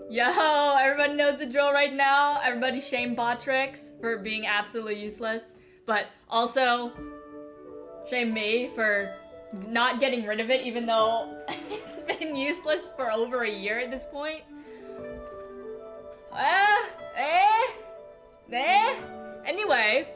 Yo, everybody knows the drill right now. Everybody shame Botrix for being absolutely useless. But also, shame me for not getting rid of it even though it's been useless for over a year at this point. Anyway,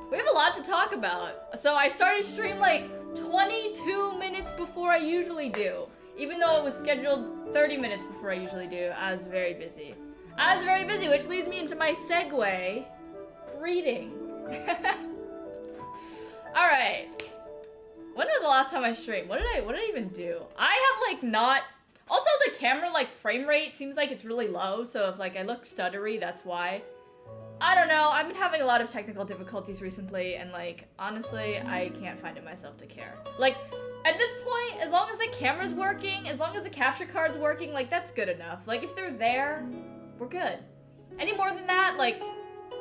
we have a lot to talk about. So I started stream like 22 minutes before I usually do. Even though it was scheduled 30 minutes before I usually do. I was very busy. Which leads me into my segue. Reading. Alright. When was the last time I streamed? What did I even do? I have like not... Also the camera like frame rate seems like it's really low, so if like I look stuttery, that's why. I don't know, I've been having a lot of technical difficulties recently, and like, honestly, I can't find it myself to care. Like, at this point, as long as the camera's working, as long as the capture card's working, like, that's good enough. Like, if they're there, we're good. Any more than that, like,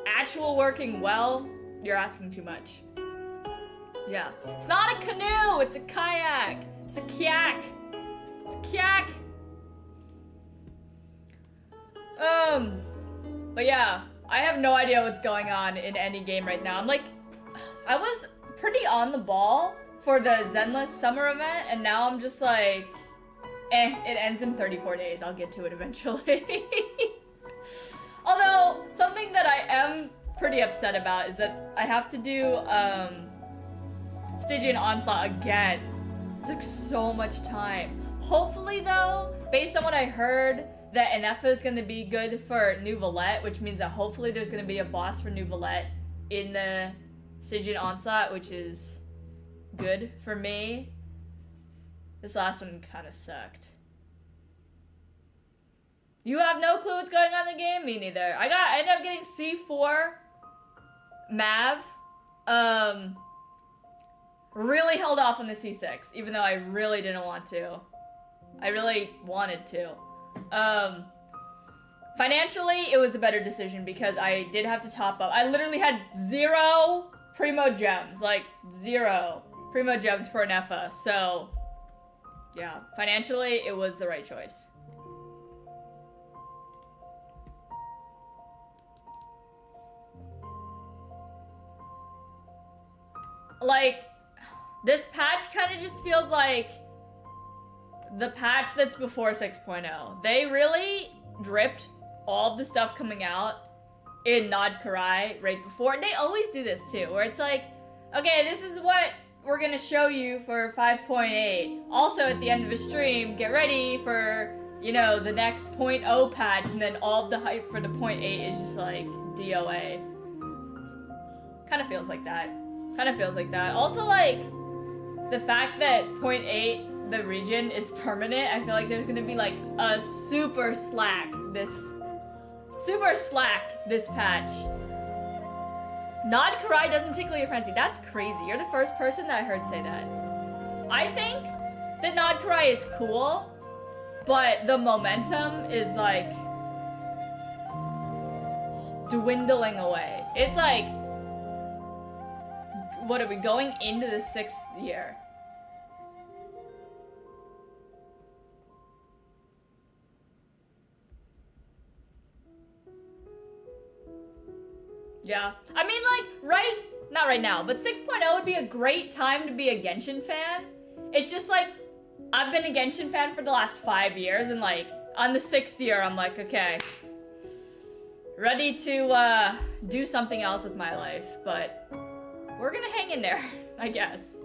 actual working well, you're asking too much. Yeah. It's not a canoe, it's a kayak. It's a kyak. It's a kyak. But yeah, I have no idea what's going on in any game right now. I'm like, I was pretty on the ball for the Zenless summer event, and now I'm just like, it ends in 34 days. I'll get to it eventually. Although, something that I am pretty upset about is that I have to do, Stigian Onslaught again. It took so much time. Hopefully though, based on what I heard, that Ineffa is going to be good for New Valette, which means that hopefully there's going to be a boss for New Valette in the Stigian Onslaught, which is good for me. This last one kind of sucked. You have no clue what's going on in the game? Me neither. I ended up getting C4 Mav. Really held off on the C6, even though I really didn't want to. I really wanted to. Financially, it was a better decision because I did have to top up. I literally had 0 primo gems, like 0 primo gems for Ineffa. So, yeah, financially, it was the right choice. Like, this patch kind of just feels like the patch that's before 6.0. They really dripped all of the stuff coming out in Nod Karai right before. They always do this too, where it's like, okay, this is what we're gonna show you for 5.8. Also at the end of a stream, get ready for, you know, the next 0.0 patch, and then all of the hype for the 0.8 is just like DOA. Kind of feels like that. Also, like, the fact that 0.8, the region, is permanent, I feel like there's gonna be like a super slack this patch. Nod Karai doesn't tickle your fancy. That's crazy. You're the first person that I heard say that. I think that Nod Karai is cool, but the momentum is like dwindling away. It's like, what are we going into the 6th year? Yeah. I mean, like, not right now, but 6.0 would be a great time to be a Genshin fan. It's just like, I've been a Genshin fan for the last 5 years, and like, on the 6th year, I'm like, okay, ready to do something else with my life, but we're gonna hang in there, I guess.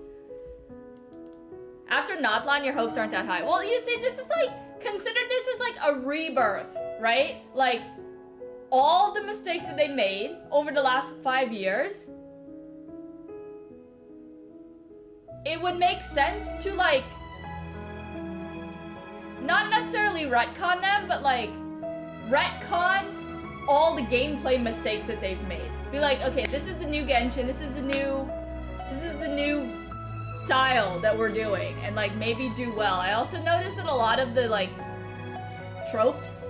After Nodlan, your hopes aren't that high. Well, you see, this is like, consider this as like a rebirth, right? Like, all the mistakes that they made over the last 5 years, it would make sense to like, not necessarily retcon them, but like, retcon all the gameplay mistakes that they've made. Be like, okay, this is the new Genshin, this is the new style that we're doing, and like, maybe do well. I also noticed that a lot of the like, tropes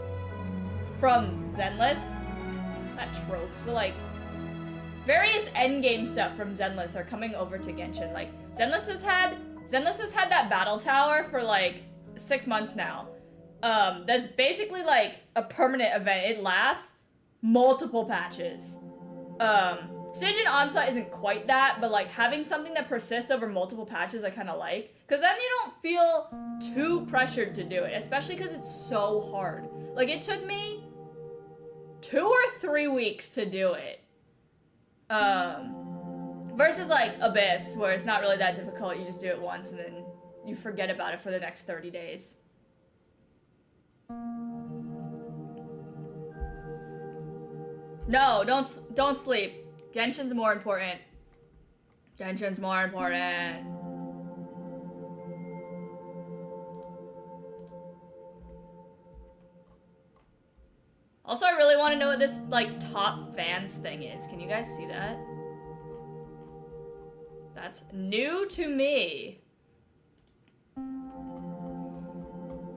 from Zenless, not tropes, but like, various endgame stuff from Zenless are coming over to Genshin. Like, Zenless has had that battle tower for like 6 months now. That's basically like a permanent event. It lasts multiple patches. Stigian Onslaught isn't quite that, but like having something that persists over multiple patches I kind of like. Because then you don't feel too pressured to do it, especially because it's so hard. Like it took me 2 or 3 weeks to do it. Versus like Abyss, where it's not really that difficult, you just do it once and then you forget about it for the next 30 days. No, don't sleep. Genshin's more important. Genshin's more important. Also, I really want to know what this, like, top fans thing is. Can you guys see that? That's new to me.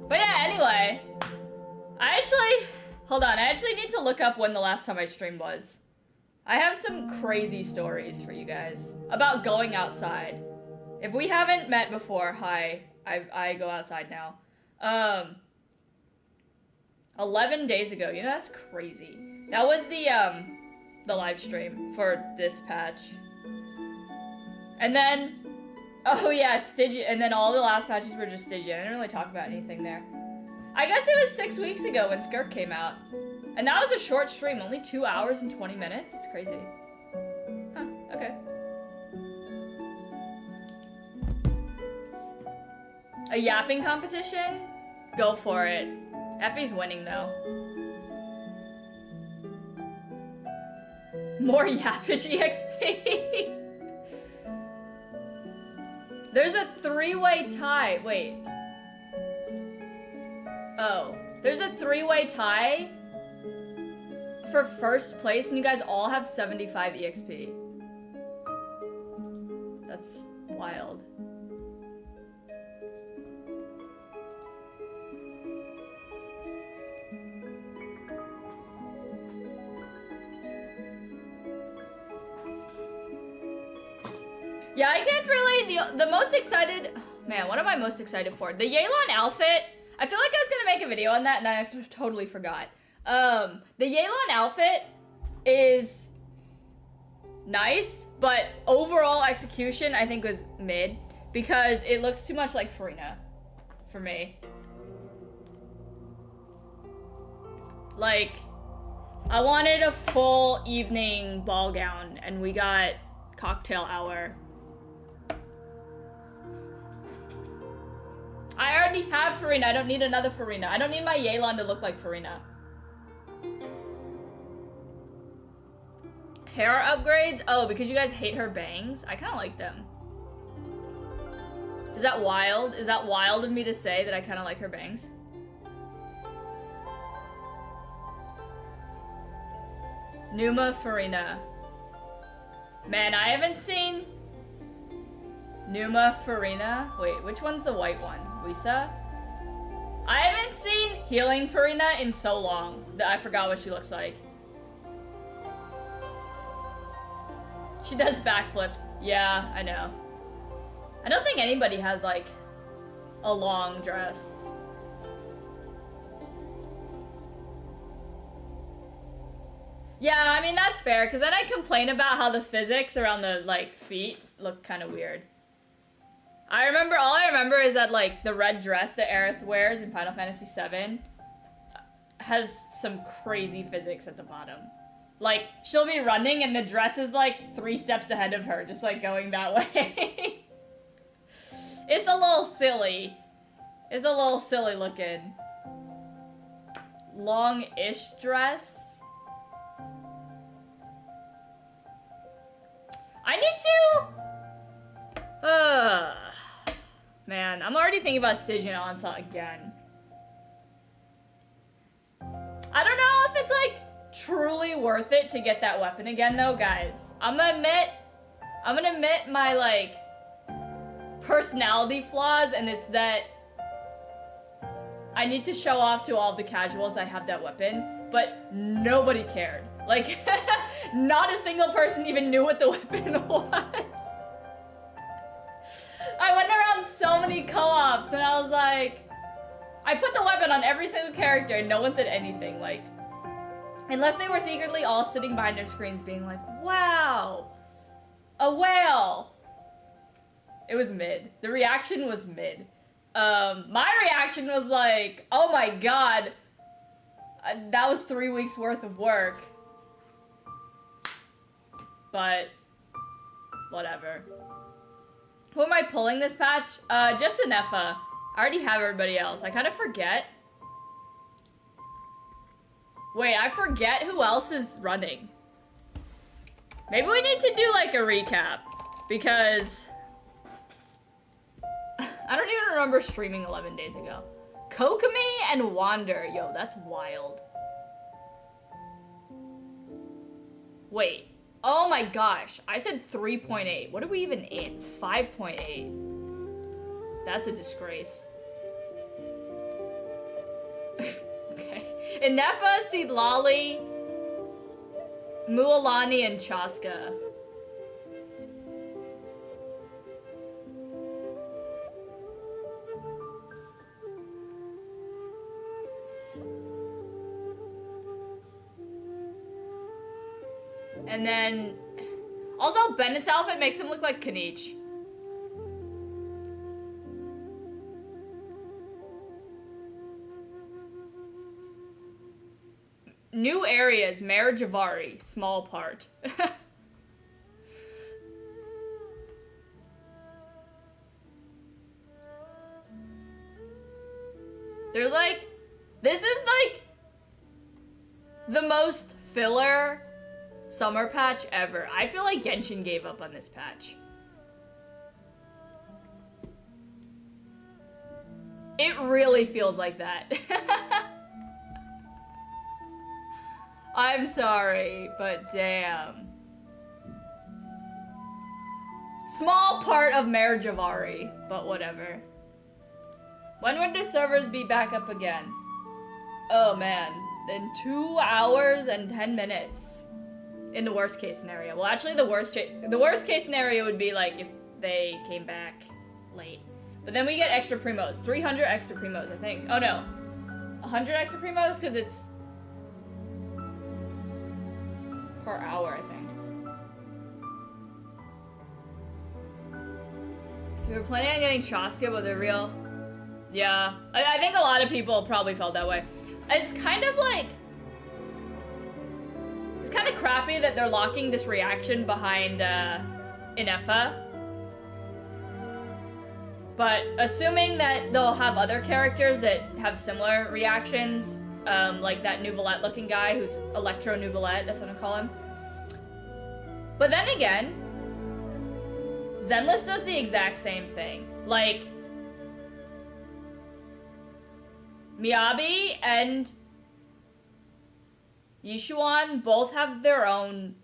But yeah, anyway. Hold on, I actually need to look up when the last time I streamed was. I have some crazy stories for you guys about going outside. If we haven't met before, hi, I go outside now. 11 days ago, you know, that's crazy. That was the live stream for this patch. And then, oh yeah, it's Stigian, and then all the last patches were just Stigian. I didn't really talk about anything there. I guess it was 6 weeks ago when Skirk came out. And that was a short stream, only 2 hours and 20 minutes. It's crazy. Huh, okay. A yapping competition? Go for it. Effie's winning though. More yappage EXP. There's a 3-way tie. Wait. Oh. There's a 3-way tie for first place, and you guys all have 75 EXP. That's wild. Yeah, I can't really, the most excited, man, what am I most excited for? The Yelan outfit, I feel like I was gonna make a video on that and I totally forgot. The Yelan outfit is nice, but overall execution I think was mid because it looks too much like Farina for me. Like, I wanted a full evening ball gown and we got cocktail hour. I already have Farina. I don't need another Farina. I don't need my Yelan to look like Farina. Hair upgrades? Oh, because you guys hate her bangs? I kind of like them. Is that wild? Is that wild of me to say that I kind of like her bangs? Numa Farina. Man, I haven't seen Numa Farina. Wait, which one's the white one? Lisa? I haven't seen Healing Farina in so long that I forgot what she looks like. She does backflips. Yeah, I know. I don't think anybody has, like, a long dress. Yeah, I mean, that's fair, because then I complain about how the physics around the, like, feet look kind of weird. All I remember is that, like, the red dress that Aerith wears in Final Fantasy VII has some crazy physics at the bottom. Like, she'll be running and the dress is, like, 3 steps ahead of her, just, like, going that way. It's a little silly. It's a little silly looking. Long-ish dress. I need to... Man, I'm already thinking about Stigian Onslaught again. I don't know if it's, like, truly worth it to get that weapon again, though, guys. I'm gonna admit my, like, personality flaws, and it's that I need to show off to all the casuals that I have that weapon, but nobody cared. Like, not a single person even knew what the weapon was. I went around so many co-ops and I was like, I put the weapon on every single character and no one said anything, like... Unless they were secretly all sitting behind their screens being like, wow! A whale! It was mid. The reaction was mid. My reaction was like, oh my god! That was 3 weeks worth of work. But... whatever. Who am I pulling this patch? Just Ineffa. I already have everybody else. I kind of forget. Wait, I forget who else is running. Maybe we need to do like a recap. Because... I don't even remember streaming 11 days ago. Kokomi and Wander. Yo, that's wild. Wait. Oh my gosh. I said 3.8. What are we even in? 5.8. That's a disgrace. Okay. Ineffa, Seedlali, Mualani, and Chaska. And then, also Bennett's outfit makes him look like Kanich. New areas, Marijavari, small part. There's like, this is like the most filler summer patch ever. I feel like Genshin gave up on this patch. It really feels like that. I'm sorry, but damn. Small part of Marijavari, but whatever. When would the servers be back up again? Oh man, in 2 hours and 10 minutes. In the worst case scenario. Well, actually the worst case scenario would be like if they came back late. But then we get extra primos. 300 extra primos, I think. Oh no. 100 extra primos because it's per hour, I think. We were planning on getting Chaska, but they're real. Yeah. I think a lot of people probably felt that way. It's kind of like... It's kind of crappy that they're locking this reaction behind Ineffa. But assuming that they'll have other characters that have similar reactions, like that Nouvelette looking guy who's Electro Nouvelette, that's what I call him. But then again, Zenless does the exact same thing. Like, Miyabi and Yishuan both have their own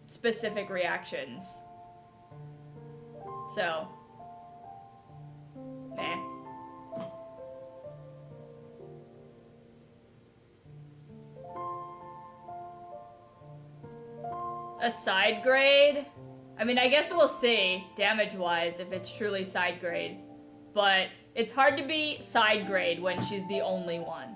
specific reactions. So, meh. A side grade? I mean, I guess we'll see, damage-wise, if it's truly side grade. But it's hard to be side grade when she's the only one.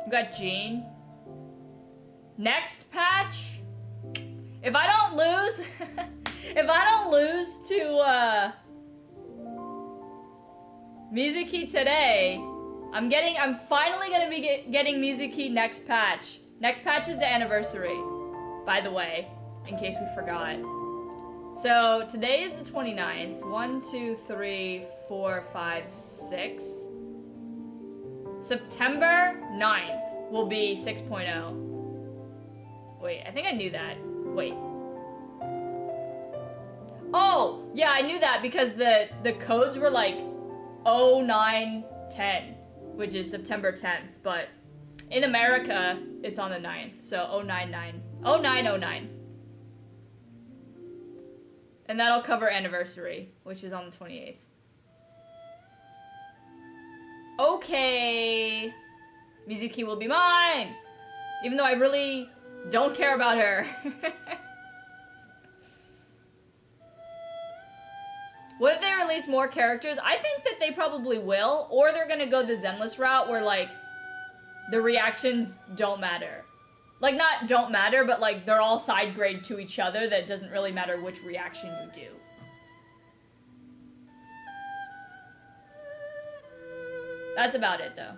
You got Jean. Next patch? If I don't lose... if I don't lose to, Mizuki today, I'm finally gonna be getting Mizuki next patch. Next patch is the anniversary, by the way, in case we forgot. So, today is the 29th. 1, 2, 3, 4, 5, 6. September 9th will be 6.0. Wait, I think I knew that. Wait. Oh, yeah, I knew that because the codes were like 0910, which is September 10th, but in America, it's on the 9th, so 0909. And that'll cover anniversary, which is on the 28th. Okay, Mizuki will be mine! Even though I really Don't care about her. What if they release more characters? I think that they probably will, or they're gonna go the Zenless route where like the reactions don't matter. Like not don't matter, but like they're all side grade to each other that doesn't really matter which reaction you do. That's about it though.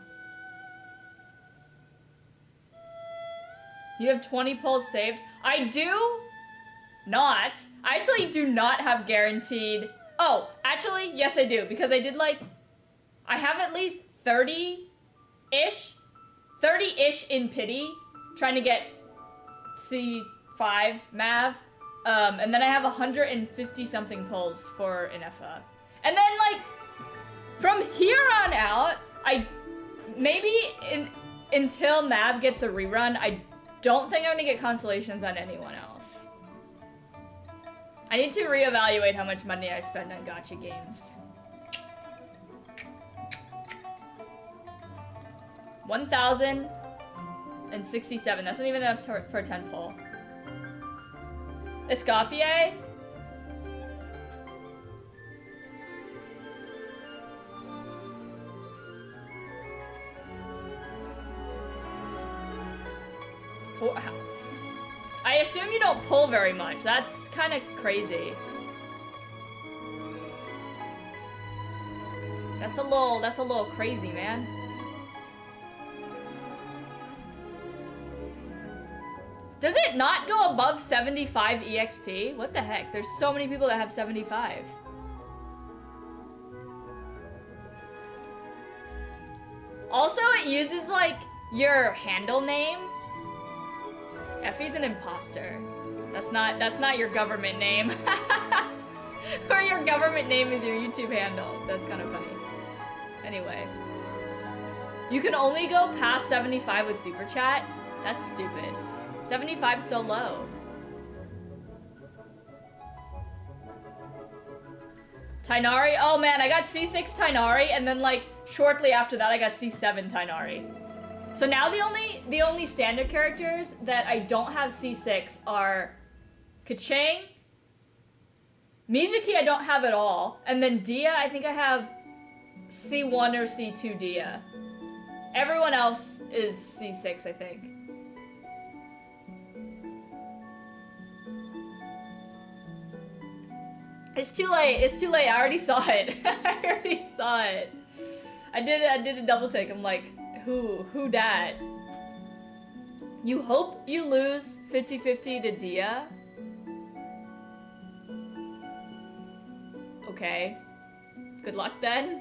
You have 20 polls saved? I do not. I actually do not have guaranteed. Oh, actually, yes I do, because I did like, I have at least 30-ish in pity, trying to get C5 Mav, and then I have 150 something pulls for Ineffa. And then like, from here on out, until Mav gets a rerun, I don't think I'm gonna get constellations on anyone else. I need to reevaluate how much money I spend on gacha games. 1,067. That's not even enough for a 10 pull. Escoffier? I assume you don't pull very much. That's kind of crazy. That's a little crazy, man. Does it not go above 75 EXP? What the heck? There's so many people that have 75. Also, it uses like your handle name. Effie's an imposter. That's not your government name. Or your government name is your YouTube handle. That's kind of funny. Anyway. You can only go past 75 with Super Chat? That's stupid. 75's so low. Tighnari? Oh man, I got C6 Tighnari, and then like shortly after that I got C7 Tighnari. So now the only standard characters that I don't have C6 are Kachang, Mizuki I don't have at all, and then Dia I think I have C1 or C2 Dia. Everyone else is C6 I think. It's too late, I already saw it. I already saw it. I did a double take, I'm like, who dat? You hope you lose 50-50 to Dia? Okay. Good luck then.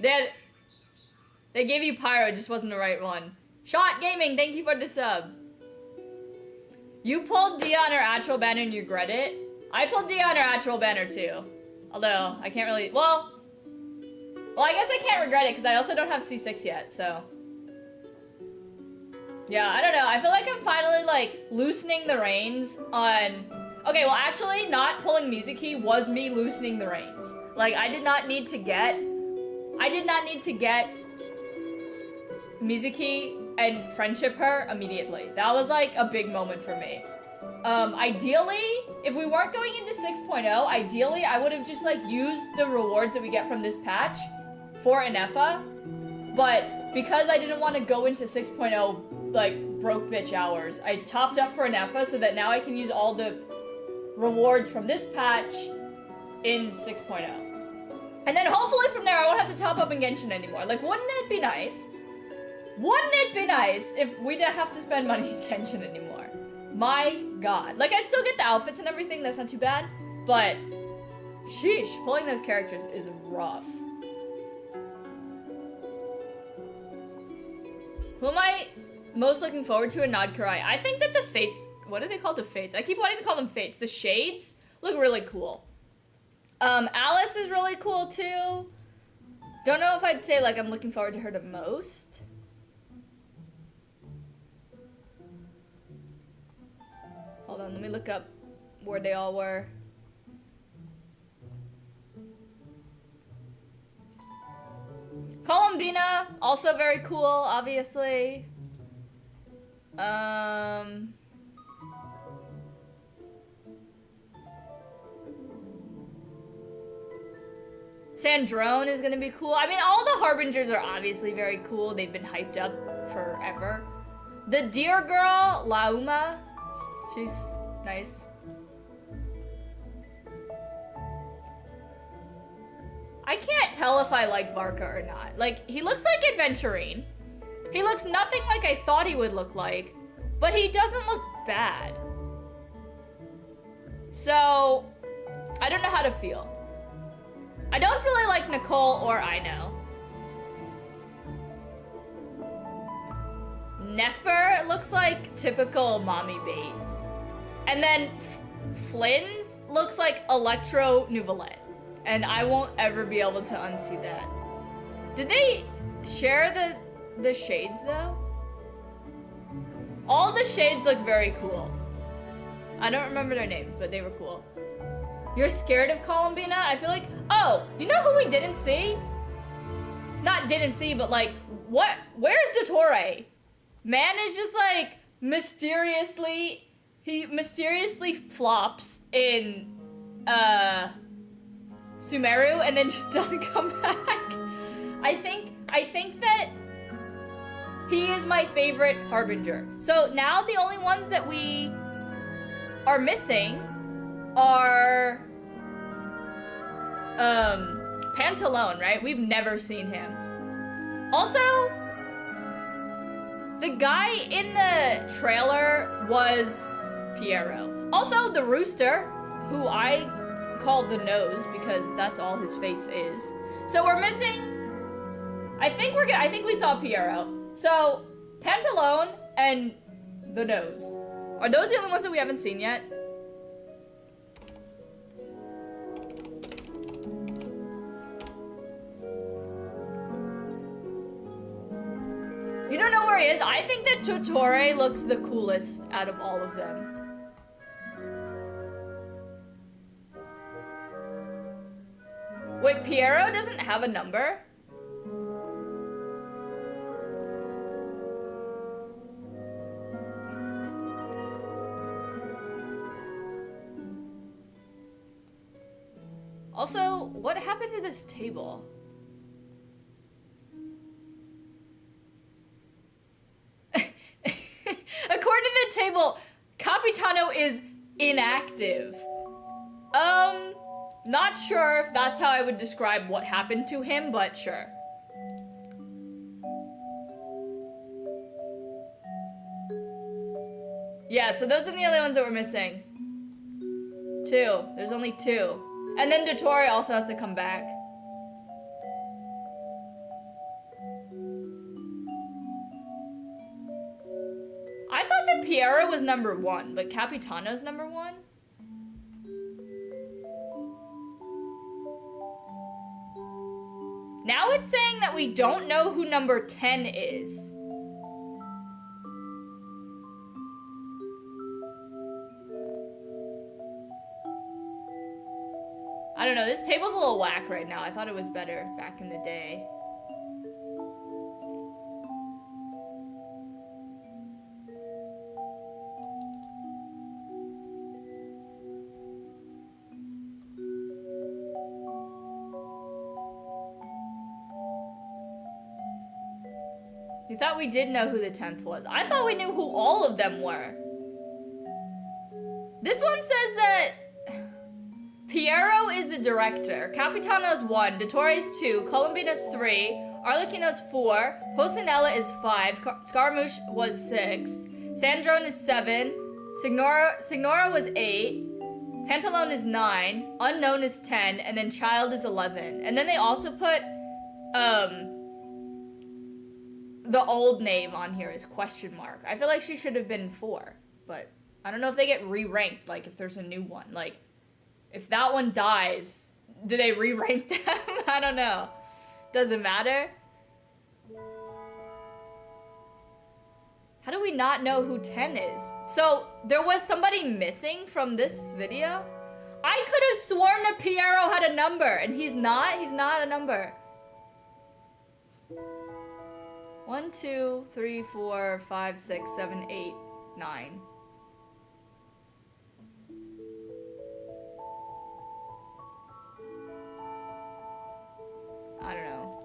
They gave you Pyro, it just wasn't the right one. Shot Gaming, thank you for the sub. You pulled Dia on her actual banner and you regret it? I pulled Dia on her actual banner too. Although, I can't really, well, I guess I can't regret it because I also don't have C6 yet, so. Yeah, I don't know. I feel like I'm finally, like, loosening the reins on... Okay, well, actually, not pulling Mizuki was me loosening the reins. Like, I did not need to get Mizuki and friendship her immediately. That was, like, a big moment for me. Ideally, if we weren't going into 6.0, ideally, I would have just, like, used the rewards that we get from this patch for Ineffa, but because I didn't want to go into 6.0 like broke bitch hours, I topped up for Ineffa so that now I can use all the rewards from this patch in 6.0. And then hopefully from there I won't have to top up in Genshin anymore. Like, wouldn't it be nice? Wouldn't it be nice if we didn't have to spend money in Genshin anymore? My god. Like, I'd still get the outfits and everything, that's not too bad, but sheesh, pulling those characters is rough. Who am I most looking forward to in Nodkurai? I think that the Fates... What are they called? The Fates? I keep wanting to call them Fates. The Shades look really cool. Alice is really cool too. Don't know if I'd say like I'm looking forward to her the most. Hold on, let me look up where they all were. Call Columbina, also very cool, obviously. Sandrone is gonna be cool. I mean, all the Harbingers are obviously very cool. They've been hyped up forever. The deer girl, Lauma, she's nice. I can't tell if I like Varka or not. Like, he looks like Adventurine. He looks nothing like I thought he would look like, but he doesn't look bad. So, I don't know how to feel. I don't really like Nicole or Ino. Nefer looks like typical mommy bait. And then Flynn's looks like Electro Nouvelette. And I won't ever be able to unsee that. Did they share the shades though? All the shades look very cool. I don't remember their names, but they were cool. You're scared of Columbina? I feel like, oh, you know who we didn't see? Not didn't see, but like, where's Dottore? Man is just like, he mysteriously flops in, Sumeru and then just doesn't come back. I think that he is my favorite Harbinger. So now the only ones that we are missing are Pantalone, right? We've never seen him. Also, the guy in the trailer was Piero. Also, the rooster, who I call the nose because that's all his face is. So we're missing. I think we saw Piero. So Pantalone and the nose. Are those the only ones that we haven't seen yet? You don't know where he is? I think that Dottore looks the coolest out of all of them. Wait, Piero doesn't have a number? Also, what happened to this table? According to the table, Capitano is inactive. Not sure if that's how I would describe what happened to him, but sure. Yeah, so those are the only ones that we're missing. 2. There's only 2. And then Dottore also has to come back. I thought that Piero was number 1, but Capitano's number 1? Now it's saying that we don't know who number 10 is. I don't know, this table's a little whack right now. I thought it was better back in the day. You thought we did know who the 10th was. I thought we knew who all of them were. This one says that Piero is the director, Capitano's 1, Dottore's 2, Columbina's 3, Arlecchino's 4, Pocinella is 5, Scaramouche was 6, Sandrone is 7, Signora was 8, Pantalone is 9, Unknown is 10, and then Child is 11. And then they also put, the old name on here is question mark. I feel like she should have been 4, but I don't know if they get re-ranked, like if there's a new one. Like, if that one dies, do they re-rank them? I don't know. Doesn't matter. How do we not know who 10 is? So, there was somebody missing from this video? I could have sworn that Piero had a number, and he's not a number. 1, 2, 3, 4, 5, 6, 7, 8, 9. I don't know.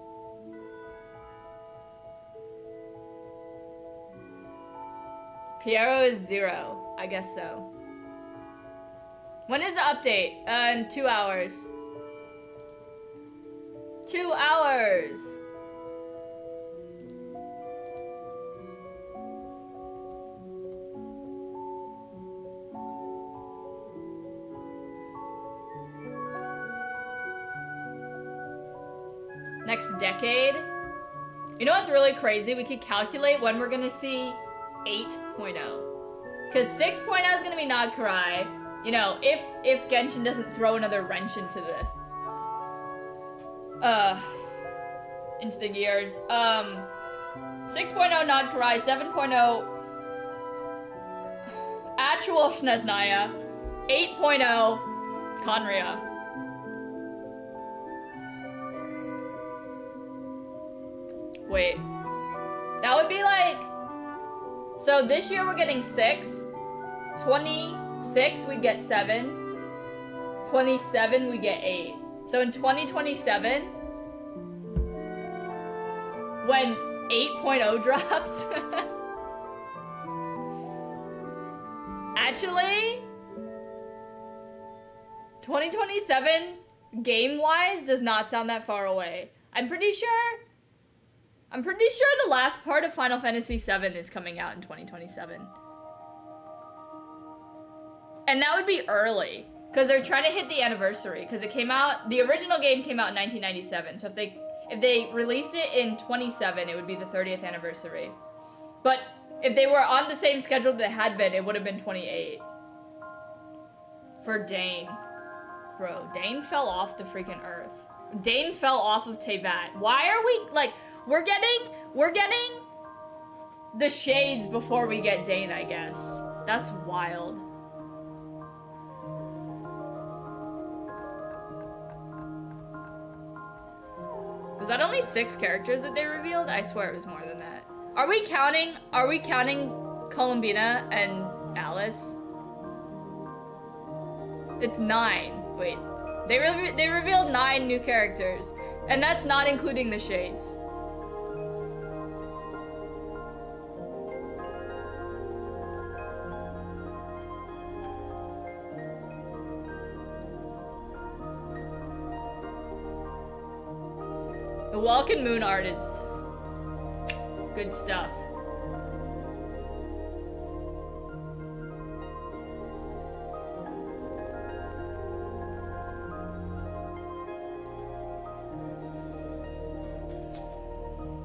Piero is 0. I guess so. When is the update? In 2 hours. 2 hours! Next decade? You know what's really crazy? We could calculate when we're gonna see 8.0. Because 6.0 is gonna be Nagkarai. You know, if Genshin doesn't throw another wrench into the gears. 6.0 Nagkarai, 7.0 actual Sneznaya, 8.0 Conria. Wait. That would be like... So this year we're getting 6. 26 we get 7. 27 we get 8. So in 2027, when 8.0 drops... Actually... 2027, game-wise, does not sound that far away. I'm pretty sure the last part of Final Fantasy VII is coming out in 2027. And that would be early, because they're trying to hit the anniversary, because it came out, the original game came out in 1997, so if they released it in 27, it would be the 30th anniversary. But if they were on the same schedule that they had been, it would have been 28. For Dane. Bro, Dane fell off the freaking earth. Dane fell off of Teyvat. Why are we, like... We're getting the shades before we get Dane, I guess. That's wild. Was that only 6 characters that they revealed? I swear it was more than that. Are we counting Columbina and Alice? It's 9. Wait. They revealed 9 new characters. And that's not including the shades. The Welkin Moon art is good stuff.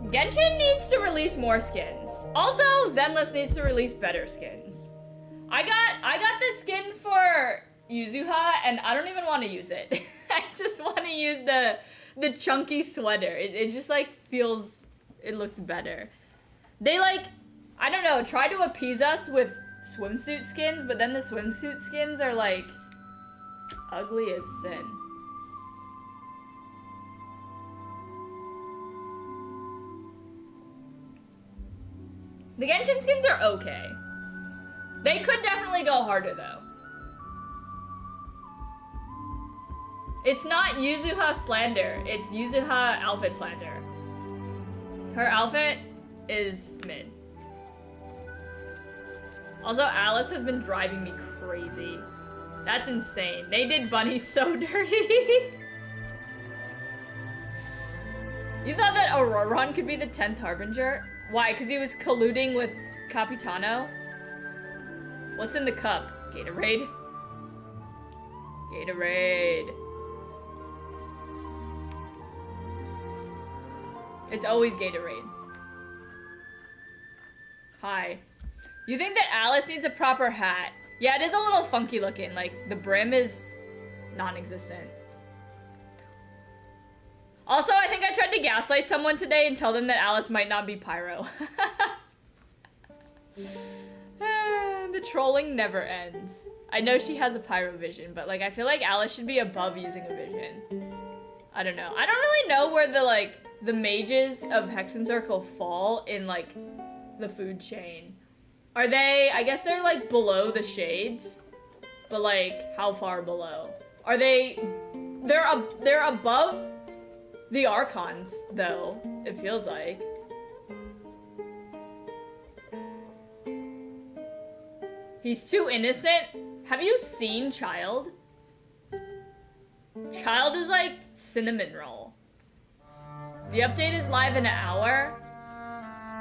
Genshin needs to release more skins. Also, Zenless needs to release better skins. I got this skin for Yuzuha and I don't even want to use it. I just want to use the chunky sweater. It just like feels, it looks better. They like, I don't know, try to appease us with swimsuit skins, but then the swimsuit skins are like ugly as sin. The Genshin skins are okay. They could definitely go harder though. It's not Yuzuha slander, it's Yuzuha outfit slander. Her outfit is mid. Also, Alice has been driving me crazy. That's insane. They did Bunny so dirty. You thought that Auroron could be the 10th Harbinger? Why? Because he was colluding with Capitano? What's in the cup? Gatorade? Gatorade. It's always Gatorade. Hi. You think that Alice needs a proper hat? Yeah, it is a little funky looking. Like, the brim is non-existent. Also, I think I tried to gaslight someone today and tell them that Alice might not be Pyro. The trolling never ends. I know she has a Pyro vision, but like, I feel like Alice should be above using a vision. I don't know. I don't really know where the mages of Hexen Circle fall in like the food chain? Are they, I guess they're like below the shades, but like how far below? Are they're above the Archons though, it feels like. He's too innocent. Have you seen Child? Child is like cinnamon roll. The update is live in an hour.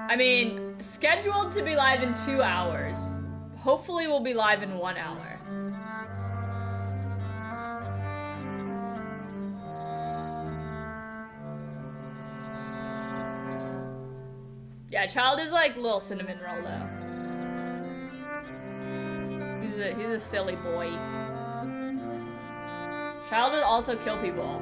I mean, scheduled to be live in 2 hours. Hopefully we'll be live in 1 hour. Yeah, Child is like little cinnamon roll though. He's a silly boy. Child will also kill people.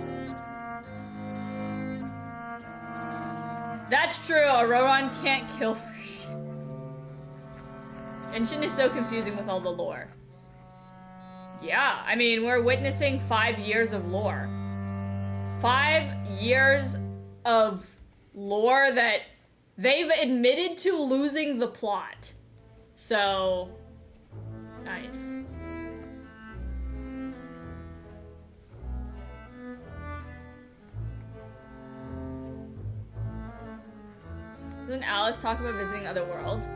That's true, Auroron can't kill for shit. Genshin is so confusing with all the lore. Yeah, I mean, we're witnessing 5 years of lore. 5 years of lore that they've admitted to losing the plot. So, nice. Doesn't Alice talk about visiting other worlds?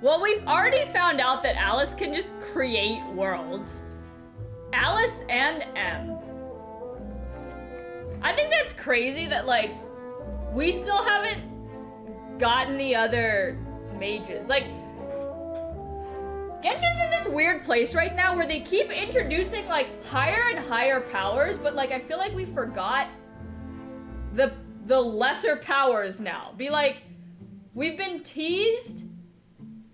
Well, we've already found out that Alice can just create worlds. Alice and M. I think that's crazy that, like, we still haven't gotten the other mages. Like, Genshin's in this weird place right now where they keep introducing, like, higher and higher powers, but, like, I feel like we forgot the lesser powers now. Be like, we've been teased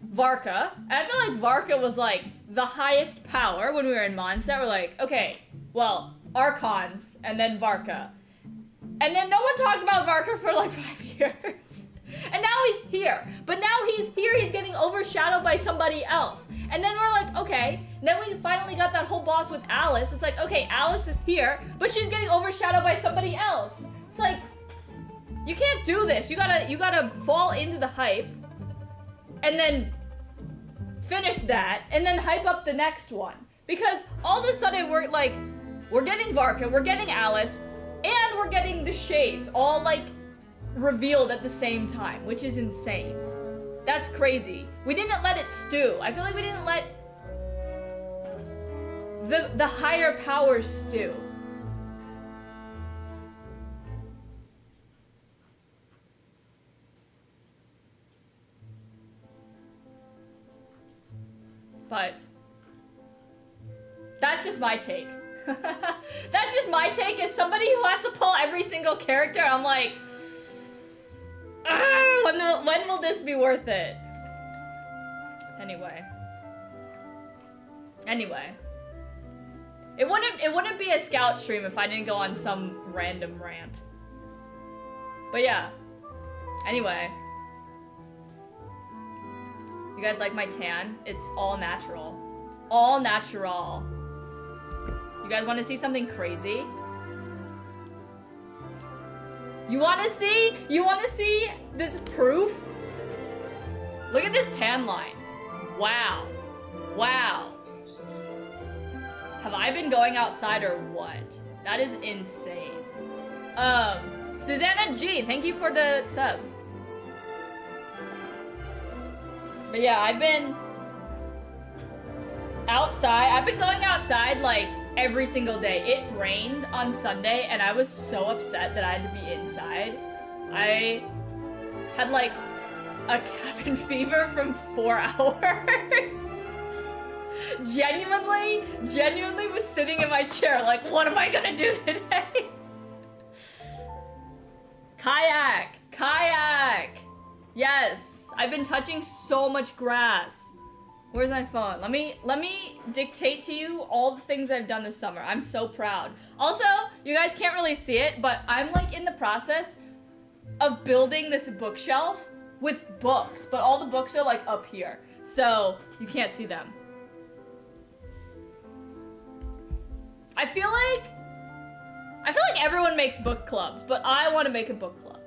Varka, and I feel like Varka was like the highest power when we were in Mondstadt. We're like, okay, well, Archons, and then Varka. And then no one talked about Varka for like 5 years. And now he's here. But now he's here, he's getting overshadowed by somebody else. And then we're like, okay. And then we finally got that whole boss with Alice. It's like, okay, Alice is here, but she's getting overshadowed by somebody else. It's like, you can't do this. You gotta fall into the hype and then finish that and then hype up the next one. Because all of a sudden we're getting Varka, we're getting Alice, and we're getting the Shades all like revealed at the same time, which is insane. That's crazy. We didn't let it stew. I feel like we didn't let the higher powers stew. But that's just my take. That's just my take as somebody who has to pull every single character. I'm like, when will this be worth it? Anyway. It wouldn't be a scout stream if I didn't go on some random rant. But yeah. Anyway. You guys like my tan? It's all natural. All natural. You guys want to see something crazy? You want to see? You want to see this proof? Look at this tan line. Wow. Wow. Have I been going outside or what? That is insane. Susanna G, thank you for the sub. But yeah, I've been outside. I've been going outside like every single day. It rained on Sunday and I was so upset that I had to be inside. I had like a cabin fever from 4 hours. Genuinely was sitting in my chair like, what am I gonna do today? Kayak! Yes. I've been touching so much grass. Where's my phone? Let me dictate to you all the things I've done this summer. I'm so proud. Also, you guys can't really see it, but I'm like in the process of building this bookshelf with books, but all the books are like up here, so you can't see them. I feel like everyone makes book clubs, but I want to make a book club.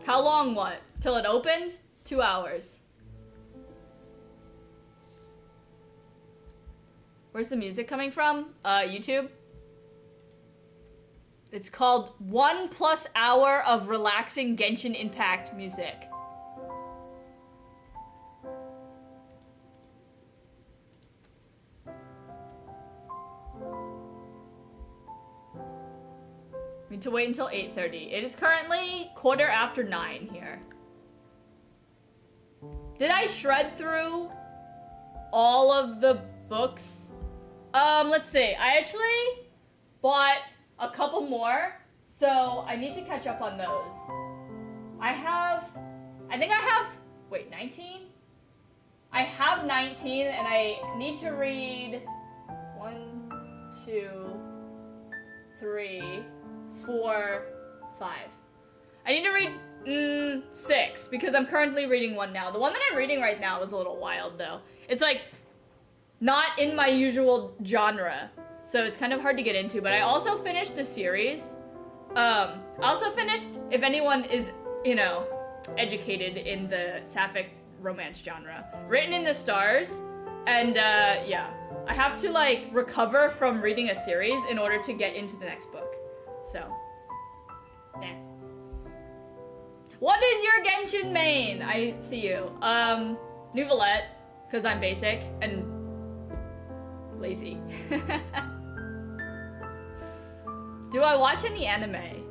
How long what? Till it opens? 2 hours. Where's the music coming from? YouTube. It's called 1+ hour of relaxing Genshin Impact music. Need to wait until 8:30. It is currently 9:15 here. Did I shred through all of the books? Let's see. I actually bought a couple more, so I need to catch up on those. I think I have, wait, 19? I have 19 and I need to read 1, 2, 3, 4, 5. I need to read 6 because I'm currently reading one now. The one that I'm reading right now is a little wild though. It's like not in my usual genre, so it's kind of hard to get into, but I also finished a series. I also finished, if anyone is, you know, educated in the sapphic romance genre, Written in the Stars, and yeah. I have to like recover from reading a series in order to get into the next book. So, yeah. What is your Genshin main? I see you. Nouvellette, because I'm basic and lazy. Do I watch any anime?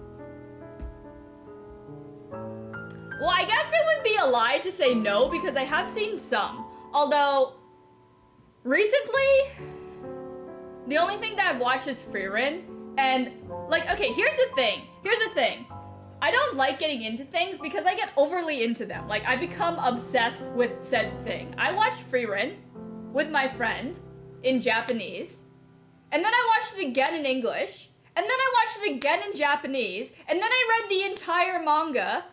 Well, I guess it would be a lie to say no because I have seen some. Although, recently, the only thing that I've watched is Frieren. And, like, okay, here's the thing. I don't like getting into things because I get overly into them. Like, I become obsessed with said thing. I watched Frieren with my friend in Japanese. And then I watched it again in English. And then I watched it again in Japanese. And then I read the entire manga.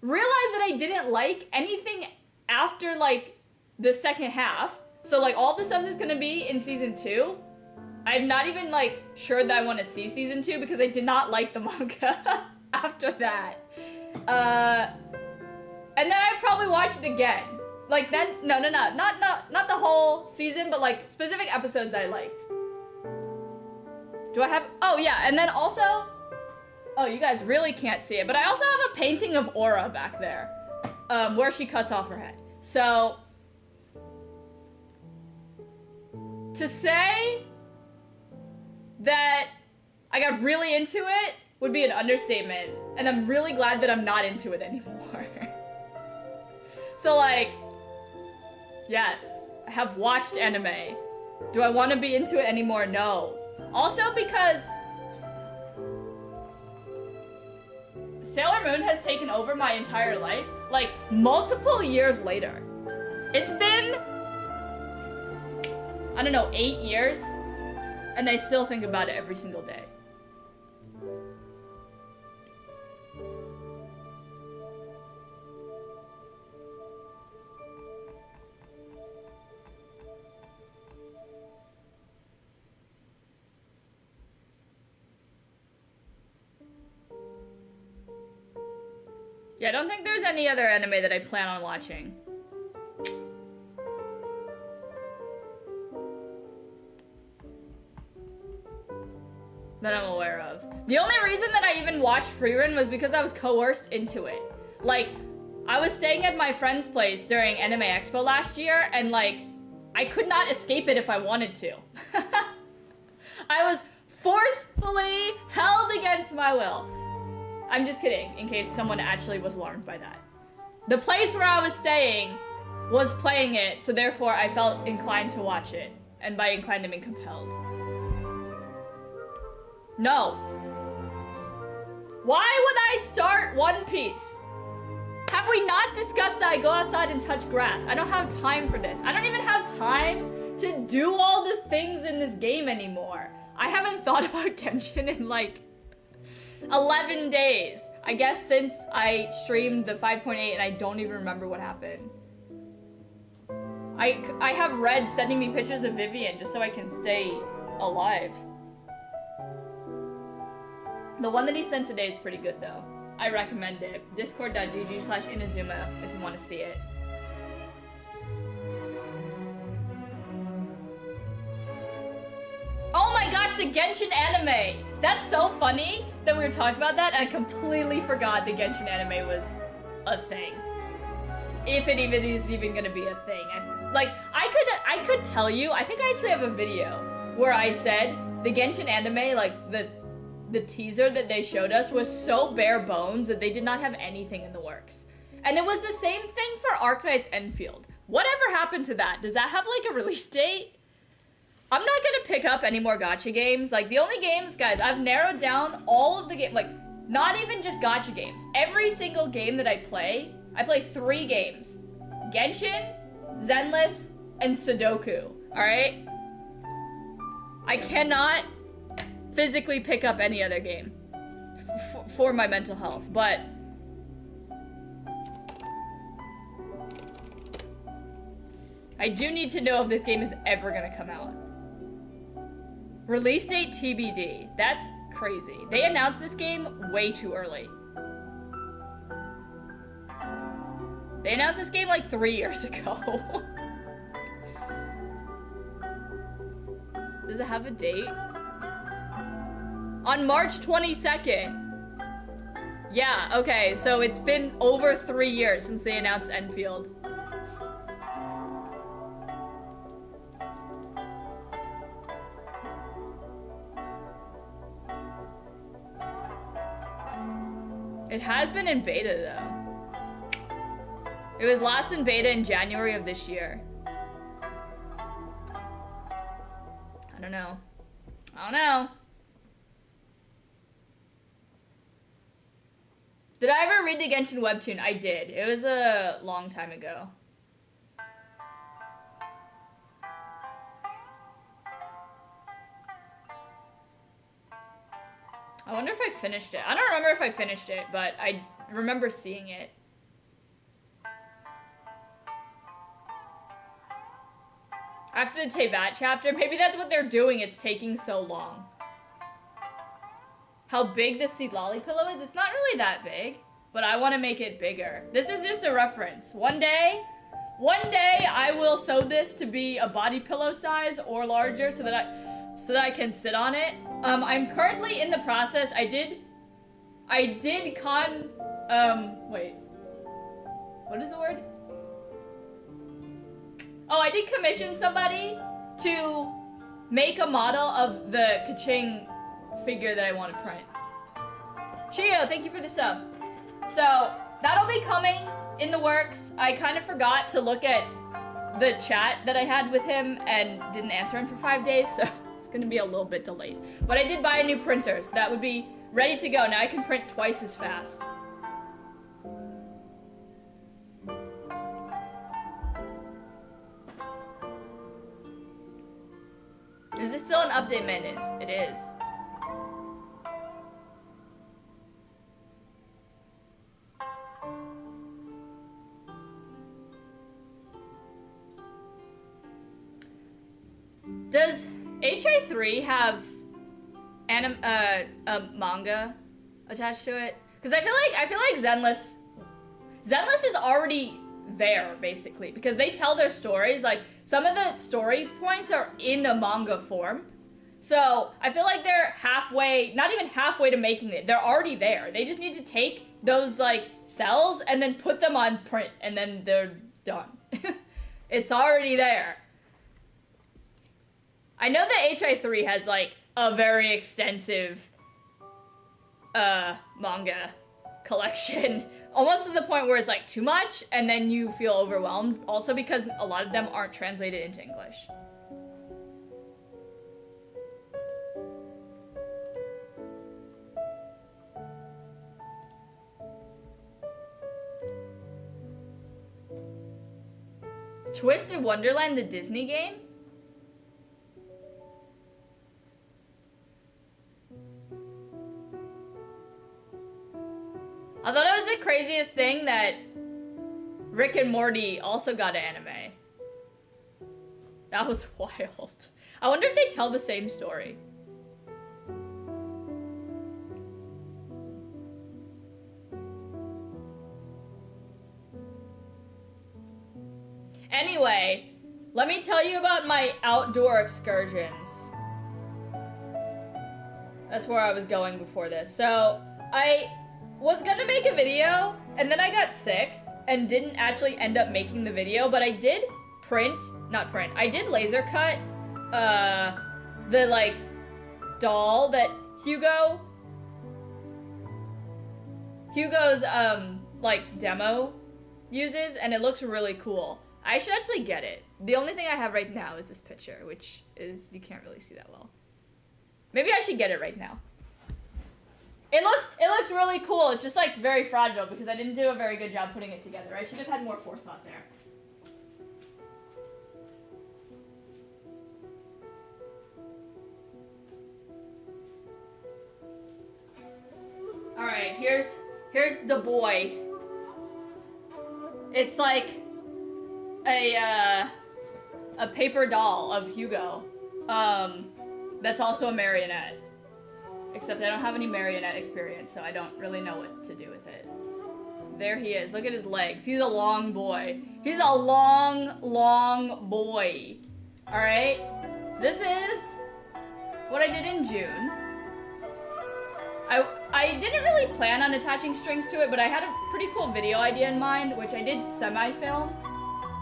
Realized that I didn't like anything after, like, the second half. So, like, all the stuff is gonna be in season 2. I'm not even, like, sure that I want to see season 2 because I did not like the manga after that. And then I probably watched it again. Like, then, not the whole season, but, like, specific episodes I liked. Do I have, oh yeah, and then also, oh, you guys really can't see it, but I also have a painting of Aura back there, where she cuts off her head. So, to say that I got really into it would be an understatement, and I'm really glad that I'm not into it anymore. So, like, yes, I have watched anime. Do I want to be into it anymore? No. Also because Sailor Moon has taken over my entire life, like, multiple years later. It's been, I don't know, 8 years, and I still think about it every single day. Yeah, I don't think there's any other anime that I plan on watching. That I'm aware of. The only reason that I even watched Frieren was because I was coerced into it. Like, I was staying at my friend's place during Anime Expo last year, and like, I could not escape it if I wanted to. I was forcefully held against my will. I'm just kidding, in case someone actually was alarmed by that. The place where I was staying was playing it, so therefore I felt inclined to watch it. And by inclined, I mean compelled. No. Why would I start One Piece? Have we not discussed that I go outside and touch grass? I don't have time for this. I don't even have time to do all the things in this game anymore. I haven't thought about Genshin in like 11 days. I guess since I streamed the 5.8 and I don't even remember what happened. I have Red sending me pictures of Vivian just so I can stay alive. The one that he sent today is pretty good though. I recommend it. Discord.gg/Inazuma if you want to see it. Oh my gosh, the Genshin anime! That's so funny that we were talking about that. I completely forgot the Genshin anime was a thing. If it even is even gonna be a thing. I could tell you, I think I actually have a video where I said the Genshin anime, like the teaser that they showed us was so bare bones that they did not have anything in the works. And it was the same thing for Arknight's Enfield. Whatever happened to that? Does that have like a release date? I'm not gonna pick up any more gacha games. Like the only games, guys, I've narrowed down all of the games, like not even just gacha games. Every single game that I play 3 games. Genshin, Zenless, and Sudoku, all right? I cannot physically pick up any other game for my mental health, but I do need to know if this game is ever gonna come out. Release date TBD. That's crazy. They announced this game way too early. They announced this game like 3 years ago. Does it have a date? On March 22nd. Yeah, okay, so it's been over 3 years since they announced Enfield. It has been in beta though. It was last in beta in January of this year. I don't know. I don't know. Did I ever read the Genshin webtoon? I did. It was a long time ago. I wonder if I finished it. I don't remember if I finished it, but I remember seeing it. After the Teyvat chapter, maybe that's what they're doing. It's taking so long. How big the seed lolly pillow is? It's not really that big, but I want to make it bigger. This is just a reference. One day I will sew this to be a body pillow size or larger so that I can sit on it. I'm currently in the process. I did wait. What is the word? Oh, I did commission somebody to make a model of the Kaching figure that I want to print. Chio, thank you for the sub. So, that'll be coming in the works. I kind of forgot to look at the chat that I had with him and didn't answer him for 5 days, so it's gonna be a little bit delayed. But I did buy a new printer, so that would be ready to go. Now I can print twice as fast. Is this still an update minutes? It is. Does HA3 have a manga attached to it? Because I feel like Zenless is already there basically, because they tell their stories, like some of the story points are in a manga form. So I feel like they're halfway, not even halfway to making it. They're already there. They just need to take those like cells and then put them on print and then they're done. It's already there. I know that HI3 has like a very extensive manga collection, almost to the point where it's like too much and then you feel overwhelmed, also because a lot of them aren't translated into English. Twisted Wonderland, the Disney game? I thought it was the craziest thing that Rick and Morty also got an anime. That was wild. I wonder if they tell the same story. Anyway, let me tell you about my outdoor excursions. That's where I was going before this. So, I was gonna make a video, and then I got sick, and didn't actually end up making the video, but I did I did laser cut, the, like, doll that Hugo's, like, demo uses, and it looks really cool. I should actually get it. The only thing I have right now is this picture, which is, you can't really see that well. Maybe I should get it right now. It looks really cool. It's just, like, very fragile because I didn't do a very good job putting it together. I should have had more forethought there. Alright, here's the boy. It's like a paper doll of Hugo. That's also a marionette. Except I don't have any marionette experience, so I don't really know what to do with it. There he is. Look at his legs. He's a long boy. He's a long boy. Alright? This is what I did in June. I didn't really plan on attaching strings to it, but I had a pretty cool video idea in mind, which I did semi-film.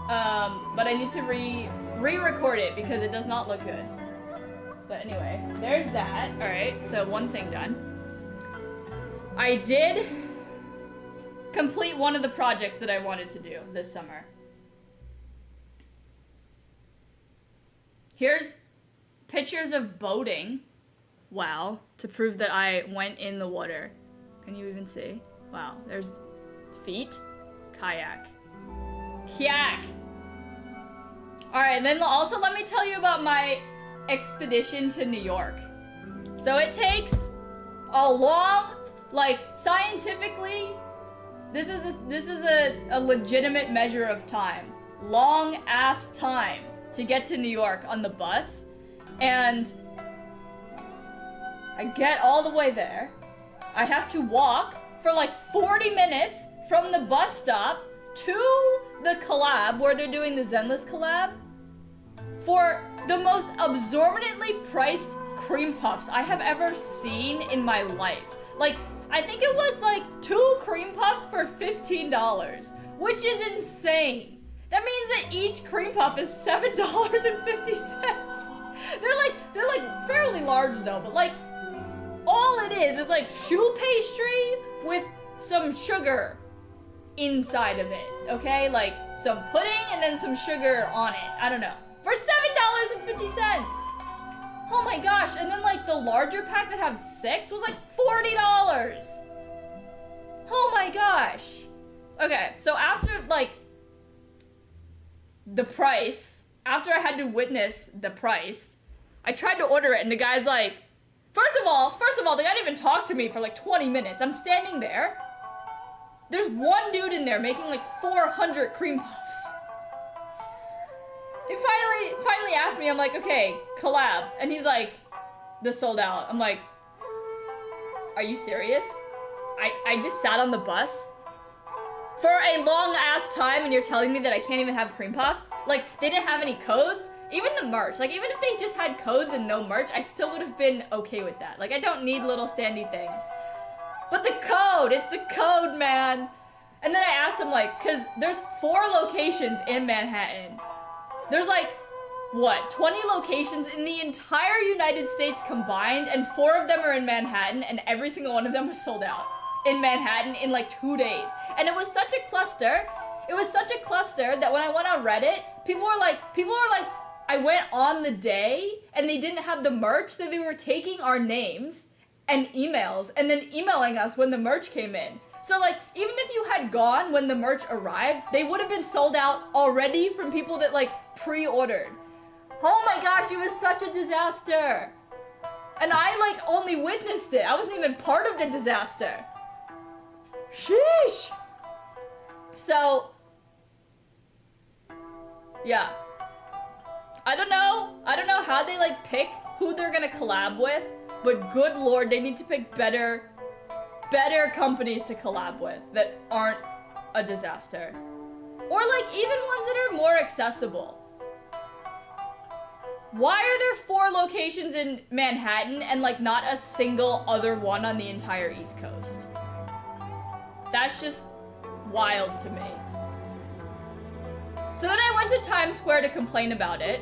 But I need to re-record it because it does not look good. But anyway, there's that. Alright, so one thing done. I did complete one of the projects that I wanted to do this summer. Here's pictures of boating. Wow, to prove that I went in the water. Can you even see? Wow, there's feet. Kayak. Kayak! Alright, and then also let me tell you about my expedition to New York. So it takes a long, like, scientifically, this is a legitimate measure of time. Long ass time to get to New York on the bus. And I get all the way there. I have to walk for like 40 minutes from the bus stop to the collab where they're doing the Zenless collab for the most exorbitantly priced cream puffs I have ever seen in my life. Like, I think it was like 2 cream puffs for $15, which is insane. That means that each cream puff is $7.50. They're like fairly large though, but like, all it is like choux pastry with some sugar inside of it, okay? Like some pudding and then some sugar on it. I don't know. For $7.50. Oh my gosh, and then like the larger pack that have 6 was like $40. Oh my gosh. Okay, so after like the price, after I had to witness the price, I tried to order it and the guy's like, First of all, the guy didn't even talk to me for like 20 minutes. I'm standing there. There's one dude in there making like 400 cream puffs. He finally asked me, I'm like, okay, collab. And he's like, this sold out. I'm like, are you serious? I just sat on the bus for a long ass time and you're telling me that I can't even have cream puffs? Like, they didn't have any codes? Even the merch, like even if they just had codes and no merch, I still would have been okay with that. Like I don't need little standy things. But the code, it's the code, man. And then I asked him like, cause there's 4 locations in Manhattan. There's like, what, 20 locations in the entire United States combined, and 4 of them are in Manhattan, and every single one of them was sold out in Manhattan in like 2 days. And it was such a cluster. It was such a cluster that when I went on Reddit, people were like, I went on the day and they didn't have the merch, so they were taking our names and emails and then emailing us when the merch came in. So like, even if you had gone when the merch arrived, they would have been sold out already from people that like pre-ordered. Oh my gosh, it was such a disaster. And I like only witnessed it. I wasn't even part of the disaster. Sheesh. So, yeah. I don't know how they like pick who they're gonna collab with, but good lord, they need to pick better companies to collab with that aren't a disaster. Or like even ones that are more accessible. Why are there 4 locations in Manhattan and like not a single other one on the entire East Coast? That's just wild to me. So then I went to Times Square to complain about it,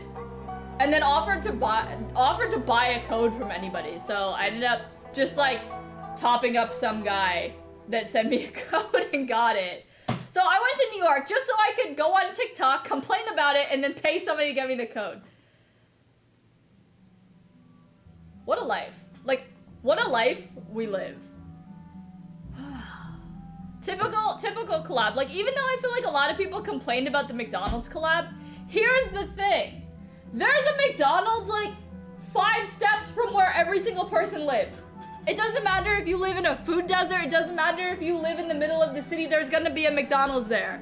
and then offered to buy a code from anybody. So I ended up just like topping up some guy that sent me a code and got it. So I went to New York just so I could go on TikTok, complain about it, and then pay somebody to get me the code. What a life. Like, what a life we live. Typical collab. Like, even though I feel like a lot of people complained about the McDonald's collab, here's the thing. There's a McDonald's, like, 5 steps from where every single person lives. It doesn't matter if you live in a food desert. It doesn't matter if you live in the middle of the city. There's gonna be a McDonald's there.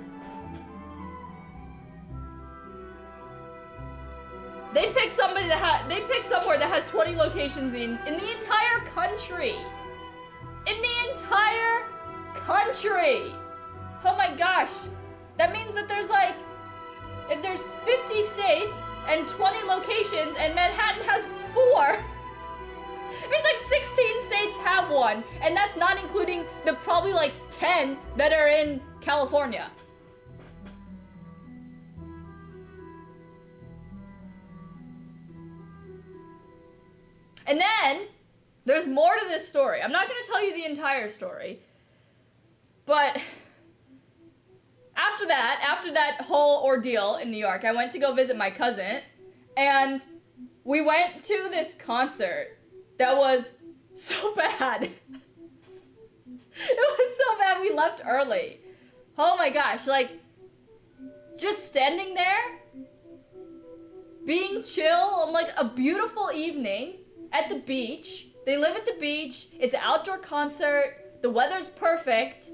They pick somewhere that has 20 locations in the entire country. In the entire country. Oh my gosh. That means that there's like, if there's 50 states and 20 locations and Manhattan has 4, it means like 16 states have one, and that's not including the probably like 10 that are in California. And then, there's more to this story. I'm not going to tell you the entire story, but after that whole ordeal in New York, I went to go visit my cousin, and we went to this concert that was so bad. It was so bad, we left early. Oh my gosh, like, just standing there, being chill on like a beautiful evening at the beach. They live at the beach, it's an outdoor concert, the weather's perfect,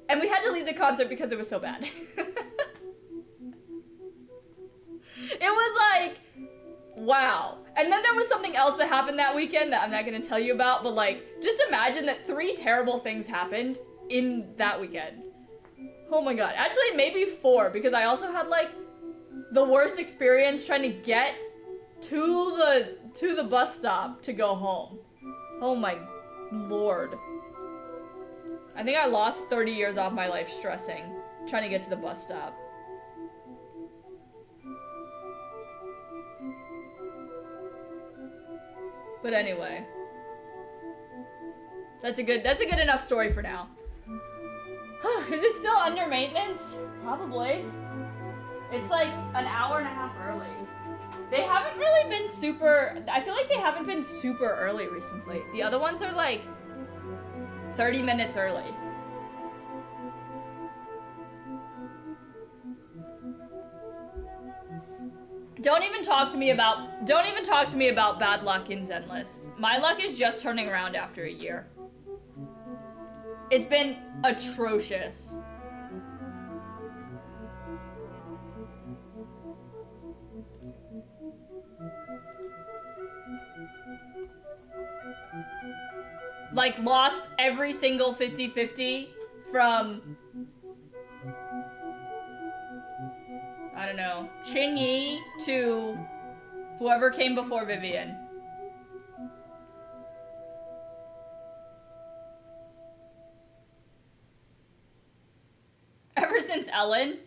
and we had to leave the concert because it was so bad. It was like, wow. And then there was something else that happened that weekend that I'm not gonna tell you about, but like, just imagine that 3 terrible things happened in that weekend. Oh my god. Actually, maybe 4, because I also had like the worst experience trying to get to the bus stop to go home. Oh my lord. I think I lost 30 years off my life stressing, trying to get to the bus stop. But anyway, that's a good enough story for now. Is it still under maintenance? Probably. It's like an hour and a half early. They haven't really been super, I feel like they haven't been super early recently. The other ones are like 30 minutes early. Don't even talk to me about bad luck in Zenless. My luck is just turning around after a year. It's been atrocious. Like, lost every single 50-50 from, I don't know, Qingyi to whoever came before Vivian. Ever since Ellen?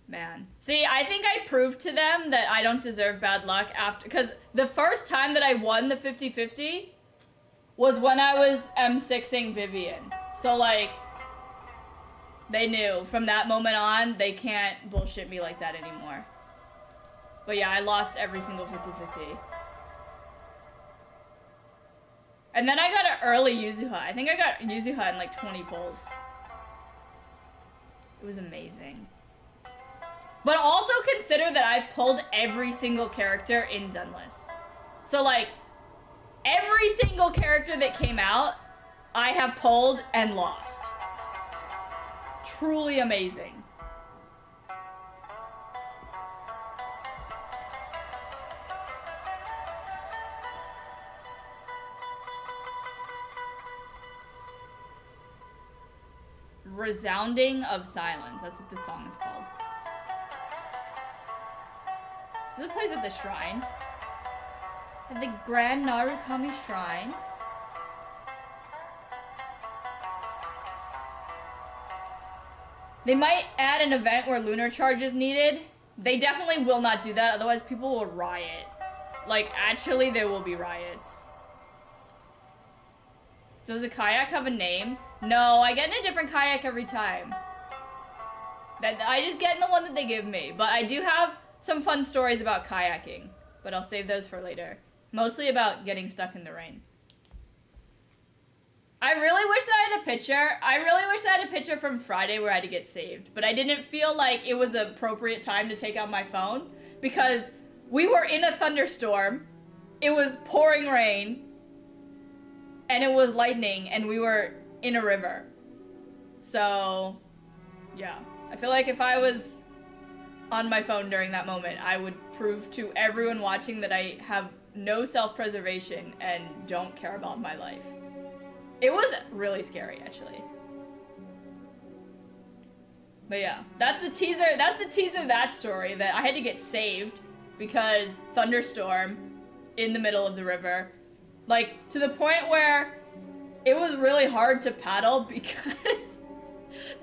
Man. See, I think I proved to them that I don't deserve bad luck after, because the first time that I won the 50-50 was when I was M6ing Vivian. So like, they knew from that moment on, they can't bullshit me like that anymore. But yeah, I lost every single 50-50. And then I got an early Yuzuha. I think I got Yuzuha in like 20 pulls. It was amazing. But also consider that I've pulled every single character in Zenless. So like, every single character that came out, I have pulled and lost. Truly amazing. resounding of silence. That's what this song is called. This is a place at the shrine. At the Grand Narukami Shrine. They might add an event where lunar charge is needed. They definitely will not do that, otherwise people will riot. Like, actually, there will be riots. Does the kayak have a name? No, I get in a different kayak every time. I just get in the one that they give me. But I do have some fun stories about kayaking. But I'll save those for later. Mostly about getting stuck in the rain. I really wish that I had a picture. I really wish I had a picture from Friday where I had to get saved. But I didn't feel like it was an appropriate time to take out my phone. Because we were in a thunderstorm. It was pouring rain. And it was lightning. And we were in a river. So, yeah. I feel like if I was on my phone during that moment, I would prove to everyone watching that I have no self-preservation and don't care about my life. It was really scary, actually. But yeah, that's the teaser of that story, that I had to get saved because thunderstorm in the middle of the river. Like, to the point where it was really hard to paddle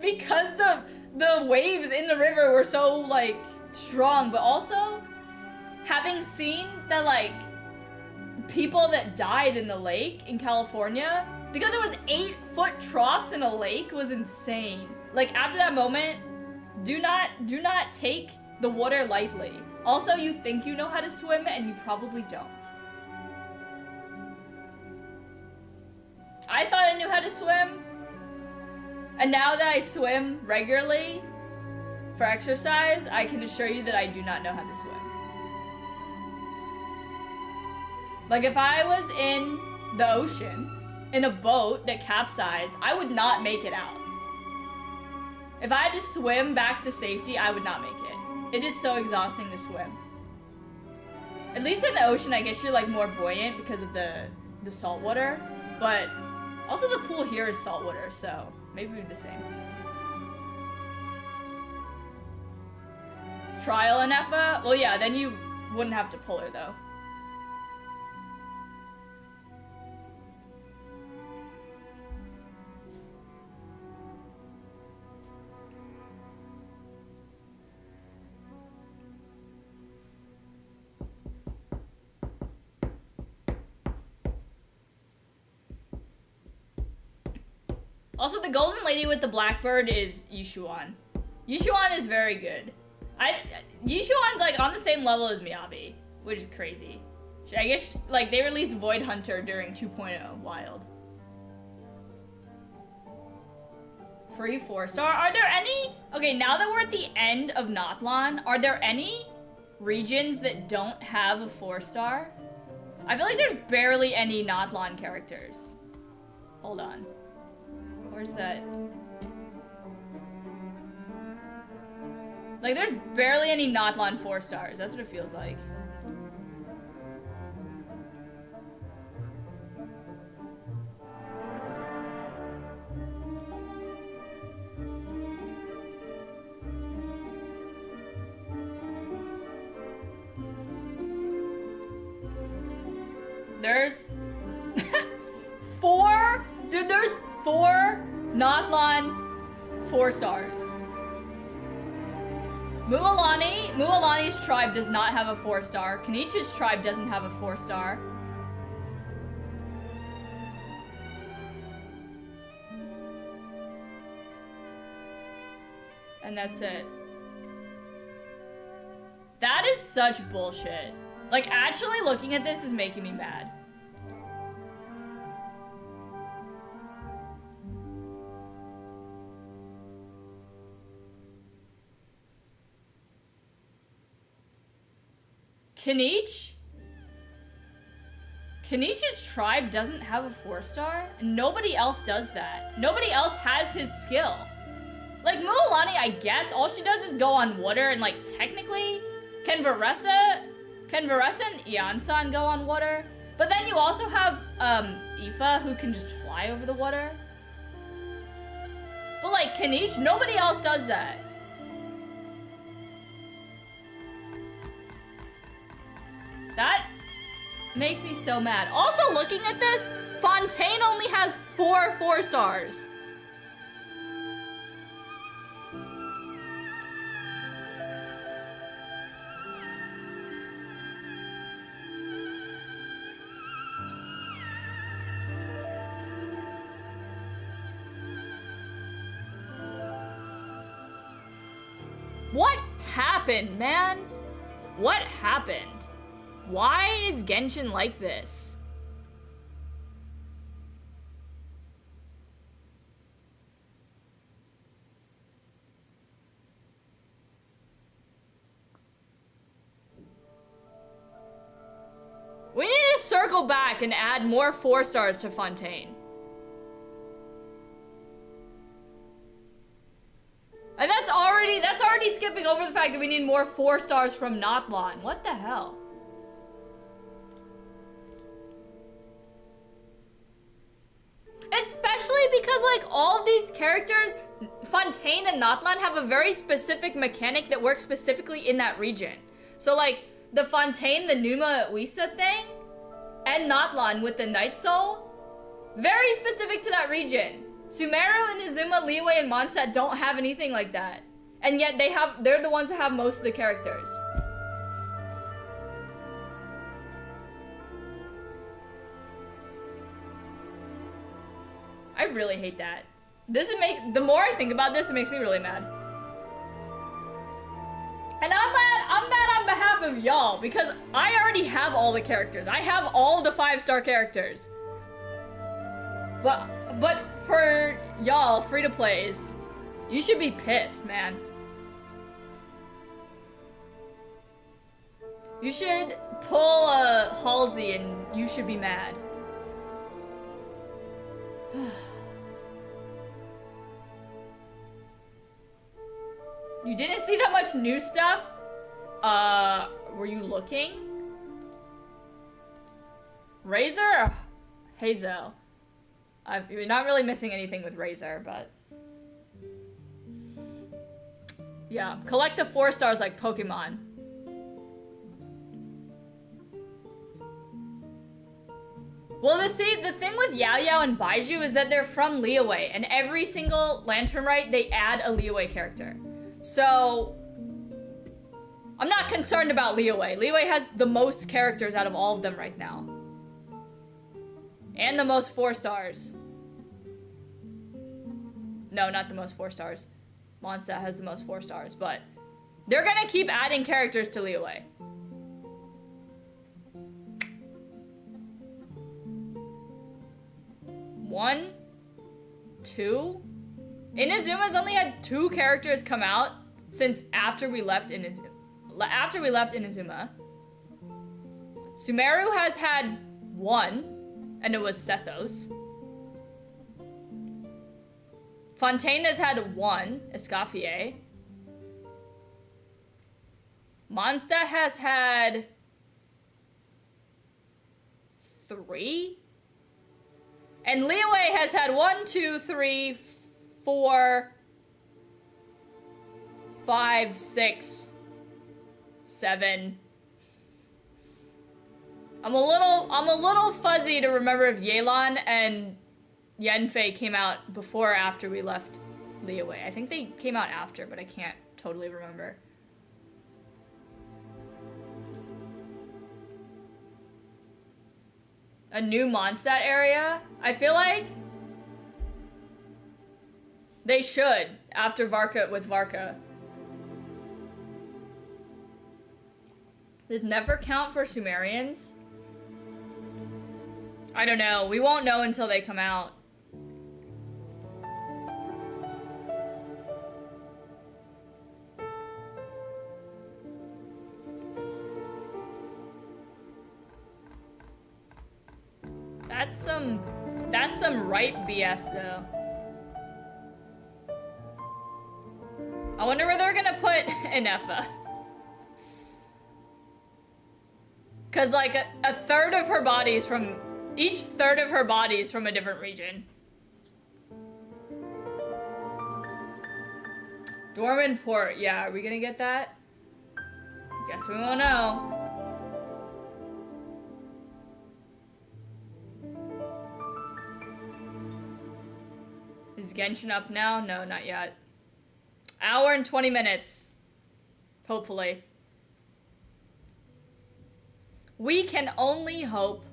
because the waves in the river were so, like, strong. But also, having seen the, like, people that died in the lake in California, because it was 8-foot troughs in a lake, was insane. Like, after that moment, do not take the water lightly. Also, you think you know how to swim, and you probably don't. I thought I knew how to swim, and now that I swim regularly for exercise, I can assure you that I do not know how to swim. Like, if I was in the ocean, in a boat that capsized, I would not make it out. If I had to swim back to safety, I would not make it. It is so exhausting to swim. At least in the ocean, I guess you're, like, more buoyant because of the salt water, but also the pool here is salt water, so maybe we're the same. Trial Ineffa? Well, yeah, then you wouldn't have to pull her, though. Also, the golden lady with the blackbird is Yushuan. Yushuan is very good. Yushuan's like on the same level as Miyabi, which is crazy. I guess like they released Void Hunter during 2.0 Wild. Free 4-star. Are there any? Okay, now that we're at the end of Natlan, are there any regions that don't have a 4-star? I feel like there's barely any Natlan characters. Hold on. Where's that? Like, there's barely any Natlan 4-stars. That's what it feels like. There's 4? Dude, there's 4 Natlan 4-stars. Mualani's tribe does not have a 4-star. Kenichi's tribe doesn't have a 4-star. And that's it. That is such bullshit. Like, actually looking at this is making me mad. Kenichi's tribe doesn't have a 4-star, and nobody else does that. Nobody else has his skill. Like, Mualani, I guess, all she does is go on water, and, like, technically, can Varessa and Iansan go on water? But then you also have, Aoife, who can just fly over the water. But like Kanich, nobody else does that. That makes me so mad. Also, looking at this, Fontaine only has 4 stars. What happened, man? What happened? Why is Genshin like this? We need to circle back and add more 4 stars to Fontaine. And that's already skipping over the fact that we need more 4 stars from Notlon. What the hell? Especially because, like, all of these characters, Fontaine and Notlon, have a very specific mechanic that works specifically in that region. So, like, the Fontaine, the Numa Uisa thing, and Notlon with the Night Soul, very specific to that region. Sumeru, Inazuma, Liyue, and Mondstadt don't have anything like that. And yet they're the ones that have most of the characters. I really hate that. The more I think about this, it makes me really mad. And I'm mad on behalf of y'all, because I already have all the characters. I have all the 5-star characters. But for y'all, free-to-plays, you should be pissed, man. You should pull a Halsey and you should be mad. You didn't see that much new stuff? Were you looking? Razor or Hazel? You're not really missing anything with Razor, but... yeah, collect the 4 stars like Pokemon. Well, the thing with Yao Yao and Baiju is that they're from Liyue, and every single Lantern Rite, they add a Liyue character. So, I'm not concerned about Liyue. Liyue has the most characters out of all of them right now. And the most 4 stars. No, not the most 4 stars. Mondstadt has the most 4 stars, but they're gonna keep adding characters to Liyue. One, 2. Inazuma's only had 2 characters come out since after we left Inazuma. Sumeru has had 1, and it was Sethos. Fontaine has had 1, Escoffier. Mondstadt has had 3. And Liyue has had 1, 2, 3, 4, 5, 6, 7. I'm a little fuzzy to remember if Yelan and Yanfei came out before or after we left Liyue. I think they came out after, but I can't totally remember. A new Mondstadt area? I feel like they should after Varka with Varka. Does never count for Sumerians? I don't know. We won't know until they come out. That's some right BS though. I wonder where they're gonna put Ineffa. Cause like a third of her body is from, each third of her body is from a different region. Dormant Port. Yeah, are we gonna get that? Guess we won't know. Is Genshin up now? No, not yet. Hour and 20 minutes. Hopefully. We can only hope.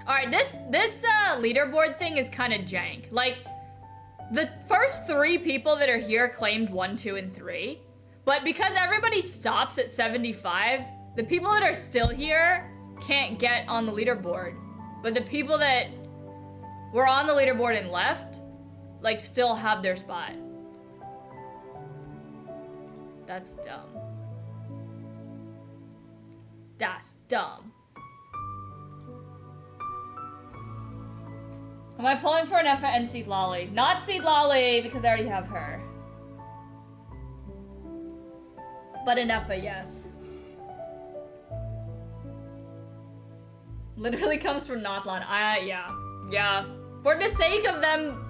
Alright, this leaderboard thing is kind of jank. Like, the first 3 people that are here claimed 1, 2, and 3. But because everybody stops at 75, the people that are still here can't get on the leaderboard. But the people that were on the leaderboard and left, like, still have their spot. That's dumb. That's dumb. Am I pulling for Ineffa and Seed Lolly? Not Seed Lolly, because I already have her. But Ineffa, yes. Literally comes from Notlan. Yeah. Yeah. For the sake of them.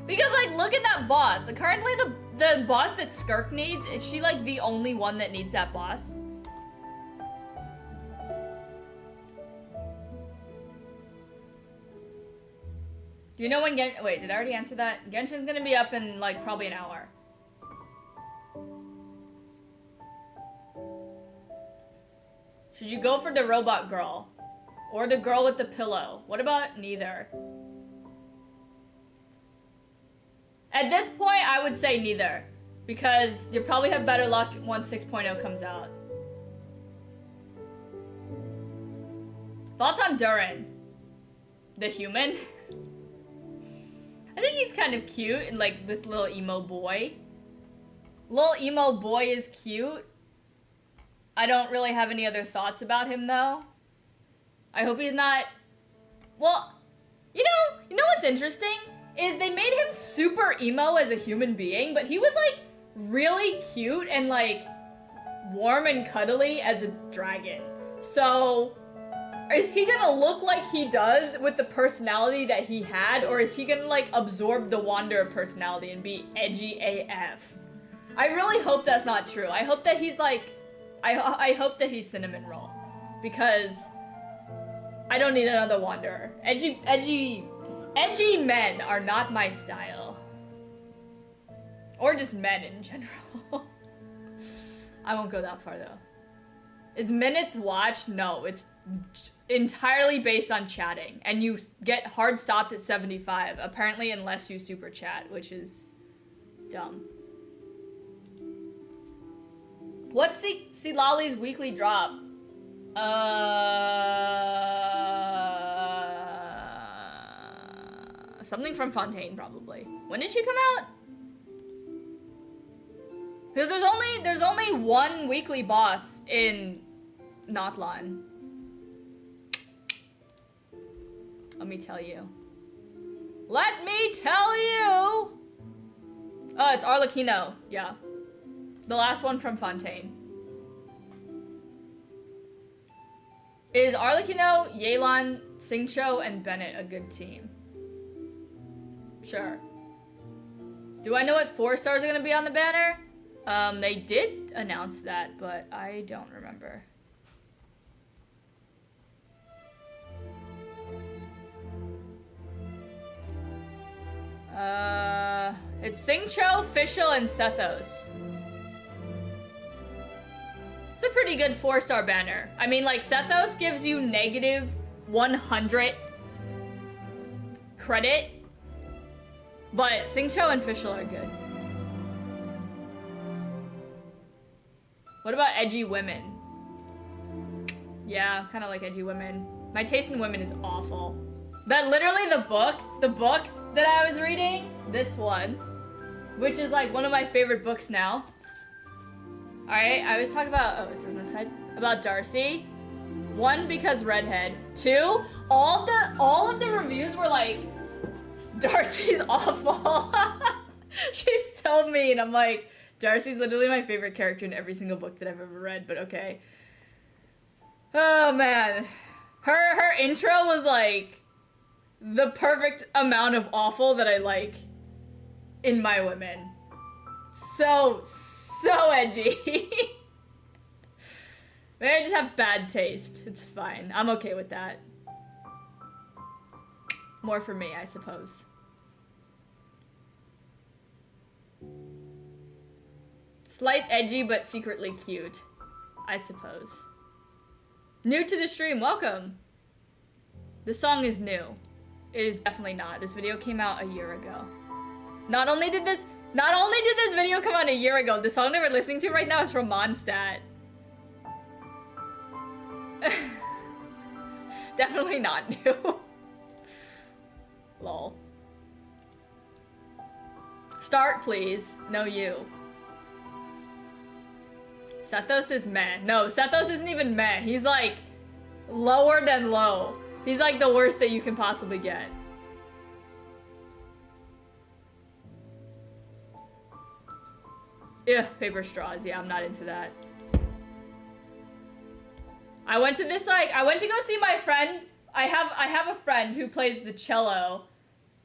Because, like, look at that boss. Currently, the boss that Skirk needs, is she, like, the only one that needs that boss? Do you know when wait, did I already answer that? Genshin's gonna be up in, like, probably an hour. Should you go for the robot girl? Or the girl with the pillow? What about neither? At this point, I would say neither. Because you'll probably have better luck once 6.0 comes out. Thoughts on Durin? The human? I think he's kind of cute and, like, this little emo boy. Little emo boy is cute. I don't really have any other thoughts about him, though. I hope he's not... Well, you know what's interesting? Is they made him super emo as a human being, but he was, like, really cute and, like, warm and cuddly as a dragon. So... is he gonna look like he does with the personality that he had, or is he gonna, like, absorb the Wanderer personality and be edgy AF? I really hope that's not true. I hope that he's, like, I hope that he's Cinnamon Roll, because I don't need another Wanderer. Edgy men are not my style. Or just men in general. I won't go that far, though. Is minutes watched? No, it's entirely based on chatting, and you get hard stopped at 75, apparently, unless you super chat, which is dumb. What's C Lolly's weekly drop? Something from Fontaine, probably. When did she come out? Because there's only one weekly boss in Notlan. Let me tell you. Let me tell you! Oh, it's Arlecchino. Yeah. The last one from Fontaine. Is Arlecchino, Yelan, Xingqiu, and Bennett a good team? Sure. Do I know what 4 stars are gonna be on the banner? They did announce that, but I don't remember. It's Xingqiu, Fischl, and Sethos. It's a pretty good 4-star banner. I mean, like, Sethos gives you negative 100 credit, but Xingqiu and Fischl are good. What about edgy women? Yeah, kind of like edgy women. My taste in women is awful. That literally the book that I was reading, this one, which is like one of my favorite books now. All right, I was talking about, oh, it's on this side, about Darcy. 1, because redhead. 2, all of the reviews were like, Darcy's awful. She's so mean. I'm like, Darcy's literally my favorite character in every single book that I've ever read, but okay. Oh man. Her intro was like the perfect amount of awful that I like in my women. So edgy. Maybe I just have bad taste. It's fine. I'm okay with that. More for me, I suppose. Slight edgy, but secretly cute. I suppose. New to the stream, welcome. This song is new. It is definitely not. This video came out a year ago. Not only did this video come out a year ago, the song that we're listening to right now is from Mondstadt. Definitely not new. Lol. Start, please. No, you. Sethos is meh. No, Sethos isn't even meh. He's like lower than low. He's like the worst that you can possibly get. Yeah, paper straws. Yeah, I'm not into that. I went to go see my friend. I have a friend who plays the cello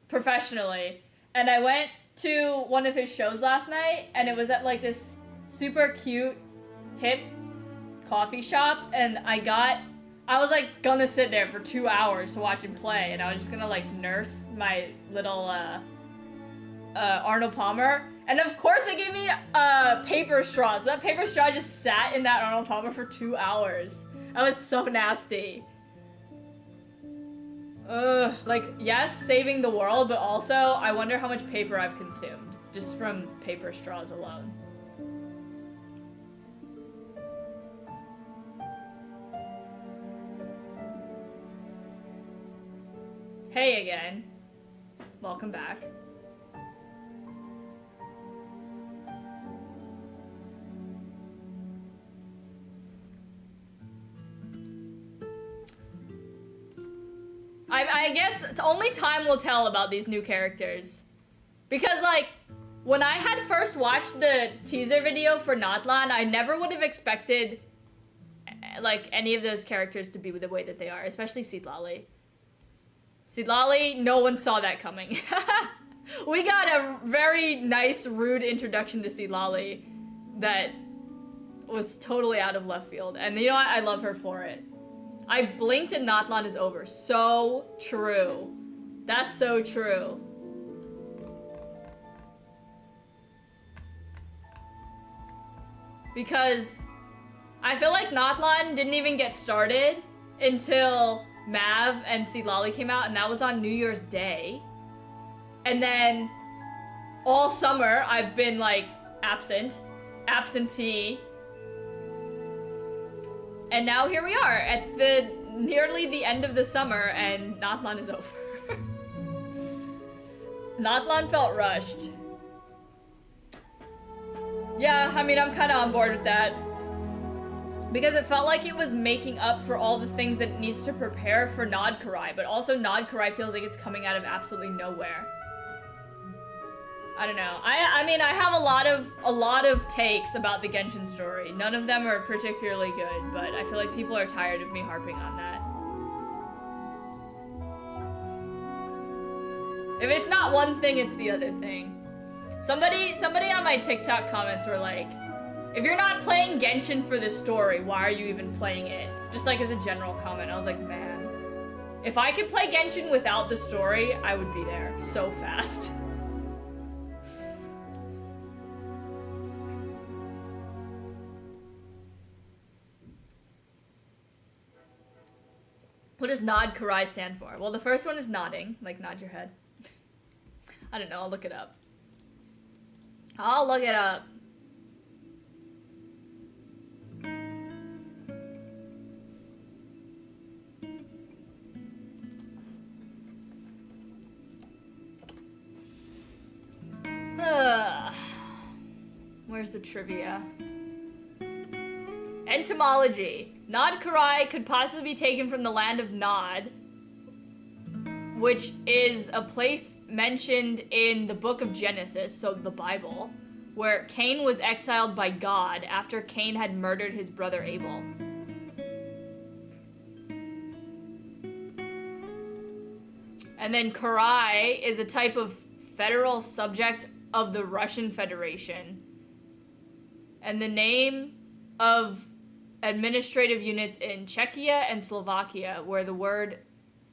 professionally, and I went to one of his shows last night, and it was at like this super cute, hip coffee shop, and I was like gonna sit there for 2 hours to watch him play, and I was just gonna like nurse my little Arnold Palmer, and of course they gave me paper straws. That paper straw just sat in that Arnold Palmer for 2 hours. That was so nasty. Like, yes, saving the world, but also, I wonder how much paper I've consumed, just from paper straws alone. Hey again. Welcome back. I guess only time will tell about these new characters. Because, like, when I had first watched the teaser video for Natlan, I never would have expected, like, any of those characters to be the way that they are, especially Seedlali. Seedlali, no one saw that coming. We got a very nice, rude introduction to Seedlali that was totally out of left field. And you know what? I love her for it. I blinked and Natlan is over. So true. That's so true. Because I feel like Natlan didn't even get started until Mav and Seedlali came out, and that was on New Year's Day. And then all summer I've been like absentee. And now here we are at nearly the end of the summer, and Natlan is over. Natlan felt rushed. Yeah, I mean, I'm kind of on board with that. Because it felt like it was making up for all the things that it needs to prepare for Nod Karai, but also Nod Karai feels like it's coming out of absolutely nowhere. I don't know. I mean, I have a lot of takes about the Genshin story. None of them are particularly good, but I feel like people are tired of me harping on that. If it's not one thing, it's the other thing. Somebody on my TikTok comments were like, if you're not playing Genshin for the story, why are you even playing it? Just like as a general comment. I was like, man, if I could play Genshin without the story, I would be there so fast. What does Nod Karai stand for? Well, the first one is nodding, like nod your head. I don't know, I'll look it up. I'll look it up. Where's the trivia? Etymology. Nod Karai could possibly be taken from the land of Nod, which is a place mentioned in the book of Genesis, so the Bible, where Cain was exiled by God after Cain had murdered his brother Abel. And then Karai is a type of federal subject of the Russian Federation. And the name of administrative units in Czechia and Slovakia, where the word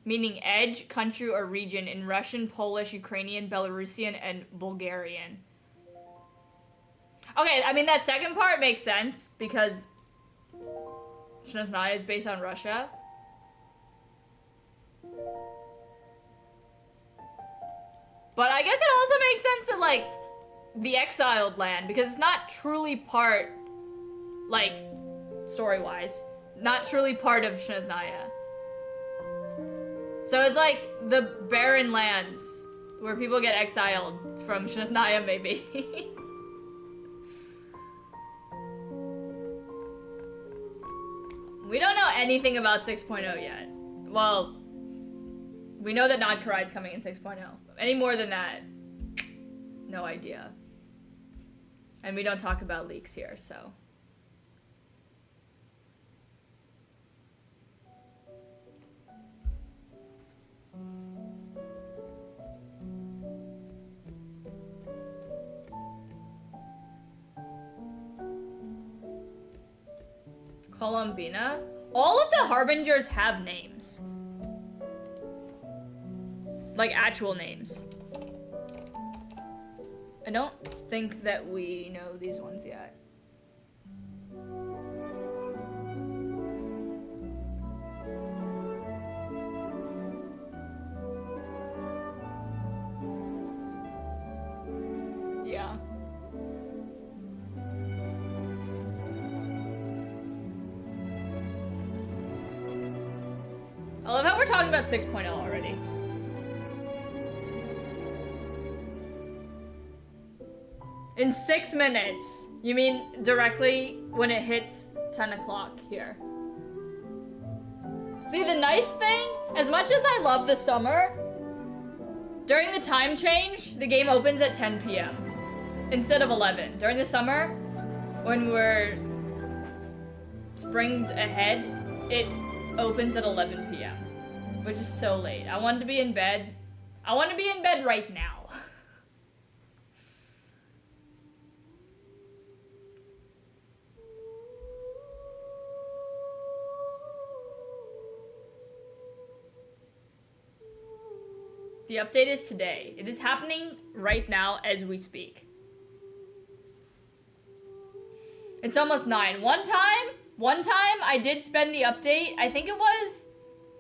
meaning edge, country, or region in Russian, Polish, Ukrainian, Belarusian, and Bulgarian. Okay, I mean, that second part makes sense because Snezhnaya is based on Russia. But I guess it also makes sense that, like, the exiled land, because it's not truly part, like, story-wise, not truly part of Snezhnaya. So it's like the barren lands where people get exiled from Snezhnaya, maybe. We don't know anything about 6.0 yet. Well, we know that Nod Karai's coming in 6.0. Any more than that, no idea. And we don't talk about leaks here, so. Columbina? All of the Harbingers have names. Like, actual names. I don't think that we know these ones yet. Yeah. I love how we're talking about 6.0 already. In 6 minutes. You mean directly when it hits 10 o'clock here. See, the nice thing, as much as I love the summer, during the time change, the game opens at 10 p.m. instead of 11. During the summer, when we're springed ahead, it opens at 11 p.m., which is so late. I wanted to be in bed. I want to be in bed right now. The update is today. It is happening right now as we speak. It's almost 9. One time I did spend the update. I think it was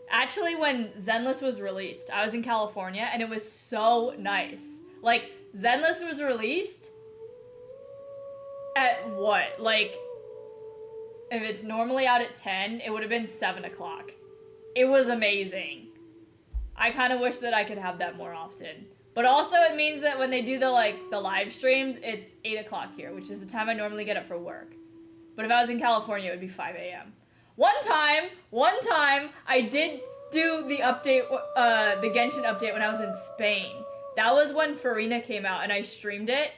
actually when Zenless was released. I was in California and it was so nice. Like, Zenless was released at what? Like, if it's normally out at 10, it would have been 7 o'clock. It was amazing. I kind of wish that I could have that more often. But also it means that when they do the live streams, it's 8 o'clock here, which is the time I normally get up for work. But if I was in California, it would be 5 a.m. One time, I did do the update, the Genshin update when I was in Spain. That was when Farina came out and I streamed it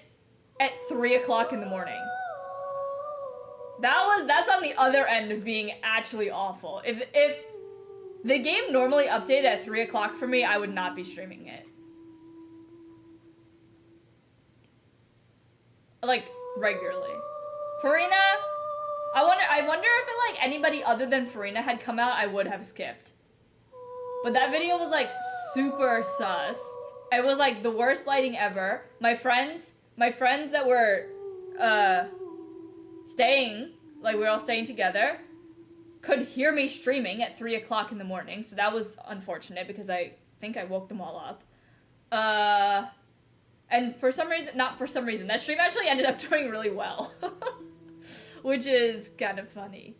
at 3 o'clock in the morning. That's on the other end of being actually awful. If the game normally updated at 3 o'clock for me, I would not be streaming it. Like, regularly. Farina, I wonder if anybody other than Farina had come out, I would have skipped. But that video was like super sus. It was like the worst lighting ever. My friends that were staying, like we were all staying together, could hear me streaming at 3 o'clock in the morning, so that was unfortunate because I think I woke them all up. And for some reason, not for some reason, that stream actually ended up doing really well. Which is kind of funny.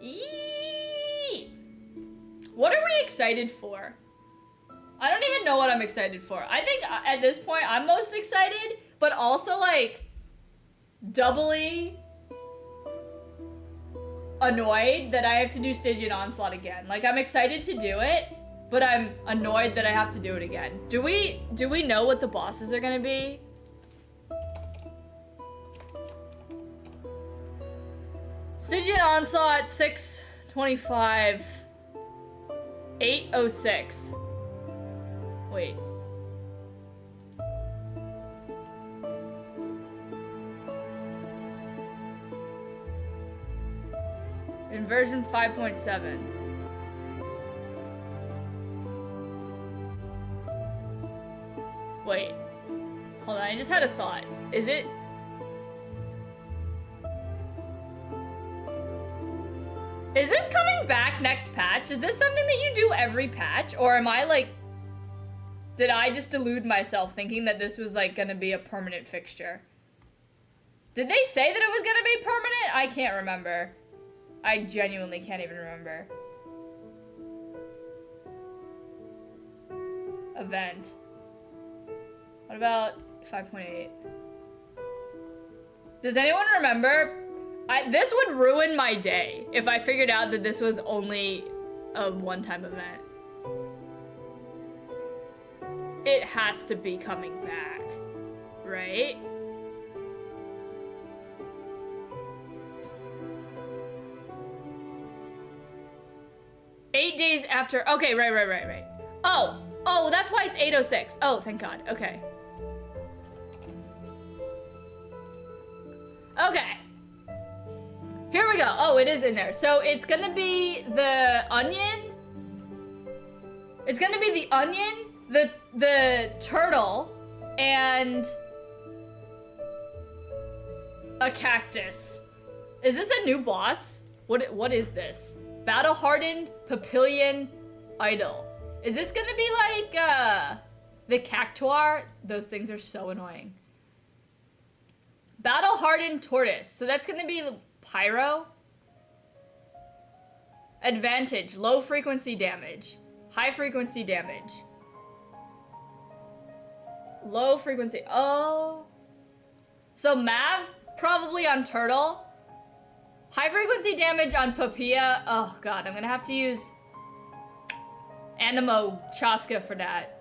Eee! What are we excited for? I don't even know what I'm excited for. I think at this point I'm most excited, but also like doubly annoyed that I have to do Stigian Onslaught again. Like, I'm excited to do it, but I'm annoyed that I have to do it again. Do we know what the bosses are gonna be? Stigian Onslaught 625 806. Wait. In version 5.7. Wait. Hold on, I just had a thought. Is it? Is this coming back next patch? Is this something that you do every patch? Or am I like... Did I just delude myself thinking that this was like gonna be a permanent fixture? Did they say that it was gonna be permanent? I can't remember. I genuinely can't even remember. Event. What about 5.8? Does anyone remember? This would ruin my day if I figured out that this was only a one-time event. It has to be coming back, right? Eight days after, okay, right. Oh, that's why it's 806. Oh, thank God, okay. Okay. Here we go. Oh, it is in there. So it's gonna be the onion. It's gonna be the onion, the turtle, and a cactus. Is this a new boss? What is this? Battle-hardened Papillion Idol. Is this gonna be like the Cactuar? Those things are so annoying. Battle-hardened Tortoise. So that's gonna be Pyro. Advantage, low frequency damage. High frequency damage. Low frequency, oh. So Mav, probably on Turtle. High frequency damage on Papilla. Oh God, I'm gonna have to use Animo Chaska for that.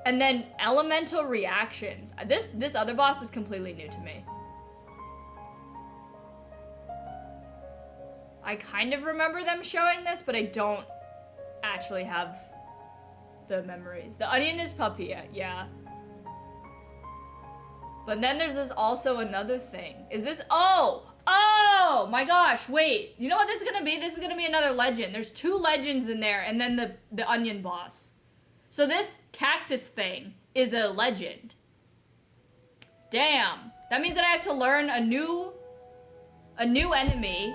And then elemental reactions. This other boss is completely new to me. I kind of remember them showing this, but I don't actually have the memories. The onion is Papilla, yeah. But then there's this also another thing. Is this, oh my gosh, wait. You know what this is gonna be? This is gonna be another legend. There's two legends in there and then the onion boss. So this cactus thing is a legend. Damn. That means that I have to learn a new enemy.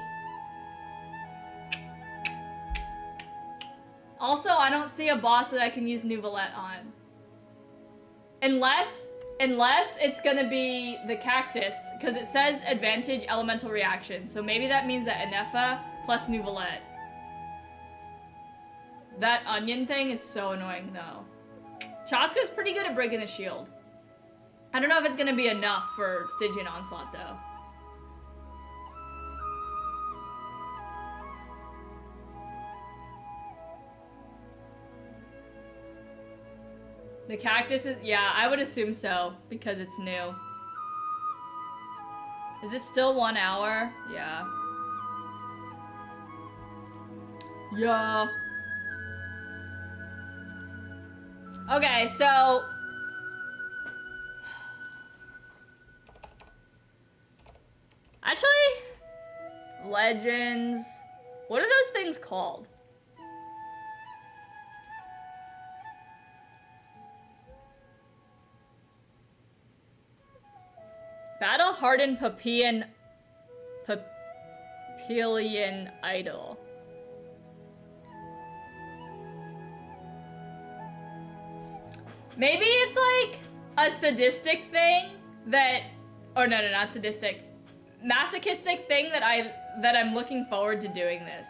Also, I don't see a boss that I can use Nouvelette on. Unless it's gonna be the cactus, because it says advantage elemental reaction. So maybe that means that Ineffa plus Nouvelette. That onion thing is so annoying though. Chaska's pretty good at breaking the shield. I don't know if it's gonna be enough for Stygian Onslaught though. The cactus is, yeah, I would assume so, because it's new. Is it still 1 hour? Yeah. Yeah. Okay, so... Actually, legends... What are those things called? Battle-hardened Papillion Idol. Maybe it's like a sadistic thing that, or no, not sadistic, masochistic thing that I'm looking forward to doing this.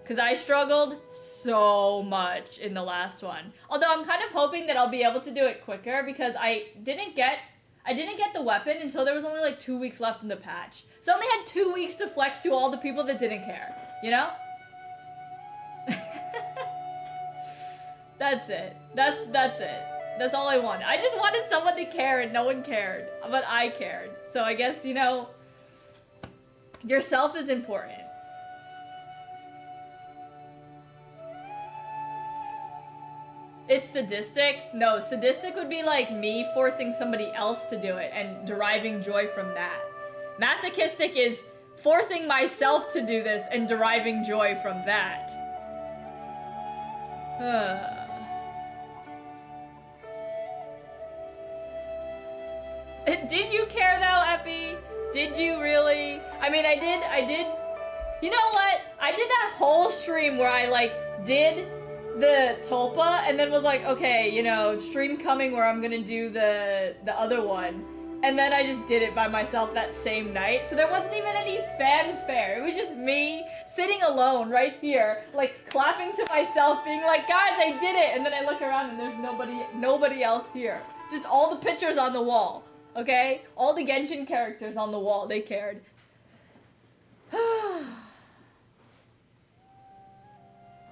Because I struggled so much in the last one. Although I'm kind of hoping that I'll be able to do it quicker because I I didn't get the weapon until there was only like 2 weeks left in the patch. So I only had 2 weeks to flex to all the people that didn't care, you know? That's it. That's it. That's all I wanted. I just wanted someone to care and no one cared, but I cared. So I guess, you know, yourself is important. It's sadistic? No, sadistic would be like me forcing somebody else to do it and deriving joy from that. Masochistic is forcing myself to do this and deriving joy from that. Did you care though, Effie? Did you really? I mean, I did. You know what? I did that whole stream where I like did the tulpa and then was like, okay, you know, stream coming where I'm gonna do the other one. And then I just did it by myself that same night. So there wasn't even any fanfare. It was just me sitting alone right here, like clapping to myself, being like, guys, I did it. And then I look around and there's nobody else here. Just all the pictures on the wall, okay? All the Genshin characters on the wall, they cared.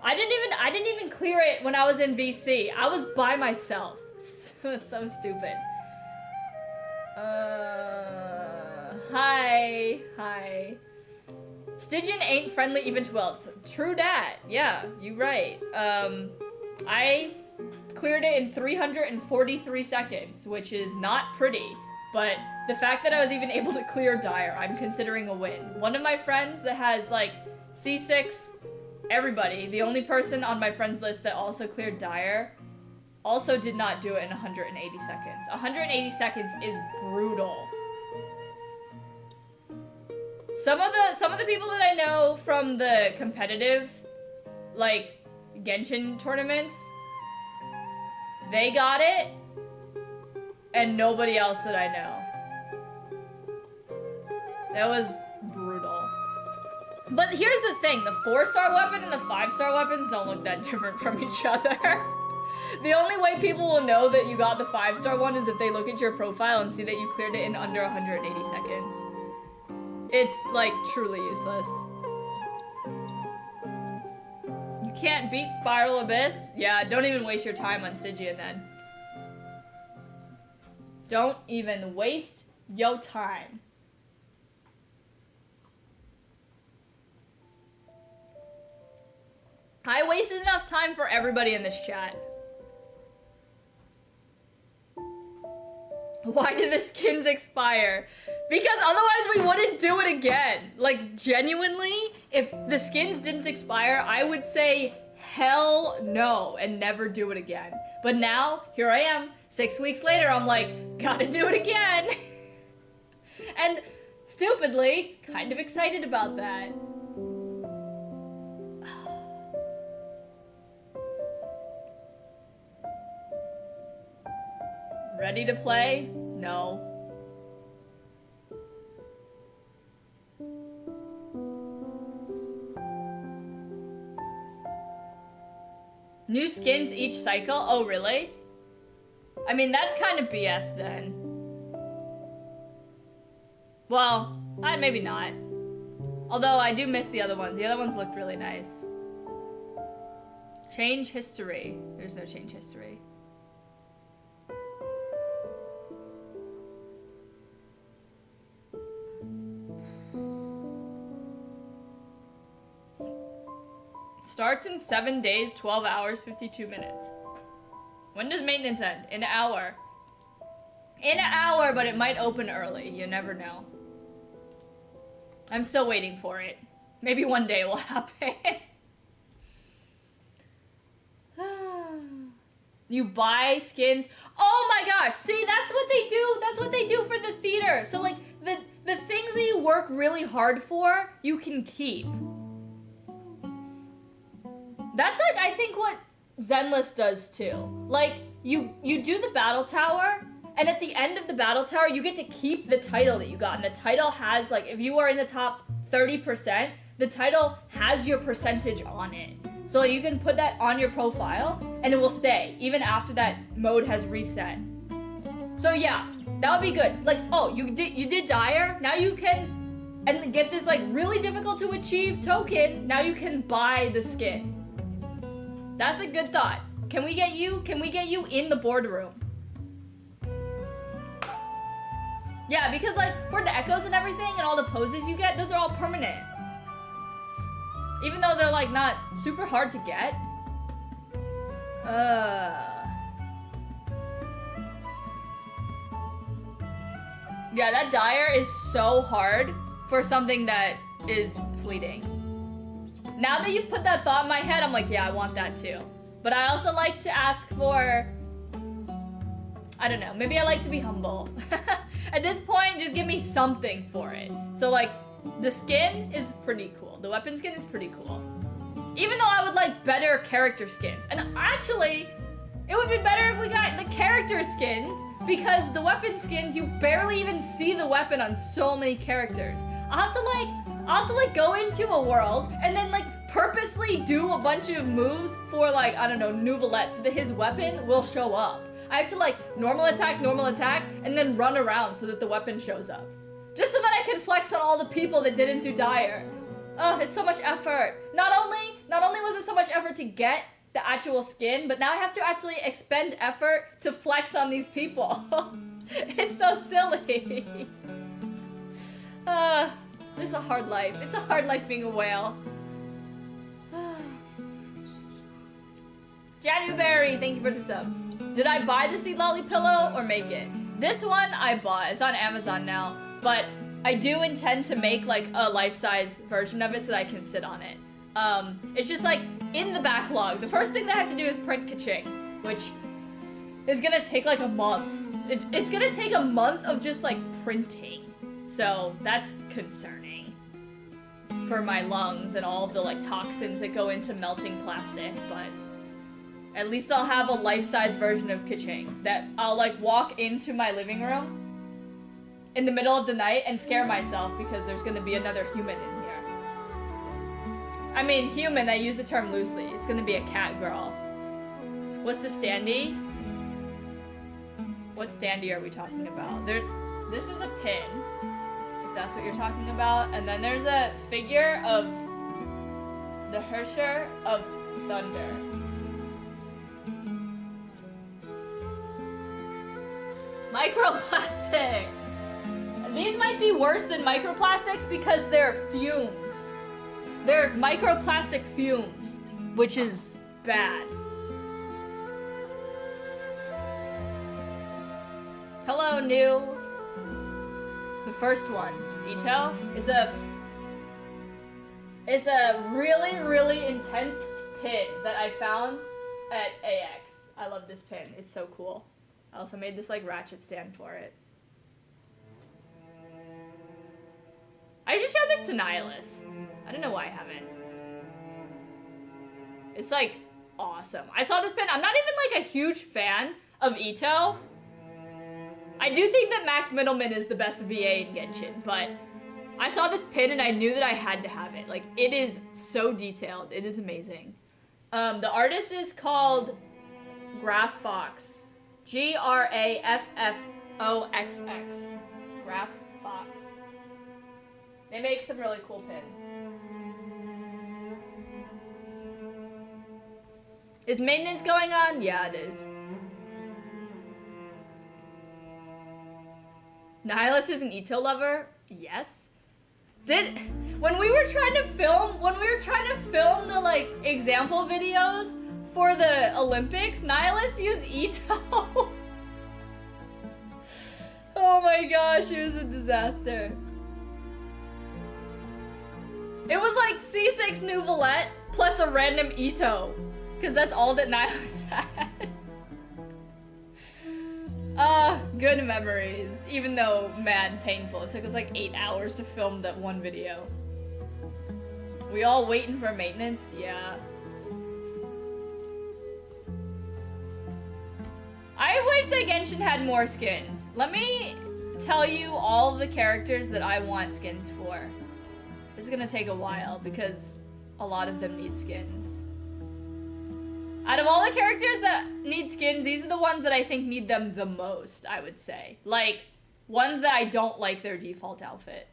I didn't even clear it when I was in VC. I was by myself. So stupid. Hi. Stygian ain't friendly even to elves. True dat. Yeah, you right. I cleared it in 343 seconds, which is not pretty, but the fact that I was even able to clear Dire, I'm considering a win. One of my friends that has like C6, everybody, the only person on my friends list that also cleared Dire, also did not do it in 180 seconds. 180 seconds is brutal. Some of the people that I know from the competitive, like, Genshin tournaments, they got it, and nobody else that I know. That was brutal. But here's the thing, the 4-star weapon and the 5-star weapons don't look that different from each other. The only way people will know that you got the 5-star one is if they look at your profile and see that you cleared it in under 180 seconds. It's, like, truly useless. You can't beat Spiral Abyss? Yeah, don't even waste your time on Stygian then. Don't even waste your time. I wasted enough time for everybody in this chat. Why did the skins expire? Because otherwise we wouldn't do it again. Like, genuinely, if the skins didn't expire, I would say hell no and never do it again. But now, here I am, 6 weeks later, I'm like, gotta do it again. And stupidly, kind of excited about that. Ready to play? No. New skins each cycle? Oh, really? I mean, that's kind of BS then. Well, maybe not. Although I do miss the other ones. The other ones looked really nice. Change history. There's no change history. Starts in 7 days, 12 hours, 52 minutes. When does maintenance end? In an hour. In an hour, but it might open early. You never know. I'm still waiting for it. Maybe one day it will happen. You buy skins. Oh my gosh, see, that's what they do. That's what they do for the theater. So like, the things that you work really hard for, you can keep. That's like, I think what Zenless does too. Like, you do the battle tower, and at the end of the battle tower, you get to keep the title that you got. And the title has, like, if you are in the top 30%, the title has your percentage on it. So you can put that on your profile, and it will stay, even after that mode has reset. So yeah, that would be good. Like, oh, you did Dire, now you can, and get this like really difficult to achieve token, now you can buy the skin. That's a good thought. Can we get you in the boardroom? Yeah, because like for the echoes and everything and all the poses you get, those are all permanent. Even though they're like not super hard to get. Yeah, that Dire is so hard for something that is fleeting. Now that you've put that thought in my head, I'm like, yeah, I want that too. But I also like to ask for, I don't know, maybe I like to be humble. At this point, just give me something for it. So like, the skin is pretty cool. The weapon skin is pretty cool. Even though I would like better character skins. And actually, it would be better if we got the character skins, because the weapon skins, you barely even see the weapon on so many characters. I'll have to like go into a world and then like purposely do a bunch of moves for like, I don't know, Nouvelette, so that his weapon will show up. I have to like normal attack, and then run around so that the weapon shows up. Just so that I can flex on all the people that didn't do Dire. Oh, it's so much effort. Not only was it so much effort to get the actual skin, but now I have to actually expend effort to flex on these people. It's so silly. This is a hard life. It's a hard life being a whale. January, thank you for the sub. Did I buy the Seed Lolly pillow or make it? This one I bought. It's on Amazon now, but I do intend to make like a life-size version of it so that I can sit on it. It's just like in the backlog. The first thing that I have to do is print Kaching, which is gonna take like a month. It's gonna take a month of just like printing. So that's concerning for my lungs and all of the like toxins that go into melting plastic, but at least I'll have a life-size version of Kaching that I'll like walk into my living room in the middle of the night and scare myself because there's gonna be another human in here. I mean, human, I use the term loosely. It's gonna be a cat girl. What's the standee? What standee are we talking about? This is a pin, if that's what you're talking about. And then there's a figure of the Hersher of Thunder. Microplastics! These might be worse than microplastics because they're fumes. They're microplastic fumes, which is bad. Hello, new. The first one, Ito, is a really, really intense pin that I found at AX. I love this pin. It's so cool. I also made this like ratchet stand for it. I should show this to Nihilus. I don't know why I haven't. It's like awesome. I saw this pin. I'm not even like a huge fan of Ito. I do think that Max Middleman is the best VA in Genshin, but I saw this pin and I knew that I had to have it. Like, it is so detailed. It is amazing. The artist is called Graph Fox. Graffoxx. Graph Fox. They make some really cool pins. Is maintenance going on? Yeah, it is. Nihilus is an Ito lover? Yes. When we were trying to film the like example videos for the Olympics, Nihilus used Ito. Oh my gosh, it was a disaster. It was like C6 Nouvelette plus a random Ito, because that's all that Nihilus had. Good memories. Even though, man, painful. It took us like 8 hours to film that one video. We all waiting for maintenance? Yeah. I wish that Genshin had more skins. Let me tell you all the characters that I want skins for. This is gonna take a while because a lot of them need skins. Out of all the characters that need skins, these are the ones that I think need them the most, I would say. Like, ones that I don't like their default outfit.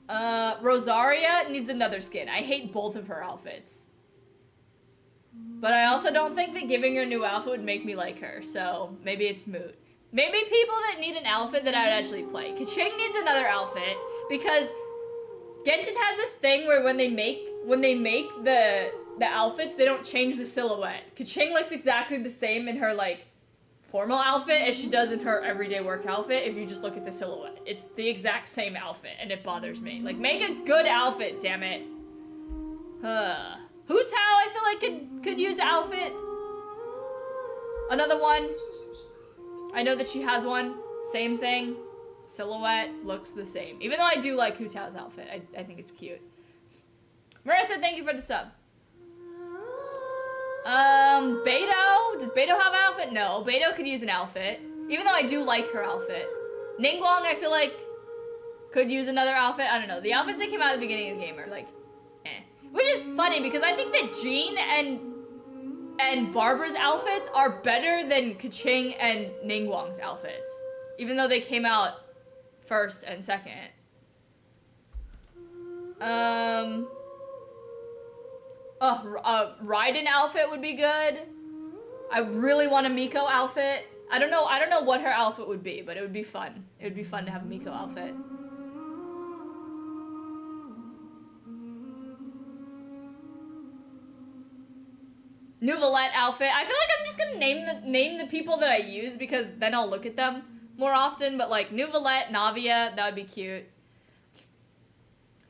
Rosaria needs another skin. I hate both of her outfits. But I also don't think that giving her a new outfit would make me like her, so maybe it's moot. Maybe people that need an outfit that I would actually play. Kaching needs another outfit, because Genshin has this thing where when they make the outfits, they don't change the silhouette. Kaching looks exactly the same in her, like, formal outfit as she does in her everyday work outfit if you just look at the silhouette. It's the exact same outfit, and it bothers me. Like, make a good outfit, damn it. Hu Tao, I feel like could use an outfit. Another one. I know that she has one. Same thing. Silhouette looks the same. Even though I do like Hu Tao's outfit. I think it's cute. Marissa, thank you for the sub. Beidou? Does Beidou have an outfit? No, Beidou could use an outfit. Even though I do like her outfit. Ningguang, I feel like, could use another outfit. I don't know. The outfits that came out at the beginning of the game are like, eh. Which is funny, because I think that Jean and Barbara's outfits are better than Kaching and Ningguang's outfits. Even though they came out first and second. Raiden outfit would be good. I really want a Miko outfit. I don't know what her outfit would be, but it would be fun. It would be fun to have a Miko outfit. Nouvelette outfit. I feel like I'm just gonna name the people that I use, because then I'll look at them more often, but like Nouvelette, Navia, that would be cute.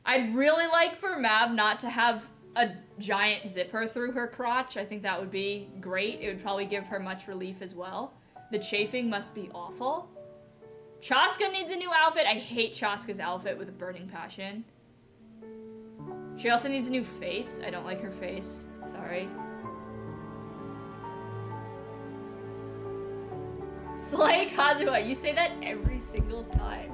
I'd really like for Mav not to have a giant zipper through her crotch. I think that would be great. It would probably give her much relief as well. The chafing must be awful. Chaska needs a new outfit. I hate Chaska's outfit with a burning passion. She also needs a new face. I don't like her face. Sorry. Slay Kazuha, you say that every single time.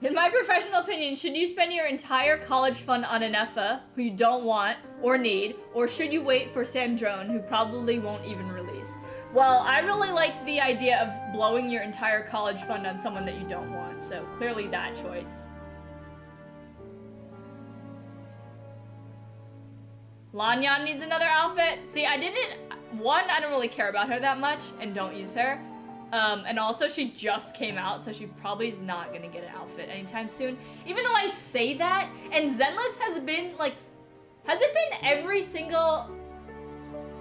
In my professional opinion, should you spend your entire college fund on Ineffa, who you don't want or need, or should you wait for Sandrone, who probably won't even release? Well, I really like the idea of blowing your entire college fund on someone that you don't want, so clearly that choice. Lanyan needs another outfit. See, I don't really care about her that much and don't use her. And also she just came out, so she probably is not gonna get an outfit anytime soon. Even though I say that, and Zenless has it been every single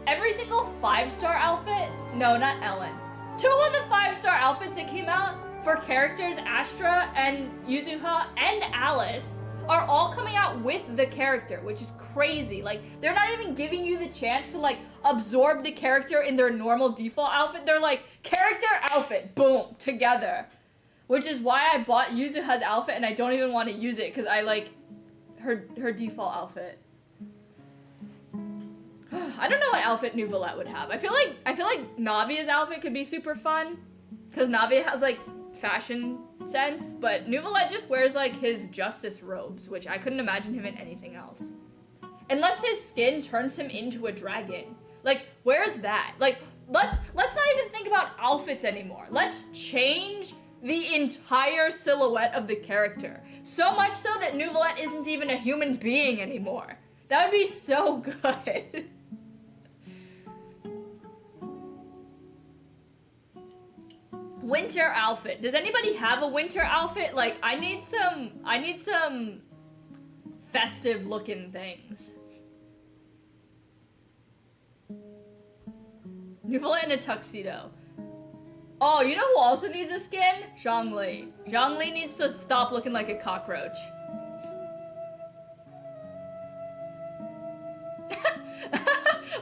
5-star outfit? No, not Ellen. 2 of the 5-star outfits that came out for characters, Astra and Yuzuha and Alice, are all coming out with the character, which is crazy. Like, they're not even giving you the chance to, like, absorb the character in their normal default outfit. They're like, character, outfit, boom, together. Which is why I bought Yuzuha's outfit, and I don't even want to use it, because I like her default outfit. I don't know what outfit Nouvelette would have. I feel like Navia's outfit could be super fun, because Navia has, like, fashion sense, but Nouvelette just wears, like, his justice robes, which I couldn't imagine him in anything else. Unless his skin turns him into a dragon. Like, where's that? Like, let's not even think about outfits anymore. Let's change the entire silhouette of the character. So much so that Nouvelette isn't even a human being anymore. That would be so good. Winter outfit. Does anybody have a winter outfit? Like, I need some festive looking things. Nouvelette in a tuxedo. Oh, you know who also needs a skin? Zhongli. Zhongli needs to stop looking like a cockroach.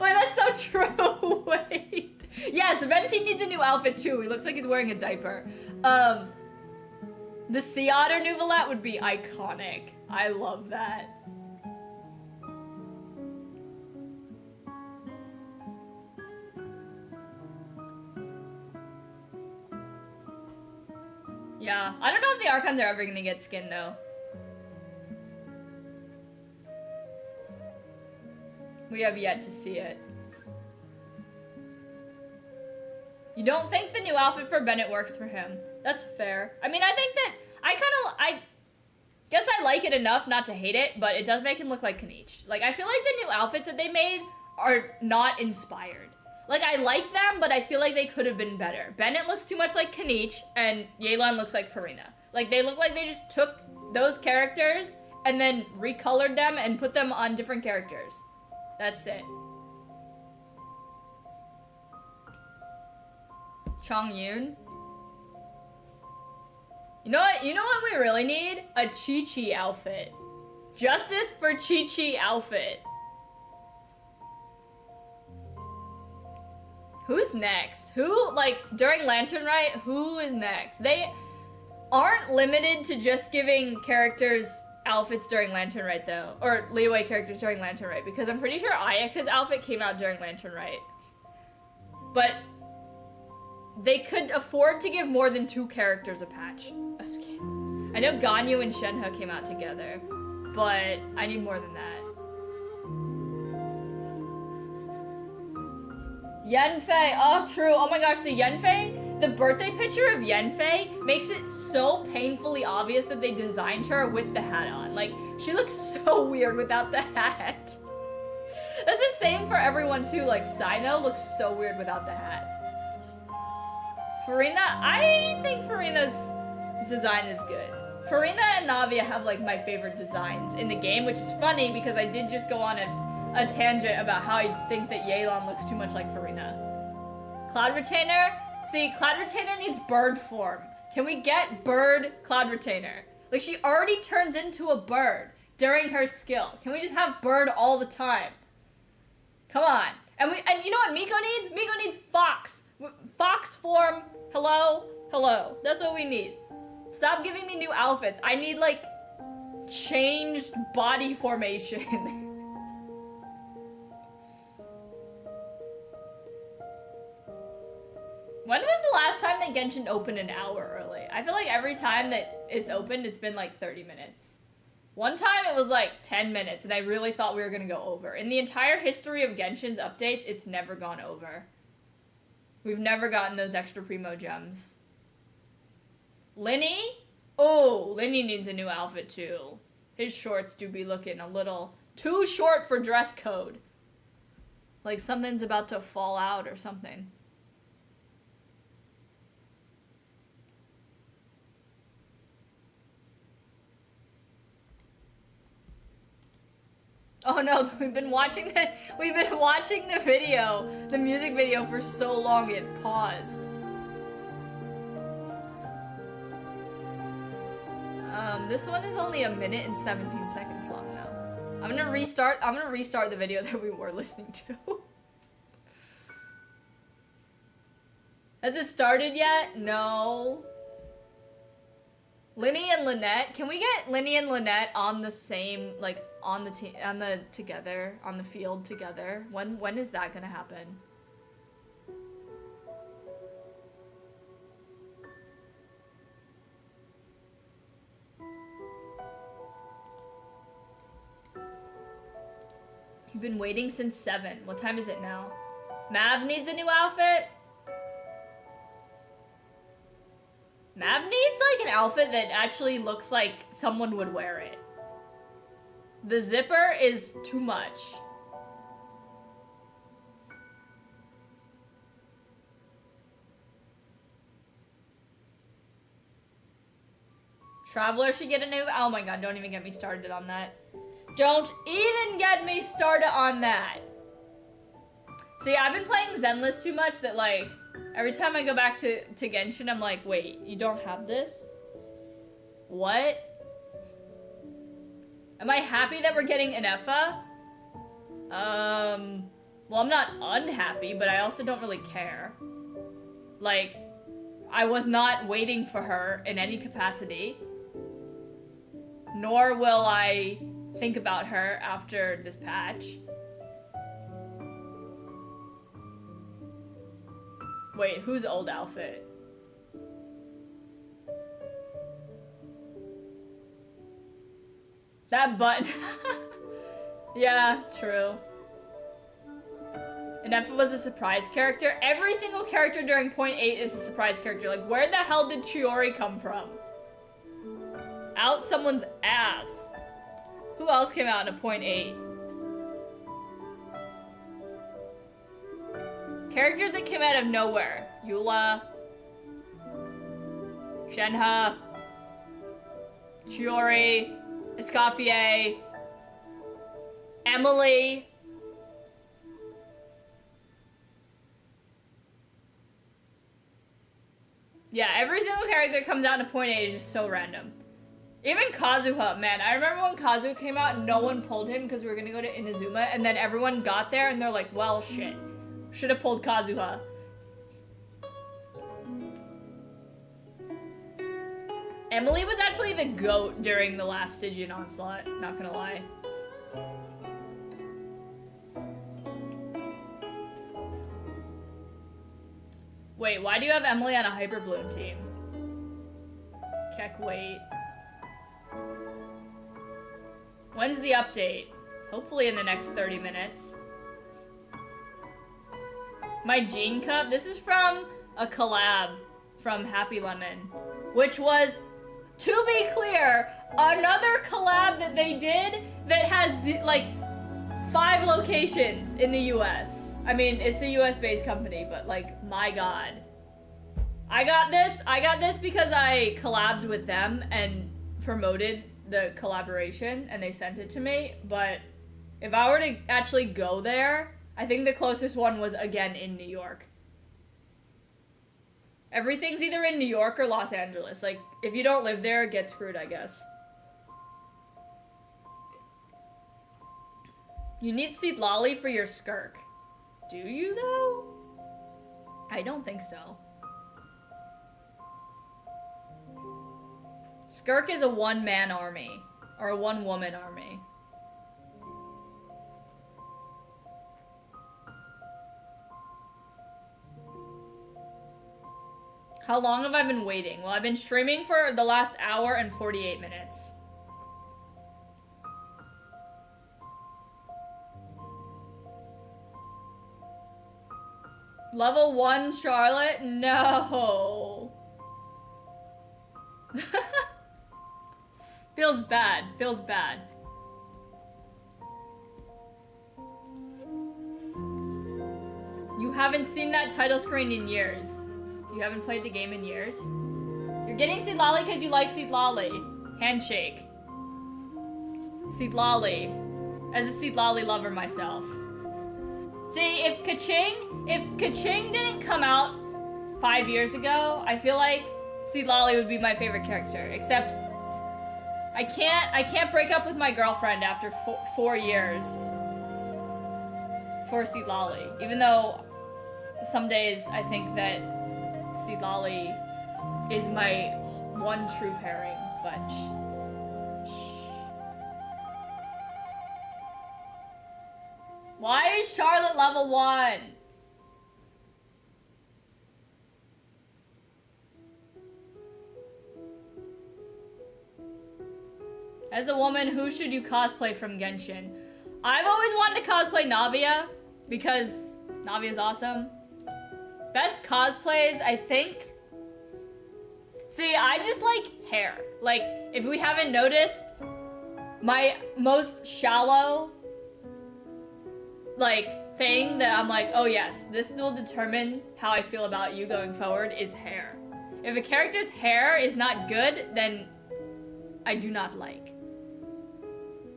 Wait, that's so true. Wait. Yes, Venti needs a new outfit too. He looks like he's wearing a diaper. The Sea Otter Nouvelette would be iconic. I love that. Yeah, I don't know if the Archons are ever gonna get skin though. We have yet to see it. You don't think the new outfit for Bennett works for him? That's fair. I mean, I think that I guess I like it enough not to hate it, but it does make him look like Kaniche. Like, I feel like the new outfits that they made are not inspired. Like, I like them, but I feel like they could have been better. Bennett looks too much like Kaniche, and Yelan looks like Farina. Like, they look like they just took those characters and then recolored them and put them on different characters. That's it. Chongyun. You know what? You know what we really need? A Chi-Chi outfit. Justice for Chi-Chi outfit. Who's next? Who, like, during Lantern Rite, who is next? They aren't limited to just giving characters outfits during Lantern Rite, though. Or leeway characters during Lantern Rite, because I'm pretty sure Ayaka's outfit came out during Lantern Rite. But they could afford to give more than 2 characters a patch. A skin. I know Ganyu and Shenhe came out together, but I need more than that. Yanfei, oh true, oh my gosh, the Yanfei, the birthday picture of Yanfei makes it so painfully obvious that they designed her with the hat on. Like, she looks so weird without the hat. That's the same for everyone too, like Sino looks so weird without the hat. Farina, I think Farina's design is good. Farina and Navia have like my favorite designs in the game, which is funny because I did just go on a tangent about how I think that Yelan looks too much like Farina. Cloud Retainer? See, Cloud Retainer needs bird form. Can we get bird Cloud Retainer? Like, she already turns into a bird during her skill. Can we just have bird all the time? Come on. And you know what Miko needs? Miko needs fox. Fox form. Hello? Hello. That's what we need. Stop giving me new outfits. I need, like, changed body formation. When was the last time that Genshin opened an hour early? I feel like every time that it's opened, it's been like 30 minutes. One time it was like 10 minutes, and I really thought we were gonna go over. In the entire history of Genshin's updates, it's never gone over. We've never gotten those extra primo gems. Linny? Oh, Linny needs a new outfit too. His shorts do be looking a little too short for dress code. Like something's about to fall out or something. Oh no, we've been watching the video, the music video for so long it paused. This one is only 1 minute and 17 seconds long though. I'm gonna restart the video that we were listening to. Has it started yet? No. Linny and Lynette, can we get Linny and Lynette on the same, like, on the field together? When is that gonna happen? You've been waiting since 7. What time is it now? Mav needs a new outfit? Mav needs, like, an outfit that actually looks like someone would wear it. The zipper is too much. Traveler should get a new... Oh my god, don't even get me started on that. Don't even get me started on that. See, I've been playing Zenless too much that, like... Every time I go back to Genshin, I'm like, wait, you don't have this? What? Am I happy that we're getting Ineffa? Well, I'm not unhappy, but I also don't really care. Like, I was not waiting for her in any capacity. Nor will I think about her after this patch. Wait, whose old outfit? That button. Yeah, true. Ineffa was a surprise character. Every single character during point 8 is a surprise character. Like, where the hell did Chiori come from? Out someone's ass. Who else came out in a point 8? Characters that came out of nowhere. Eula. Shenhe. Chiori. Escoffier. Emily. Yeah, every single character that comes out in a point 8 is just so random. Even Kazuha, man, I remember when Kazuha came out and no one pulled him because we were gonna go to Inazuma, and then everyone got there and they're like, well, shit. Should have pulled Kazuha. Emily was actually the GOAT during the last Stygian Onslaught, not gonna lie. Wait, why do you have Emily on a Hyper Bloom team? Keck, wait. When's the update? Hopefully in the next 30 minutes. My Gene Cup? This is from a collab from Happy Lemon, which was, to be clear, another collab that they did that has, like, 5 locations in the US. I mean, it's a US-based company, but, like, my god. I got this because I collabed with them and promoted the collaboration, and they sent it to me, but if I were to actually go there, I think the closest one was, again, in New York. Everything's either in New York or Los Angeles. Like, if you don't live there, get screwed, I guess. You need Seed Lolly for your skirk. Do you, though? I don't think so. Skirk is a one-man army. Or a one-woman army. How long have I been waiting? Well, I've been streaming for the last hour and 48 minutes. Level 1 Charlotte? No. Feels bad. Feels bad. You haven't seen that title screen in years. You haven't played the game in years? You're getting Seed Lolly because you like Seed Lolly. Handshake. Seed Lolly. As a Seed Lolly lover myself. See, if Kaching didn't come out 5 years ago, I feel like Seed Lolly would be my favorite character. Except, I can't break up with my girlfriend after 4 years for Seed Lolly. Even though some days I think that Seed Lolly is my one true pairing, but why is Charlotte level 1? As a woman, who should you cosplay from Genshin? I've always wanted to cosplay Navia because Navia's awesome. Best cosplays, I think. See, I just like hair. Like, if we haven't noticed, my most shallow, like, thing that I'm like, oh yes, this will determine how I feel about you going forward is hair. If a character's hair is not good, then I do not like.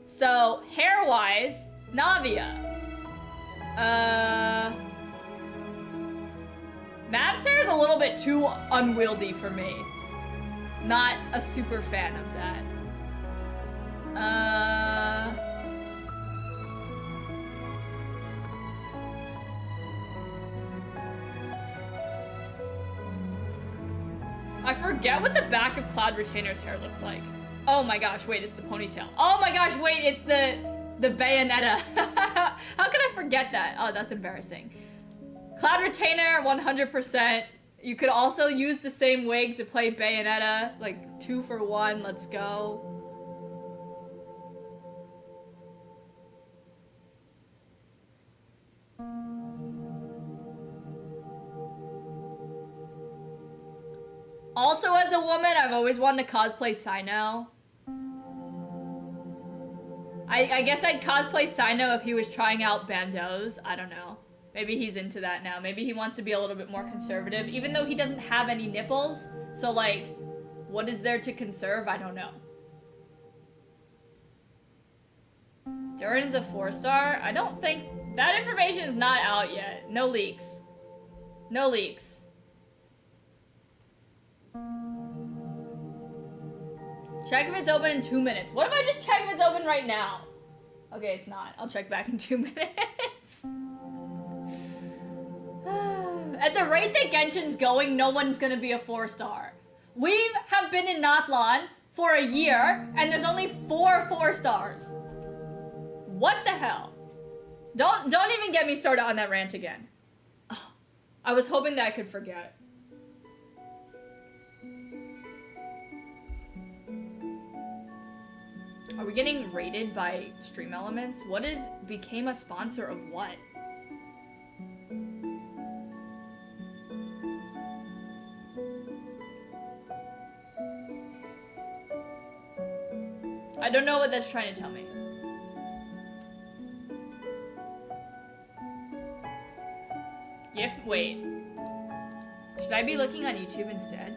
So, hair-wise, Navia. Mav's hair is a little bit too unwieldy for me. Not a super fan of that. I forget what the back of Cloud Retainer's hair looks like. Oh my gosh, wait, it's the ponytail. Oh my gosh, wait, it's the Bayonetta. How can I forget that? Oh, that's embarrassing. Cloud Retainer, 100%. You could also use the same wig to play Bayonetta. Like, 2 for 1, let's go. Also, as a woman, I've always wanted to cosplay Sino. I guess I'd cosplay Sino if he was trying out bandeaus. I don't know. Maybe he's into that now. Maybe he wants to be a little bit more conservative, even though he doesn't have any nipples. So, like, what is there to conserve? I don't know. Durin's a 4-star? I don't think... That information is not out yet. No leaks. No leaks. Check if it's open in 2 minutes. What if I just check if it's open right now? Okay, it's not. I'll check back in 2 minutes. At the rate that Genshin's going, no one's gonna be a 4-star. We have been in Natlan for a year, and there's only 4 4-stars. What the hell? Don't even get me started on that rant again. Oh, I was hoping that I could forget. Are we getting rated by stream elements? What is became a sponsor of what? I don't know what that's trying to tell me. Wait. Should I be looking on YouTube instead?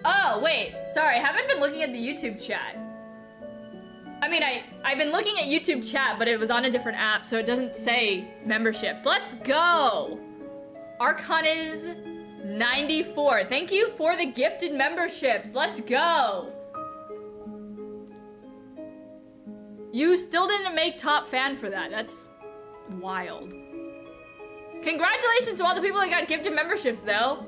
Oh, wait. Sorry, I haven't been looking at the YouTube chat. I mean, I've been looking at YouTube chat, but it was on a different app, so it doesn't say memberships. Let's go! Archon is 94. Thank you for the gifted memberships. Let's go! You still didn't make top fan for that. That's wild. Congratulations to all the people that got gifted memberships, though.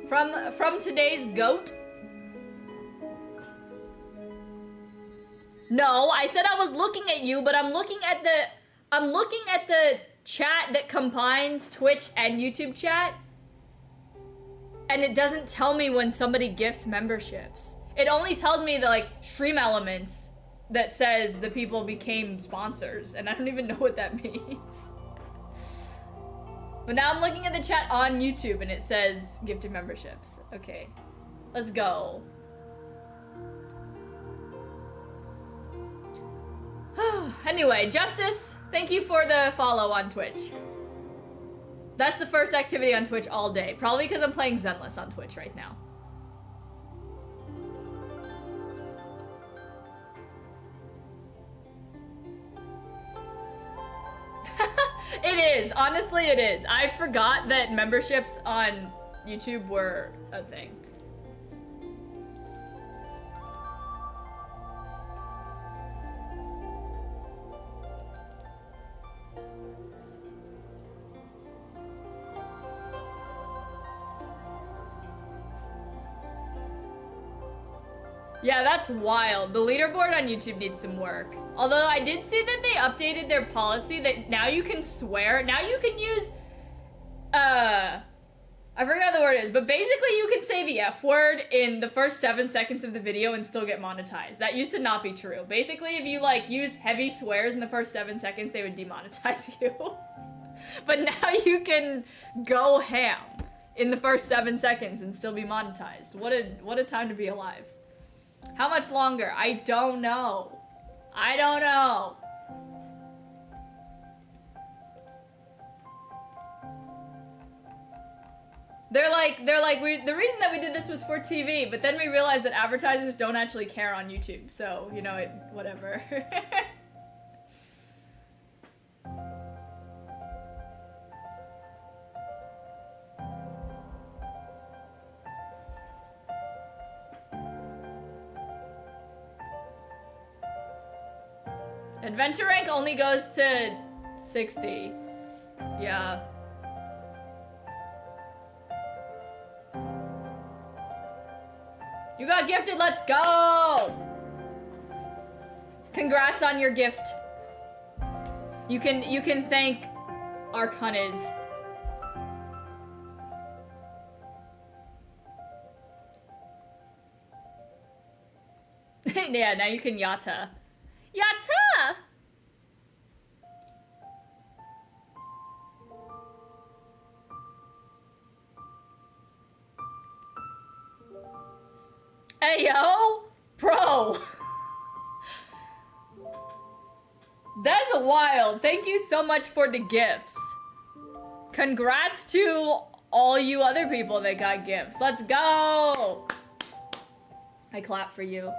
From today's GOAT. No, I said I was looking at you, but I'm looking at the chat that combines Twitch and YouTube chat. And it doesn't tell me when somebody gifts memberships. It only tells me the like stream elements that says the people became sponsors, and I don't even know what that means. But now I'm looking at the chat on YouTube and it says gifted memberships. Okay, let's go. Anyway, Justice, thank you for the follow on Twitch. That's the first activity on Twitch all day. Probably because I'm playing Zenless on Twitch right now. It is. Honestly, it is. I forgot that memberships on YouTube were a thing. Yeah, that's wild. The leaderboard on YouTube needs some work. Although I did see that they updated their policy that now you can swear. Now you can use, I forgot the word is, but basically you can say the F word in the first 7 seconds of the video and still get monetized. That used to not be true. Basically, if you like used heavy swears in the first 7 seconds, they would demonetize you. But now you can go ham in the first 7 seconds and still be monetized. What a time to be alive. How much longer? I don't know. I don't know. They're like, the reason that we did this was for TV, but then we realized that advertisers don't actually care on YouTube, so, you know, whatever. Adventure rank only goes to 60. Yeah. You got gifted, let's go! Congrats on your gift. You can thank Arcanas. Yeah, now you can Yatta. Yatta! Hey, yo! Bro! That's wild. Thank you so much for the gifts. Congrats to all you other people that got gifts. Let's go! I clap for you.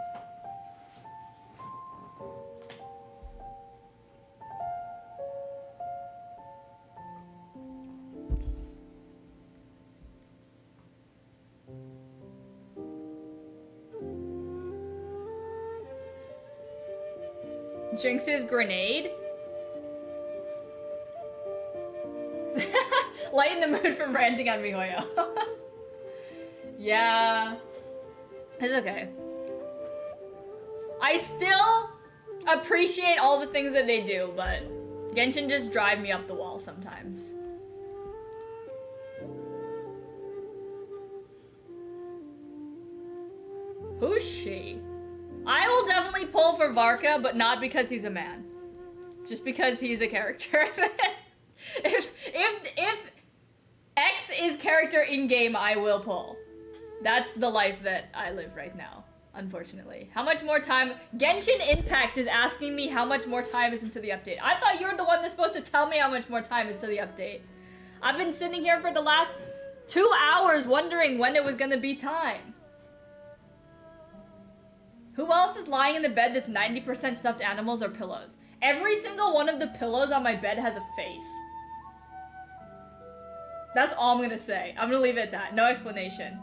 Jinx's grenade? Lighten the mood from ranting on MiHoYo. Yeah. It's okay. I still appreciate all the things that they do, but Genshin just drive me up the wall sometimes. Who's she? I will definitely pull for Varka, but not because he's a man. Just because he's a character. if X is character in-game, I will pull. That's the life that I live right now, unfortunately. How much more time? Genshin Impact is asking me how much more time is into the update. I thought you were the one that's supposed to tell me how much more time is to the update. I've been sitting here for the last 2 hours wondering when it was gonna be time. Who else is lying in the bed that's 90% stuffed animals or pillows? Every single one of the pillows on my bed has a face. That's all I'm gonna say. I'm gonna leave it at that. No explanation.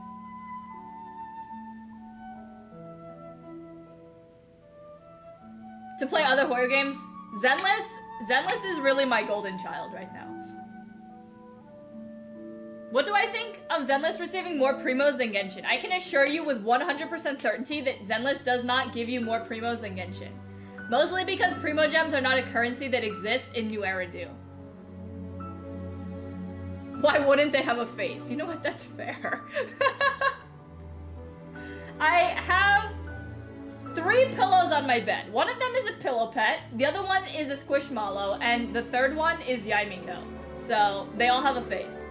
To play other horror games, Zenless is really my golden child right now. What do I think of Zenless receiving more primos than Genshin? I can assure you with 100% certainty that Zenless does not give you more primos than Genshin. Mostly because primo gems are not a currency that exists in New Era do. Why wouldn't they have a face? You know what? That's fair. I have 3 pillows on my bed. One of them is a pillow pet, the other one is a squishmallow, and the third one is Yaimiko. So they all have a face.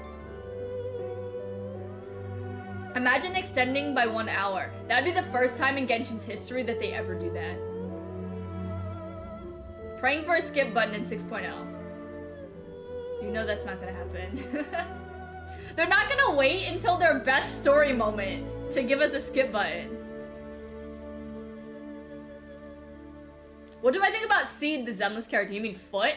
Imagine extending by 1 hour. That'd be the first time in Genshin's history that they ever do that. Praying for a skip button in 6.0. You know that's not gonna happen. They're not gonna wait until their best story moment to give us a skip button. What do I think about Seed, the Zenless character? You mean Foot?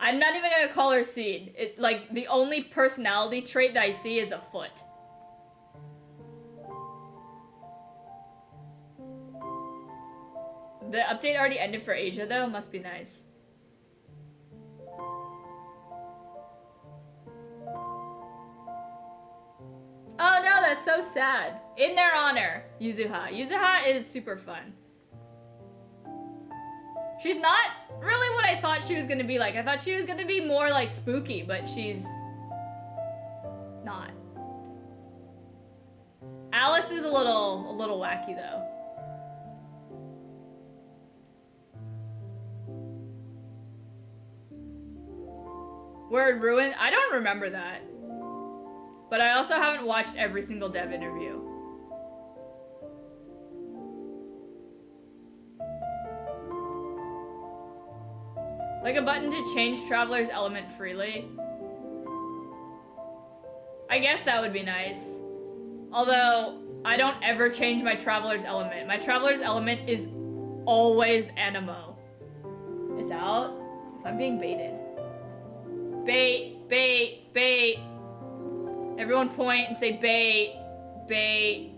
I'm not even gonna call her Seed. Like, the only personality trait that I see is a foot. The update already ended for Asia, though. Must be nice. Oh no, that's so sad. In their honor, Yuzuha. Yuzuha is super fun. She's not really what I thought she was gonna be like. I thought she was gonna be more like spooky, but she's not. Alice is a little wacky though. Word ruin? I don't remember that. But I also haven't watched every single dev interview. Like a button to change Traveler's element freely. I guess that would be nice. Although, I don't ever change my Traveler's element. My Traveler's element is always Anemo. It's out? If I'm being baited. Bait, bait, bait. Everyone point and say bait, bait.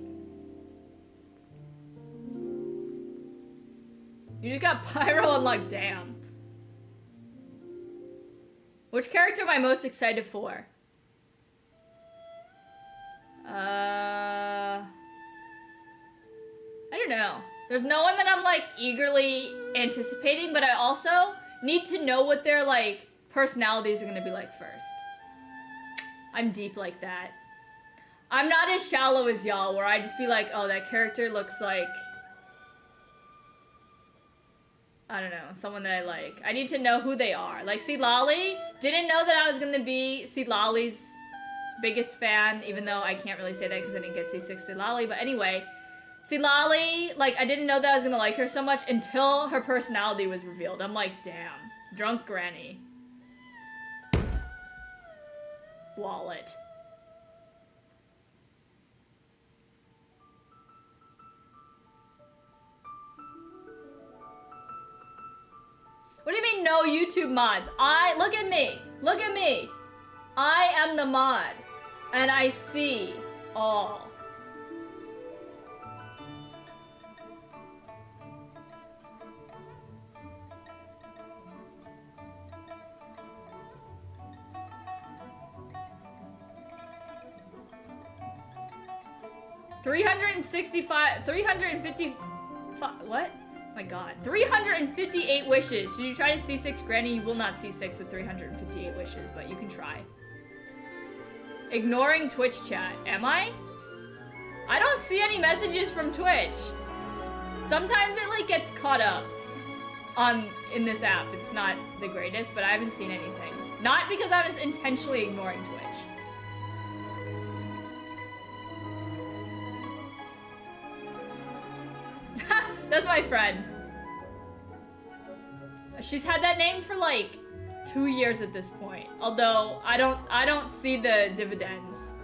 You just got Pyro unlocked, damn. Which character am I most excited for? I don't know. There's no one that I'm like eagerly anticipating, but I also need to know what their like personalities are gonna be like first. I'm deep like that. I'm not as shallow as y'all, where I just be like, oh, that character looks like, I don't know, someone that I like. I need to know who they are. Like, Sealali, didn't know that I was gonna be Sealali's biggest fan, even though I can't really say that because I didn't get C6 Sealali. But anyway, See, Lolly, like, I didn't know that I was gonna like her so much until her personality was revealed. I'm like, damn. Drunk granny. Wallet. What do you mean no YouTube mods? Look at me. Look at me. I am the mod. And I see all. What? My god. 358 wishes. Should you try to C6 Granny? You will not C6 with 358 wishes, but you can try. Ignoring Twitch chat. Am I? I don't see any messages from Twitch. Sometimes it like gets caught up in this app. It's not the greatest, but I haven't seen anything. Not because I was intentionally ignoring Twitch. That's my friend. She's had that name for like 2 years at this point. Although I don't see the dividends.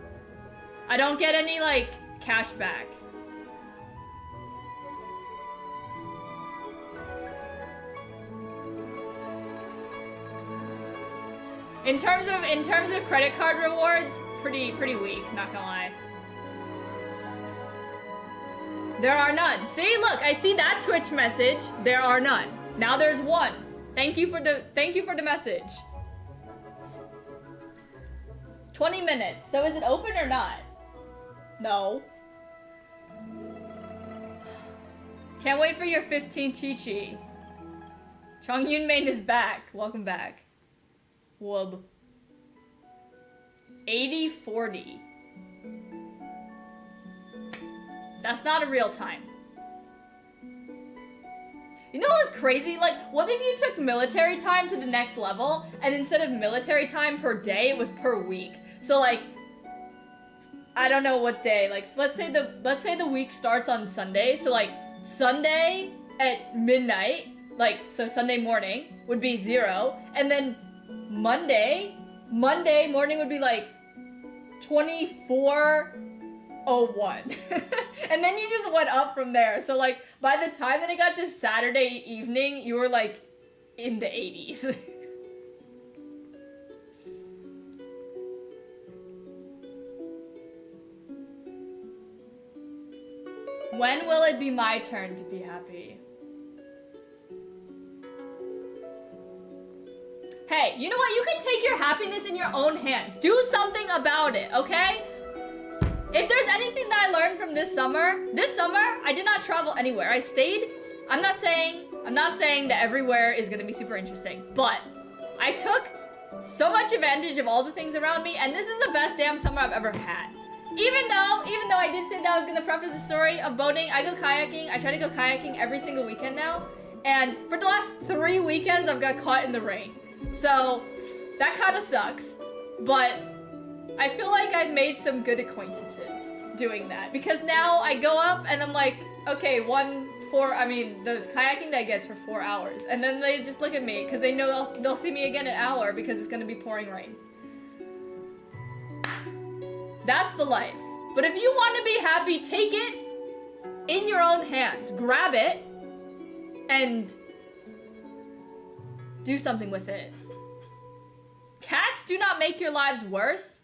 I don't get any like cash back. In terms of credit card rewards, pretty weak, not gonna lie. There are none. See, look, I see that Twitch message. There are none. Now there's one. Thank you for the message. 20 minutes. So is it open or not? No. Can't wait for your 15 Chi-Chi. Chong Yun Main is back. Welcome back. Wub. 80-40. That's not a real time. You know what's crazy? Like, what if you took military time to the next level, and instead of military time per day, it was per week? So like, I don't know what day. Like, so let's say the week starts on Sunday. So like, Sunday at midnight, like, so Sunday morning would be 0, and then Monday morning would be like 24:01. And then you just went up from there. So like by the time that it got to Saturday evening, you were like in the 80s. When will it be my turn to be happy? Hey, you know what? You can take your happiness in your own hands. Do something about it, okay? If there's anything that I learned from this summer I did not travel anywhere. I stayed. I'm not saying that everywhere is gonna be super interesting, but I took so much advantage of all the things around me, and this is the best damn summer I've ever had. Even though I did say that I was gonna preface the story of boating, I go kayaking. I try to go kayaking every single weekend now, and for the last 3 weekends I've got caught in the rain. So that kind of sucks, but I feel like I've made some good acquaintances doing that, because now I go up and I'm like, okay, the kayaking that gets for 4 hours, and then they just look at me because they know they'll see me again in an hour because it's gonna be pouring rain. That's the life. But if you want to be happy, take it in your own hands. Grab it and do something with it. Cats do not make your lives worse.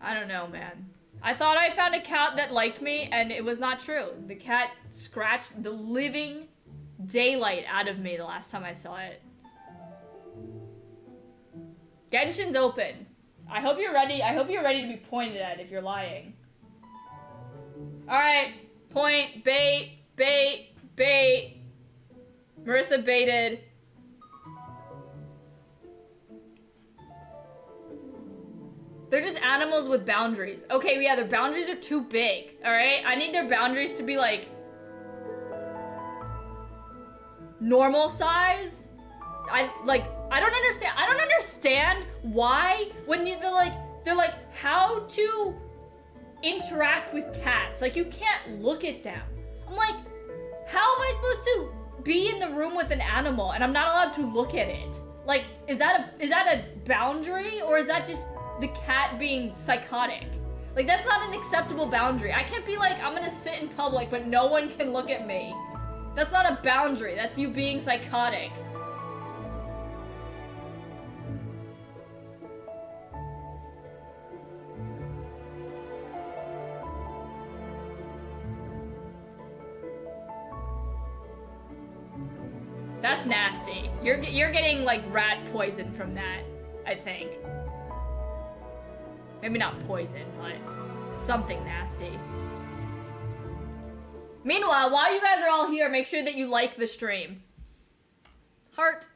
I don't know, man. I thought I found a cat that liked me, and it was not true. The cat scratched the living daylight out of me the last time I saw it. Genshin's open. I hope you're ready. I hope you're ready to be pointed at if you're lying. Alright. Point. Bait. Bait. Bait. Marissa baited. They're just animals with boundaries. Okay, yeah, their boundaries are too big, alright? I need their boundaries to be, like, normal size. I don't understand. I don't understand why when they're like, how to interact with cats. Like, you can't look at them. I'm like, how am I supposed to be in the room with an animal and I'm not allowed to look at it? Like, is that a boundary, or is that just the cat being psychotic? Like, that's not an acceptable boundary. I can't be like, I'm gonna sit in public but no one can look at me. That's not a boundary, that's you being psychotic. That's nasty. You're getting like rat poison from that, I think. Maybe not poison, but something nasty. Meanwhile, while you guys are all here, make sure that you like the stream. Heart.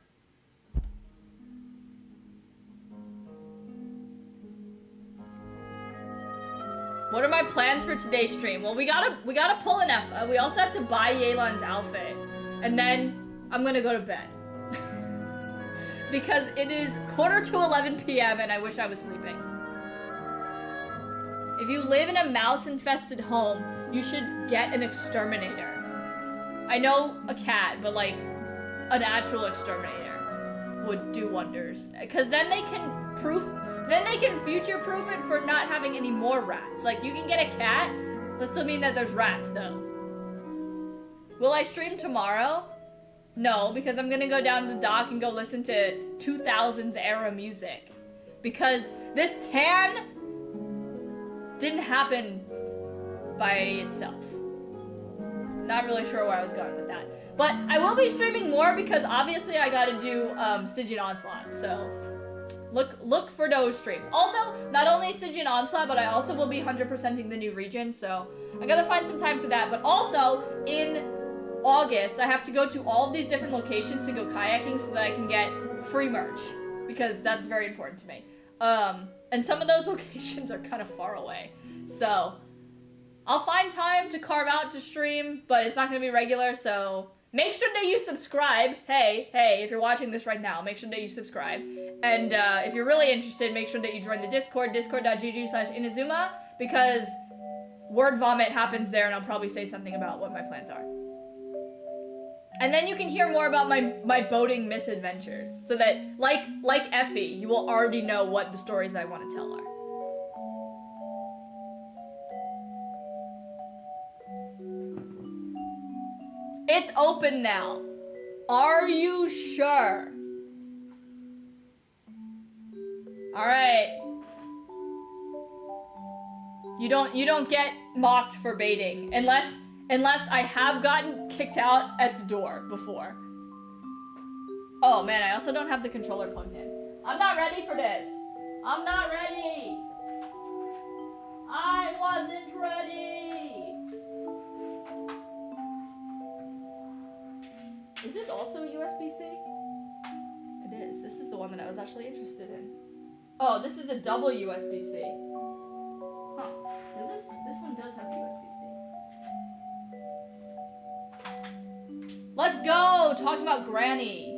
What are my plans for today's stream? Well, we gotta pull Ineffa. We also have to buy Yelan's outfit. And then I'm gonna go to bed. Because it is 11:45 p.m. and I wish I was sleeping. If you live in a mouse-infested home, you should get an exterminator. I know a cat, but like an actual exterminator would do wonders. Because then they can future-proof it for not having any more rats. Like, you can get a cat, that still mean that there's rats though. Will I stream tomorrow? No, because I'm gonna go down to the dock and go listen to 2000s era music. Because this tan didn't happen by itself. Not really sure where I was going with that. But I will be streaming more because obviously I gotta do Stigian Onslaught, so look for those streams. Also, not only Stigian Onslaught, but I also will be 100%ing the new region, so I gotta find some time for that. But also, in August, I have to go to all of these different locations to go kayaking so that I can get free merch, because that's very important to me. And some of those locations are kind of far away, so I'll find time to carve out to stream, but it's not gonna be regular, so make sure that you subscribe. Hey, if you're watching this right now, make sure that you subscribe. And if you're really interested, make sure that you join the Discord, discord.gg/Inazuma, because word vomit happens there and I'll probably say something about what my plans are. And then you can hear more about my boating misadventures, so that, like Effie, you will already know what the stories I want to tell are. It's open now. Are you sure? All right. You don't get mocked for baiting unless I have gotten kicked out at the door before. Oh man, I also don't have the controller plugged in. I'm not ready for this. I'm not ready. I wasn't ready. Is this also a USB-C? It is. This is the one that I was actually interested in. Oh, this is a double USB-C. Huh. This one does have USB-C. Let's go! Talking about Granny.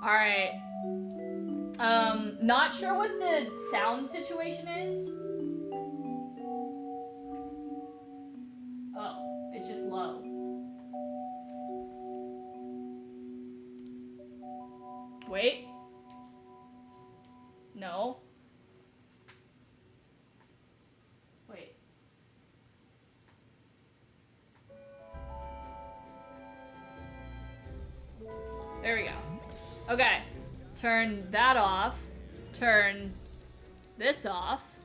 Alright. Not sure what the sound situation is. Oh, it's just low. Wait. No. Wait. There we go. Okay. Turn that off. Turn this off.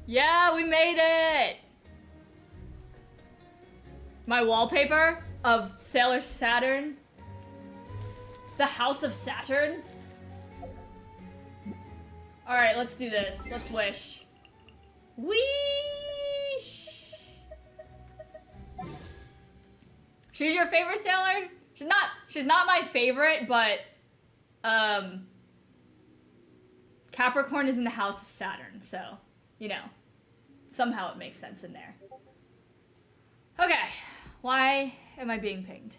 Yeah, we made it! My wallpaper of Sailor Saturn. The House of Saturn. Alright, let's do this. Let's wish. Wish! She's your favorite sailor? She's not my favorite, but Capricorn is in the House of Saturn, so, you know, somehow it makes sense in there. Okay, Why am I being pinged?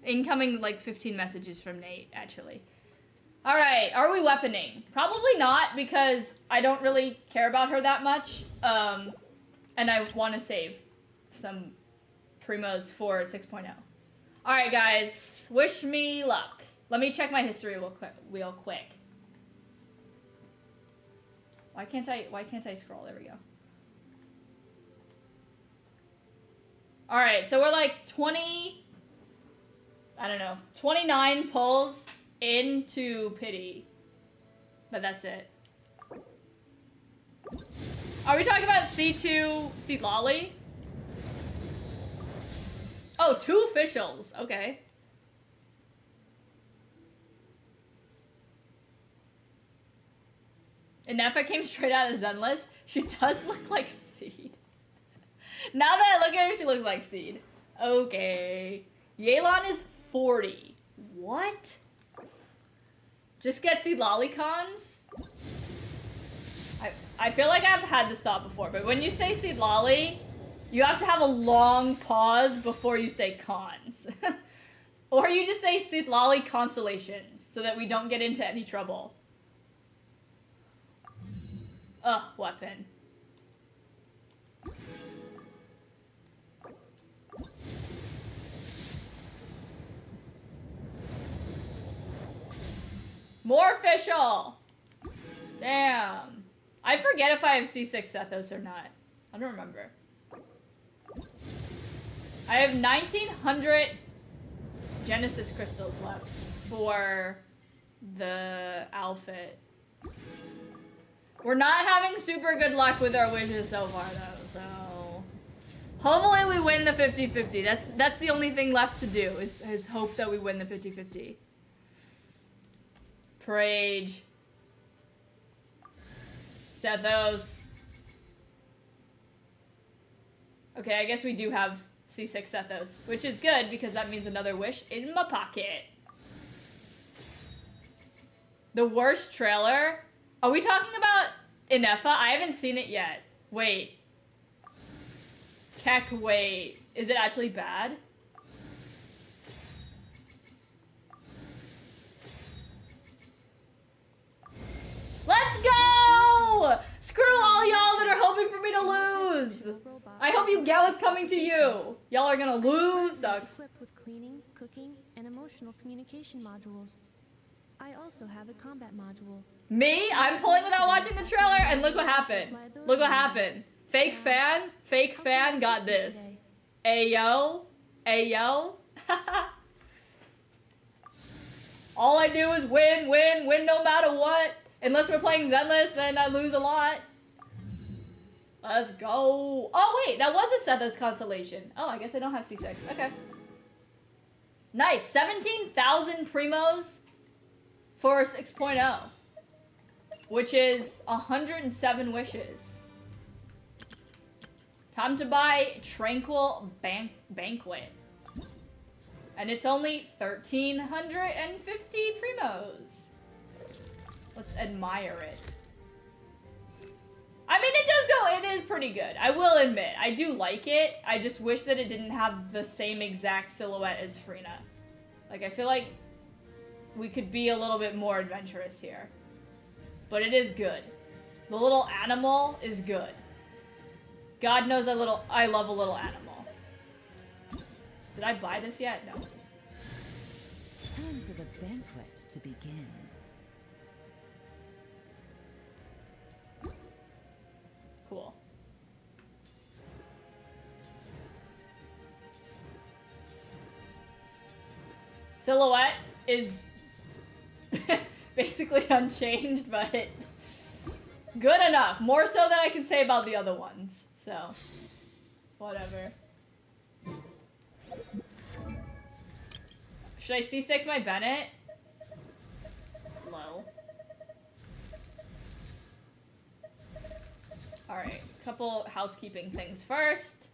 Incoming like 15 messages from Nate, actually. All right, are we weaponing? Probably not, because I don't really care about her that much. And I want to save some primos for 6.0. All right, guys, wish me luck. Let me check my history real quick. Why can't I scroll? There we go. All right, so we're like 29 pulls into pity. But that's it. Are we talking about C2 Seedlolly? Oh, 2 officials. Okay. Ineffa came straight out of Zenless. She does look like Seed. Now that I look at her, she looks like Seed. Okay. Yelan is 40. What? Just get Seed Lollicons? I feel like I've had this thought before, but when you say Seed Lolly, you have to have a long pause before you say cons. Or you just say Seed Lolly constellations, so that we don't get into any trouble. Ugh, weapon. More official! Damn. I forget if I have C6 Sethos or not. I don't remember. I have 1900 Genesis crystals left for the outfit. We're not having super good luck with our wishes so far though, so hopefully we win the 50-50. That's the only thing left to do is hope that we win the 50-50. Prage. Sethos. Okay, I guess we do have C6 Sethos, which is good because that means another wish in my pocket. The worst trailer? Are we talking about Ineffa? I haven't seen it yet. Wait. Keck, wait. Is it actually bad? Let's go! Screw all y'all that are hoping for me to lose. I hope you get what's coming to you. Y'all are gonna lose. Sucks. With cleaning, cooking, and emotional communication modules. I also have a combat module. Me? I'm pulling without watching the trailer, and look what happened. Look what happened. Fake fan got this. Ayo. Ayo. All I do is win no matter what. Unless we're playing Zenless, then I lose a lot. Let's go. Oh, wait, that was a Sethos constellation. Oh, I guess I don't have C6. Okay. Nice. 17,000 primos for 6.0. Which is 107 wishes. Time to buy Tranquil Banquet. And it's only 1,350 primos. Let's admire it. I mean, it is pretty good. I will admit, I do like it. I just wish that it didn't have the same exact silhouette as Frina. Like, I feel like we could be a little bit more adventurous here. But it is good. The little animal is good. God knows I love a little animal. Did I buy this yet? No. Time for the banquet to begin. Cool. Silhouette is basically unchanged, but good enough. More so than I can say about the other ones. So, whatever. Should I C6 my Bennett? Low. Alright, couple housekeeping things first.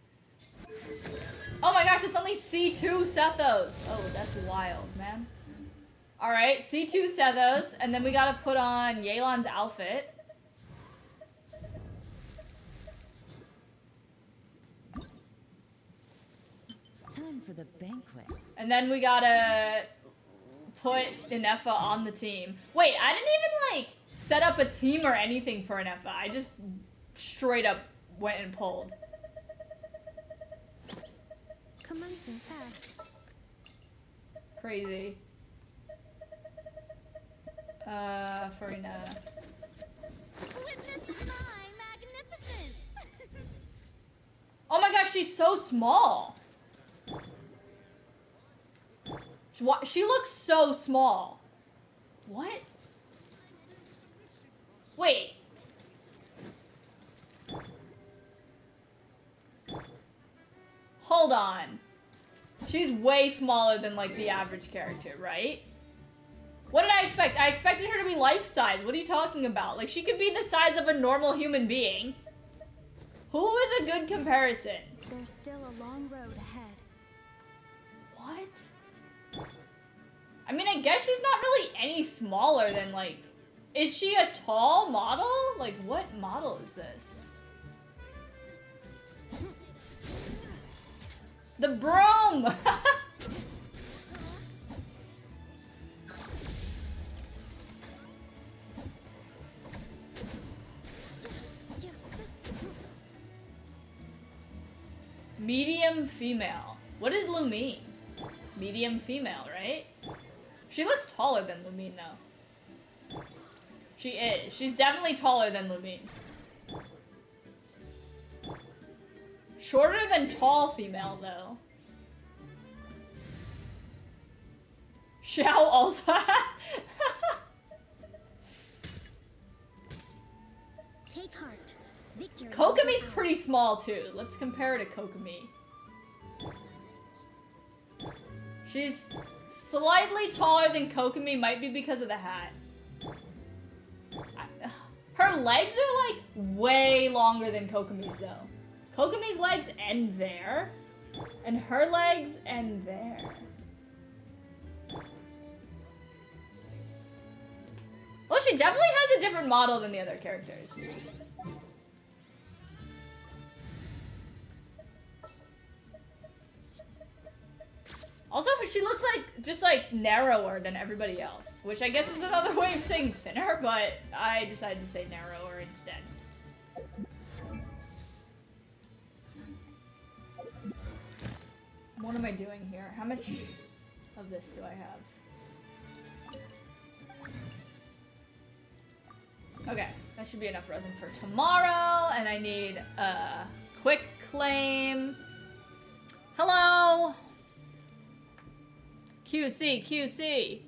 Oh my gosh, it's only C2 Sethos. Oh, that's wild, man. Alright, C2 Sethos, and then we gotta put on Yelan's outfit. Time for the banquet. And then we gotta put Ineffa on the team. Wait, I didn't even, like, set up a team or anything for Ineffa. I just straight up went and pulled. Commencing task. Crazy. Farina. Witness my magnificence! Oh my gosh, she's so small. She looks so small. What? Wait. Hold on. She's way smaller than, like, the average character, right? What did I expect? I expected her to be life-size. What are you talking about? Like, she could be the size of a normal human being. Who is a good comparison? There's still a long road ahead. What? I mean, I guess she's not really any smaller than, like... Is she a tall model? Like, what model is this? The broom! Medium female. What does Lu mean? Medium female, right? She looks taller than Lumine, though. She is. She's definitely taller than Lumine. Shorter than tall female, though. Xiao also. Take heart. Victory. Kokomi's pretty small, too. Let's compare her to Kokomi. She's slightly taller than Kokomi, might be because of the hat. Her legs are, like, way longer than Kokomi's, though. Kokomi's legs end there, and her legs end there. Well, she definitely has a different model than the other characters. Also, she looks like, just like, narrower than everybody else. Which I guess is another way of saying thinner, but I decided to say narrower instead. What am I doing here? How much of this do I have? Okay, that should be enough resin for tomorrow, and I need a quick claim. Hello! QC, QC.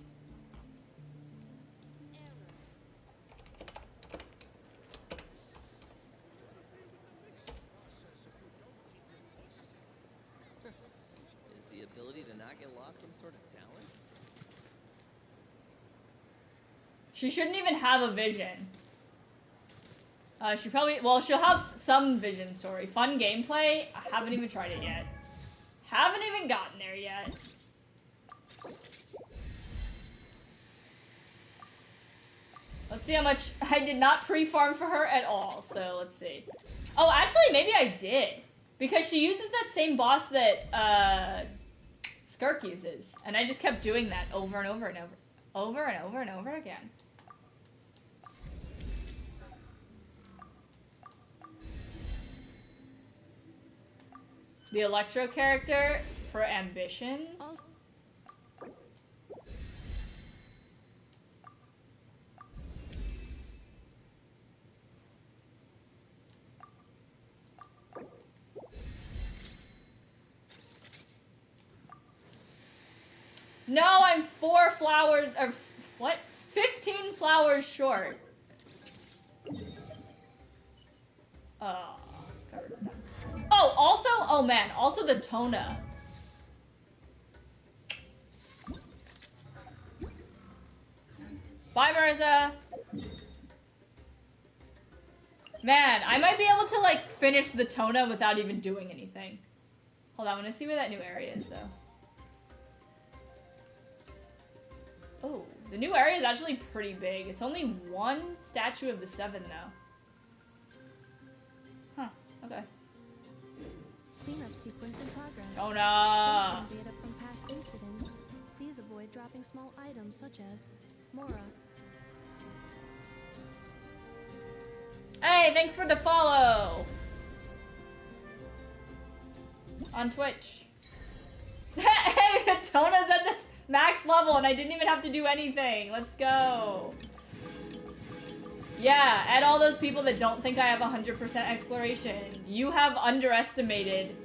Is the ability to not get lost some sort of talent? She shouldn't even have a vision. She probably, well, she'll have some vision story. Fun gameplay? I haven't even tried it yet. Haven't even gotten there yet. Let's see how much. I did not pre-farm for her at all, so let's see. Oh, actually, maybe I did. Because she uses that same boss that, Skirk uses. And I just kept doing that over and over and over. Over and over and over again. The Electro character for ambitions. Oh. No, I'm 4 flowers, or what? 15 flowers short. Oh, also, oh man, also the Tona. Bye, Marissa. Man, I might be able to, like, finish the Tona without even doing anything. Hold on, I want to see where that new area is, though. Oh, the new area is actually pretty big. It's only 1 statue of the 7, though. Huh, okay. Cleanup sequence in progress. Tona! Based on data from past incidents, please avoid dropping small items such as Mora. Hey, thanks for the follow! On Twitch. Hey, Tona's at the max level and I didn't even have to do anything. Let's go. Yeah, add all those people that don't think I have 100% exploration. You have underestimated.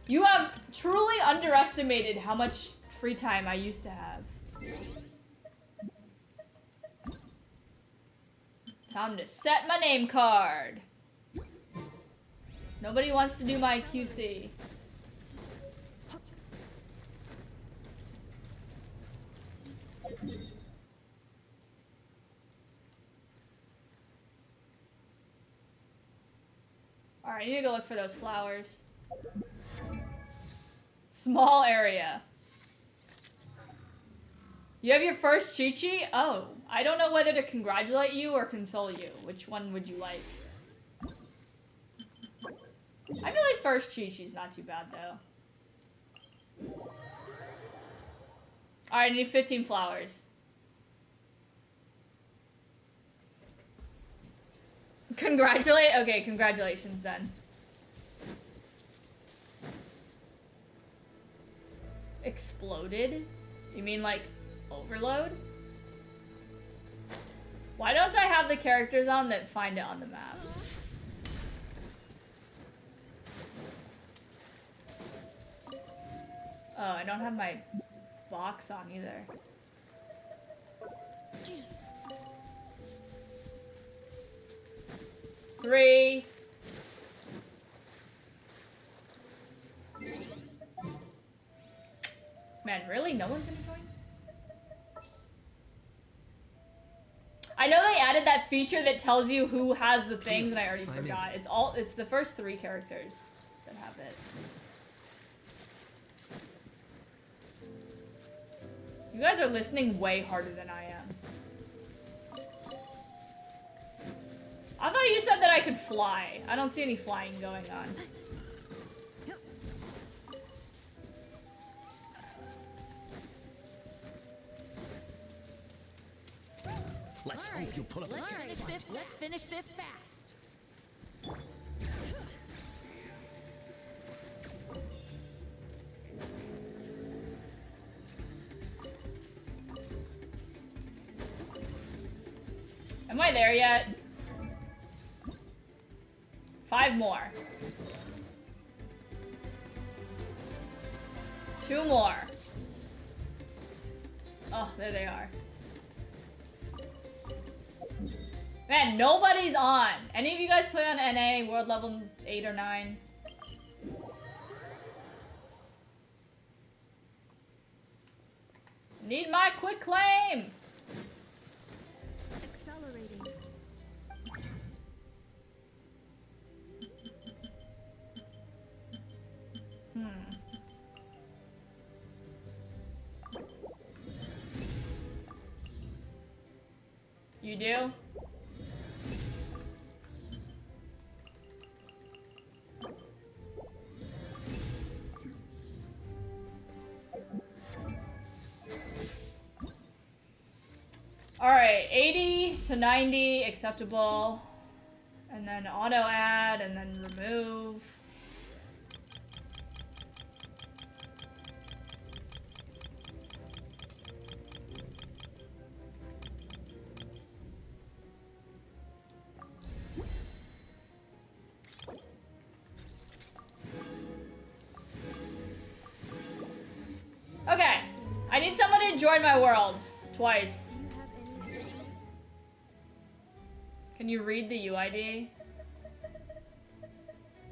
You have truly underestimated how much free time I used to have. Time to set my name card. Nobody wants to do my QC. Alright, I need to go look for those flowers. Small area. You have your first Chi-Chi? Oh, I don't know whether to congratulate you or console you. Which one would you like? I feel like first Chi-Chi's not too bad, though. Alright, I need 15 flowers. Okay, congratulations then. Exploded? You mean like overload? Why don't I have the characters on that find it on the map? Oh, I don't have my box on either. Three. Man, really? No one's gonna join? I know they added that feature that tells you who has the things, and I already forgot. It's the first 3 characters that have it. You guys are listening way harder than I am. I thought you said that I could fly. I don't see any flying going on. Let's hope you pull up. Let's finish this fast. Am I there yet? 5 more. 2 more. Oh, there they are. Man, nobody's on. Any of you guys play on NA, world level 8 or 9? Need my quick claim! Accelerating. You do? Alright, 80 to 90, acceptable. And then auto add, and then remove. Okay, I need someone to join my world twice. Do you have any? Can you read the UID?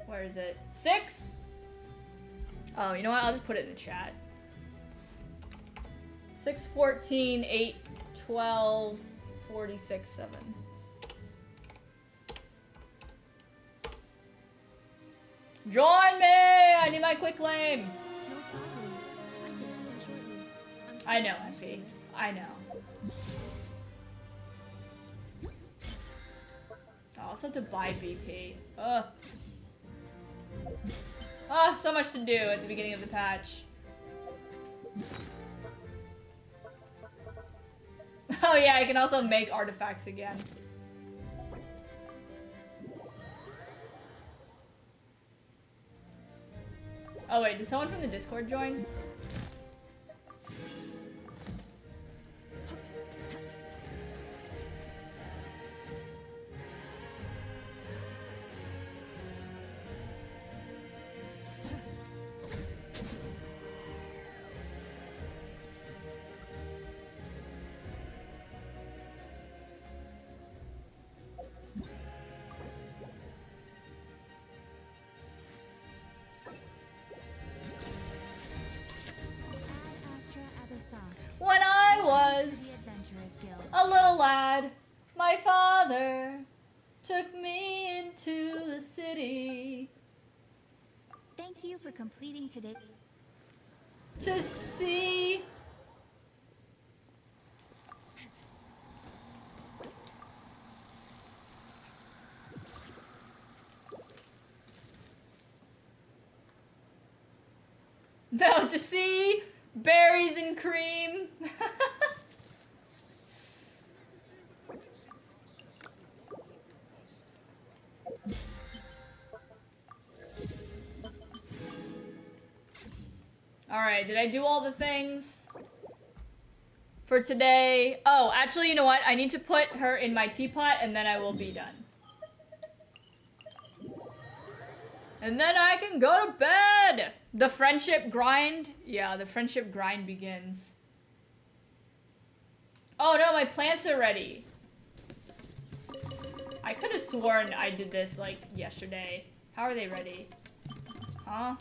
Where is it? 6? Oh, you know what? I'll just put it in the chat. 6, 14, 8, 12, 46, 7. Join me! I need my quick claim. No problem. I can add you shortly. I know, Effie. I know. I also have to buy VP. Ugh. Oh, so much to do at the beginning of the patch. Oh yeah, I can also make artifacts again. Oh wait, did someone from the Discord join? When I was a little lad, my father took me into the city Thank you for completing today. to see. No, to see berries and cream. Alright, did I do all the things for today? Oh, actually, you know what? I need to put her in my teapot and then I will be done. And then I can go to bed! The friendship grind? Yeah, the friendship grind begins. Oh no, my plants are ready. I could have sworn I did this, like, yesterday. How are they ready? Huh?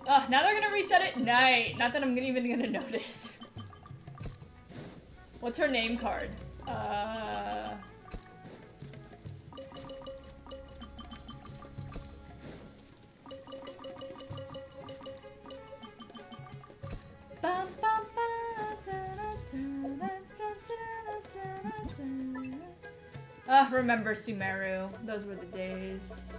Ugh, now they're gonna reset at night. Not that I'm even gonna notice. What's her name card? Remember Sumeru. Those were the days.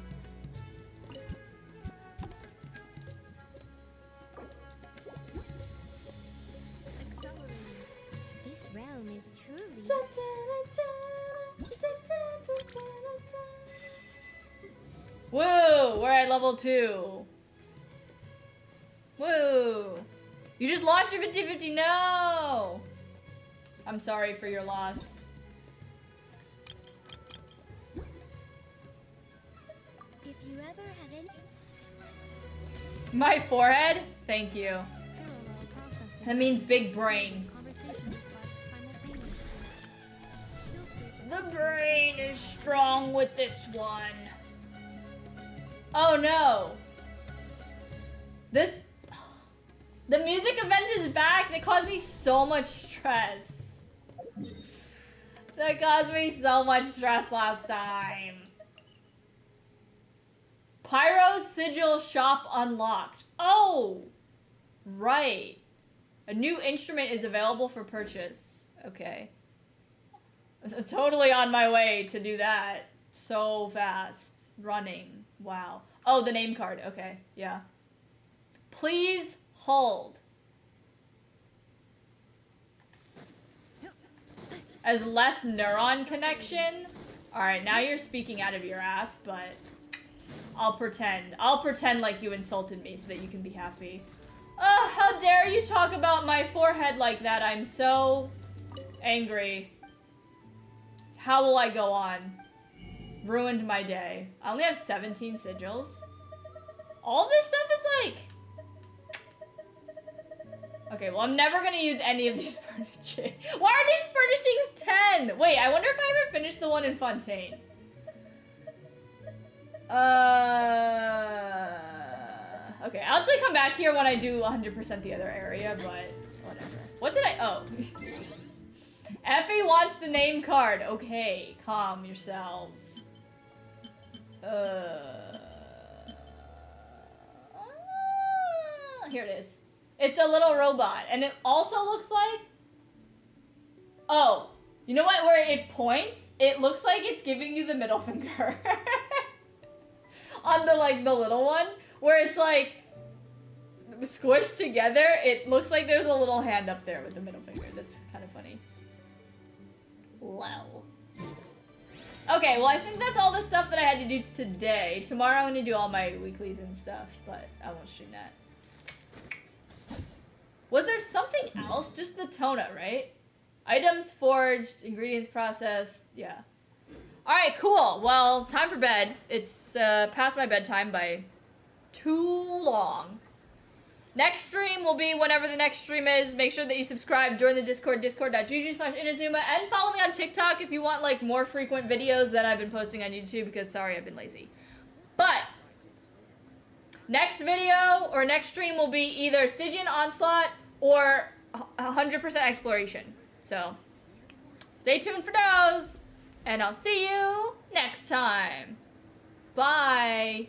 This realm is truly. Woo! We're at level 2. Woo! You just lost your 50-50. No! I'm sorry for your loss. If you ever have any. My forehead? Thank you. Parallel processing. That means big brain. Conversation requests simultaneously. Feel free to The brain is strong with this one. Oh no. This... The music event is back. They caused me so much stress. That caused me so much stress last time. Pyro Sigil Shop unlocked. Oh! Right. A new instrument is available for purchase. Okay. Totally on my way to do that. So fast. Running. Wow. Oh, the name card. Okay. Yeah. Please hold. As less neuron connection. Alright, now you're speaking out of your ass, but I'll pretend. I'll pretend like you insulted me so that you can be happy. Oh, how dare you talk about my forehead like that? I'm so angry. How will I go on? Ruined my day. I only have 17 sigils. All this stuff is like... Okay, well, I'm never gonna use any of these furnishings. Why are these furnishings 10? Wait, I wonder if I ever finished the one in Fontaine. Okay, I'll actually come back here when I do 100% the other area, but whatever. What did I... Oh. Effie wants the name card. Okay, calm yourselves. Here it is. It's a little robot, and it also looks like... Oh, You know what? Where it points, it looks like it's giving you the middle finger. On the, like, the little one, where it's, like, squished together, it looks like there's a little hand up there with the middle finger. That's kind of funny. Lol. Okay, well, I think that's all the stuff that I had to do today. Tomorrow I'm gonna do all my weeklies and stuff, but I won't stream that. Was there something else? Just the toner, right? Items forged, ingredients processed, yeah. Alright, cool. Well, time for bed. It's past my bedtime by too long. Next stream will be whenever the next stream is. Make sure that you subscribe, join the Discord, discord.gg/Inazuma, and follow me on TikTok if you want, like, more frequent videos than I've been posting on YouTube, because, sorry, I've been lazy. But next video or next stream will be either Stigian Onslaught or 100% exploration. So stay tuned for those, and I'll see you next time. Bye.